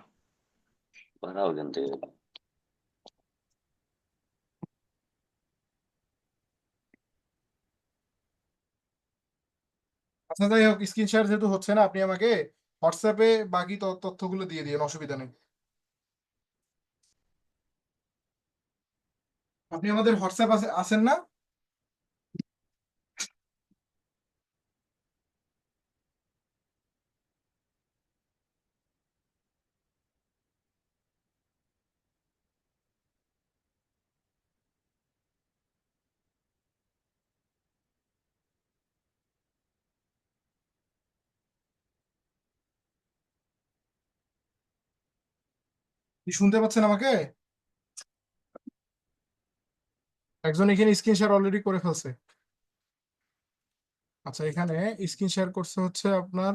আচ্ছা, যাই হোক, স্ক্রিন শেয়ার যেহেতু হচ্ছে না, আপনি আমাকে হোয়াটসঅ্যাপে বাকি তথ্যগুলো দিয়ে দিন, অসুবিধা নেই। আপনি আমাদের হোয়াটসঅ্যাপ আছেন না? কি শুনতে পাচ্ছেন আমাকে? একজন এখানে স্ক্রিন শেয়ার অলরেডি করে ফেলছে। আচ্ছা, এখানে স্ক্রিন শেয়ার করছে হচ্ছে আপনার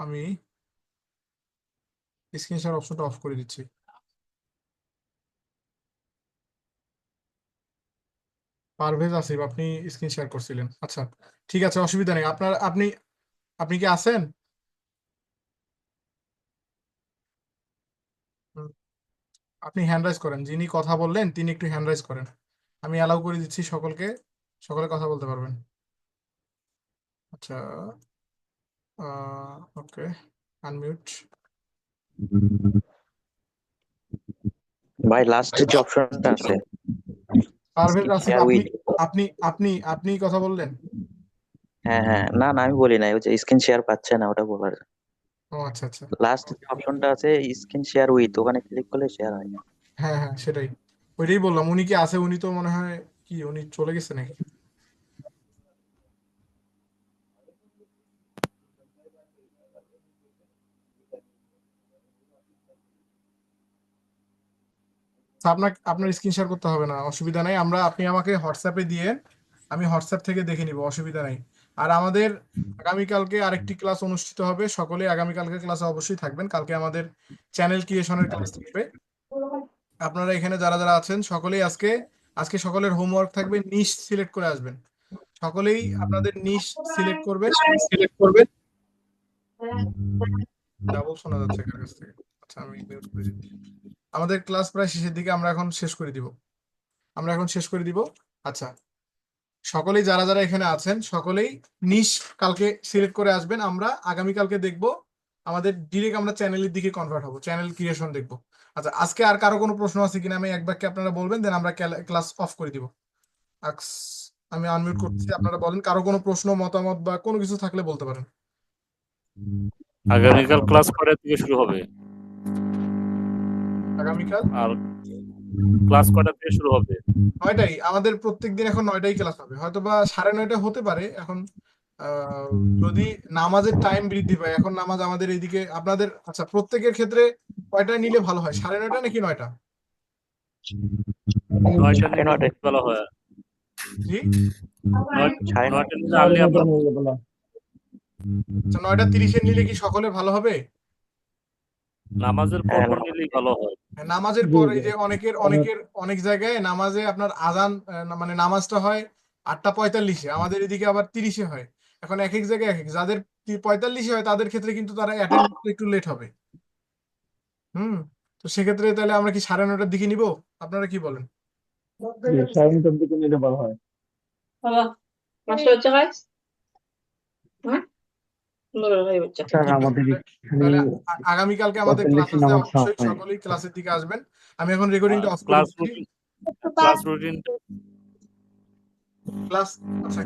আমি স্ক্রিন শেয়ার অপশনটা অফ করে দিচ্ছি। পারভেজ আসিফ, আপনি স্ক্রিন শেয়ার করছিলেন। আচ্ছা, ঠিক আছে, অসুবিধা নেই। আপনি আপনি কি আছেন? হুম, আপনি হ্যান্ড রাইজ করেন, যিনি কথা বললেন তিনি একটু হ্যান্ড রাইজ করেন। আমি অ্যালাউ করে দিচ্ছি সকলকে, সকলে কথা বলতে পারবেন। আচ্ছা, ওকে, আনমিউট। ভাই লাস্ট যে অপশনটা আছে পারভেজ স্ক্রিন আসিফ, শেয়ার আপনি উইথ, আপনি আপনি আপনি কথা বললেন। হ্যাঁ হ্যাঁ, না না আমি বলি নাই, ওই যে স্ক্রিন শেয়ার পাচ্ছে না ওটা বলার। ও আচ্ছা আচ্ছা। লাস্ট যে অপশনটা আছে স্ক্রিন শেয়ার উইথ, ওখানে ক্লিক করলে শেয়ার হয় না। হ্যাঁ হ্যাঁ, সেটাই, ওইটাই বললাম। উনি কি আছে? উনি তো মনে হয় কি উনি চলে গেছে নাকি? আচ্ছা, আপনার স্ক্রিন শেয়ার করতে হবে না, অসুবিধা নাই। আপনি আমাকে হোয়াটসঅ্যাপে দিয়ে, আমি হোয়াটসঅ্যাপ থেকে দেখে নিব, অসুবিধা নাই। আর আমাদের আগামীকালকে আরেকটি ক্লাস অনুষ্ঠিত হবে, সকলে আগামীকালকে ক্লাসে অবশ্যই থাকবেন। কালকে আমাদের চ্যানেল ক্রিয়েশনের ক্লাস থাকবে। আপনারা এখানে যারা যারা আছেন সকলেই আজকে আজকে সকলের হোমওয়ার্ক থাকবে, নিশ সিলেক্ট করে আসবেন। সকলেই আপনাদের নিশ সিলেক্ট করবেন। ডাবল শোনা যাচ্ছে কার কাছ থেকে? আচ্ছা, আমি মিউট করে দিচ্ছি। আমাদের ক্লাস প্রায় শেষের দিকে, আমরা এখন শেষ করে দিব। আচ্ছা, সকলেই যারা যারা এখানে আছেন সকলেই নিশ কালকে সিলেক্ট করে আসবেন। আমরা আগামীকালকে দেখব, আমাদের ডিরেক্ট আমরা চ্যানেলের দিকে কনভার্ট হব, চ্যানেল ক্রিয়েশন দেখব। আচ্ছা, আজকে আর কারো কোনো প্রশ্ন আছে কিনা আমি এক বাক্যে আপনারা বলবেন, দেন আমরা ক্লাস অফ করে দিব। আমি আনমিউট করতেছি, আপনারা বলেন কারো কোনো প্রশ্ন, মতামত বা কোনো কিছু থাকলে বলতে পারেন। আগামীকাল ক্লাস কয়টা থেকে শুরু হবে? আগামীকাল আর ক্লাস কয়টা থেকে শুরু হবে? 9টায়। আমাদের প্রত্যেকদিন এখন 9টায় ক্লাস হবে, হয়তো বা 9:30 হতে পারে এখন। যদি নামাজের টাইম বৃদ্ধি পায়, এখন নামাজ আমাদের এইদিকে, আপনাদের আচ্ছা প্রত্যেকের ক্ষেত্রে কয়টায় নিলে ভালো হয়? 9:30 নাকি 9টা? 9টা সাড়ে নিলে নটায়। ভালো হয়। জি, 9টা নিলে আনলে আমরা আচ্ছা, 9:30 নিলে কি সকলের ভালো হবে? নামাজের পর হ্যাঁ পর নিলেই ভালো হয়। নামাজের পর, এই যে অনেক জায়গায় নামাজে আপনার আজান, মানে নামাজটা হয় 8:45-এ, আমাদের এদিকে আবার 30-এ হয়। এখন এক এক জায়গায় এক এক, যাদের 45-এ হয় তাদের ক্ষেত্রে কিন্তু তারা অ্যাটেন্ড করতে একটু লেট হবে। হুম, তো সেক্ষেত্রে তাহলে আমরা কি 9:30টার দিকে নিব? আপনারা কি বলেন? স্বাধীনতার দিকে নিলে ভালো হয়। স্যার আমাদের এখানে তাহলে আগামীকালকে আমাদের ক্লাস 45 আছে, নামাজ অবশ্যই হয়। সকলেই ক্লাসের দিকে আসবেন। আমি এখন রেকর্ডিংটা অফ করে ক্লাস দিচ্ছি। রুটিন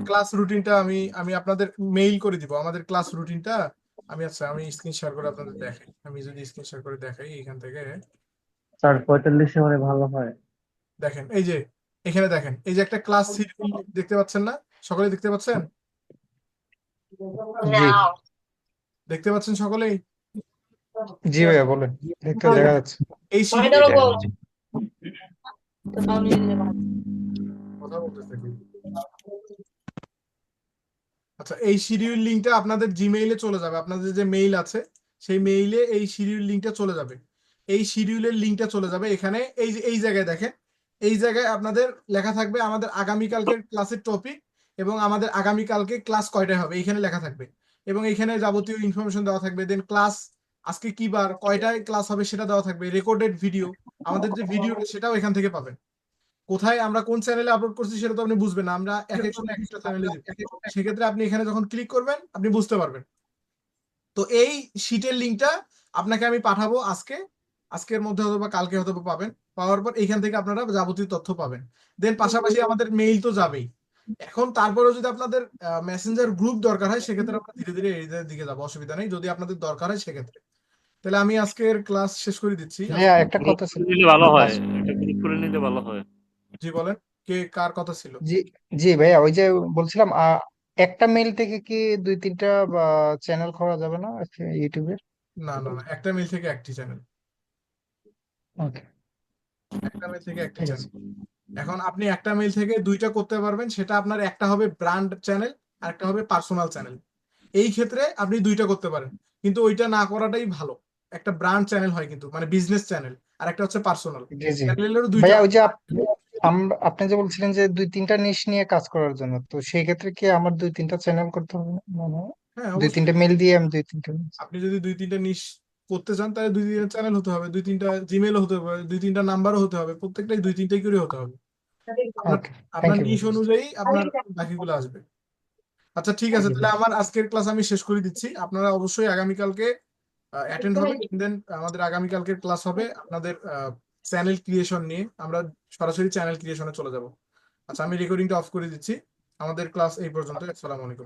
ক্লাস রুটিনটা আমি আপনাদের মেইল করে দিব, আমাদের ক্লাস রুটিনটা। আমি স্ক্রিন শেয়ার করে আপনাদের দেখাই। আমি যদি স্ক্রিন শেয়ার করে দেখাই এখান থেকে, স্যার 45 হলে ভালো হয়। দেখেন এই যে এখানে দেখেন, এই যে একটা ক্লাস শিডিউল দেখতে পাচ্ছেন না? সকলেই দেখতে পাচ্ছেন? জি দেখতে পাচ্ছেন সকলেই? জি ভাইয়া বলেন, দেখতে দেখা যাচ্ছে। এই শিডিউল কথা বলতেছে কি? আচ্ছা, এই শিডিউল লিংকটা আপনাদের জিমেইলে চলে যাবে। আপনাদের যে মেইল আছে সেই মেইলে এই শিডিউল লিংকটা চলে যাবে। এই শিডিউলের লিংকটা চলে যাবে এখানে, এই যে এই জায়গায় দেখেন, এই জায়গায় আপনাদের লেখা থাকবে আমাদের আগামীকালকের ক্লাসের টপিক এবং আমাদের আগামীকালকে ক্লাস কয়টায় হবে এইখানে লেখা থাকবে, এবং এখানে যাবতীয় ইনফরমেশন দেওয়া থাকবে। দেন ক্লাস আজকে কি বার, কয়টায় ক্লাস হবে সেটা দেওয়া থাকবে। রেকর্ডেড ভিডিও, আমাদের যে ভিডিও সেটাও এখান থেকে পাবেন। কোথায় আমরা কোন চ্যানেলে আপলোড করছি সেটা তো আপনি বুঝবেন না, আমরা এক এক সময় এক একটা চ্যানেলে দিব। সেক্ষেত্রে আপনি এখানে যখন ক্লিক করবেন আপনি বুঝতে পারবেন। তো এই শীটের লিংকটা আপনাকে আমি পাঠাবো আজকের মধ্যে অথবা কালকে হয়তো পাবেন। পাওয়ার পর এইখান থেকে আপনারা যাবতীয় তথ্য পাবেন। দেন পাশাপাশি আমাদের মেইল তো যাবেই। এখন তারপরেও যদি আপনাদের মেসেঞ্জার গ্রুপ দরকার হয় সেক্ষেত্রে আমরা ধীরে ধীরে এই দিকে যাবো, অসুবিধা নেই। যদি আপনাদের দরকার হয় সেক্ষেত্রে, তাহলে আমি আজকের ক্লাস শেষ করে দিচ্ছি। ভাইয়া একটা কথা ছিল। নিলে ভালো হয়, এটা গ্রুপ করে নিলে ভালো হয়। জি বলেন, কে কার কথা ছিল? জি জি ভাইয়া, ওই যে বলছিলাম একটা মেইল থেকে কি 2-3টা চ্যানেল করা যাবে না ইউটিউবে? না না না, একটা মেইল থেকে একটি চ্যানেল। ওকে, একটা মেইল থেকে একটি ঠিক আছে। চ্যানেল। এখন আপনি একটা মেইল থেকে দুইটা করতে পারবেন, সেটা আপনার একটা হবে ব্র্যান্ড চ্যানেল আর একটা হবে পার্সোনাল চ্যানেল। এই ক্ষেত্রে আপনি দুইটা করতে পারেন, কিন্তু ওইটা না করাটাই ভালো। একটা ব্র্যান্ড চ্যানেল হয় কিন্তু, মানে বিজনেস চ্যানেল, আর একটা হচ্ছে পার্সোনাল জি জি চ্যানেলেরও দুইটা। ভাইয়া, ওই যে আপনি যে বলছিলেন যে 2-3টা নিশ নিয়ে কাজ করার জন্য, তো সেই ক্ষেত্রে কি আমার 2-3টা চ্যানেল করতে হবে না? মানে হ্যাঁ, 2-3টা মেইল দিয়ে আমি 2-3টা। আপনি যদি 2-3টা নিশ করতে চান তাহলে 2-3টা চ্যানেল হতে হবে, 2-3টা জিমেল হতে হবে, 2-3টা নাম্বারও হতে হবে, প্রত্যেকটাই 2-3টাই করে হতে হবে। আপনার ওকে, আপনার থ্যাংক ইউ। নিশ অনুযায়ী আপনার বাকিগুলো আসবে। আচ্ছা ঠিক আছে, তাহলে আমার আজকের ক্লাস আমি শেষ করে দিচ্ছি। আপনারা অবশ্যই আগামীকালকে অ্যাটেন্ড হবেন। দেন আমাদের আগামীকালকের ক্লাস হবে আপনাদের চ্যানেল ক্রিয়েশন নিয়ে। আমরা সরাসরি চ্যানেল ক্রিয়েশনে চলে যাব। আচ্ছা, আমি রেকর্ডিংটা অফ করে দিচ্ছি। আমাদের ক্লাস এই পর্যন্ত। আসসালামু আলাইকুম।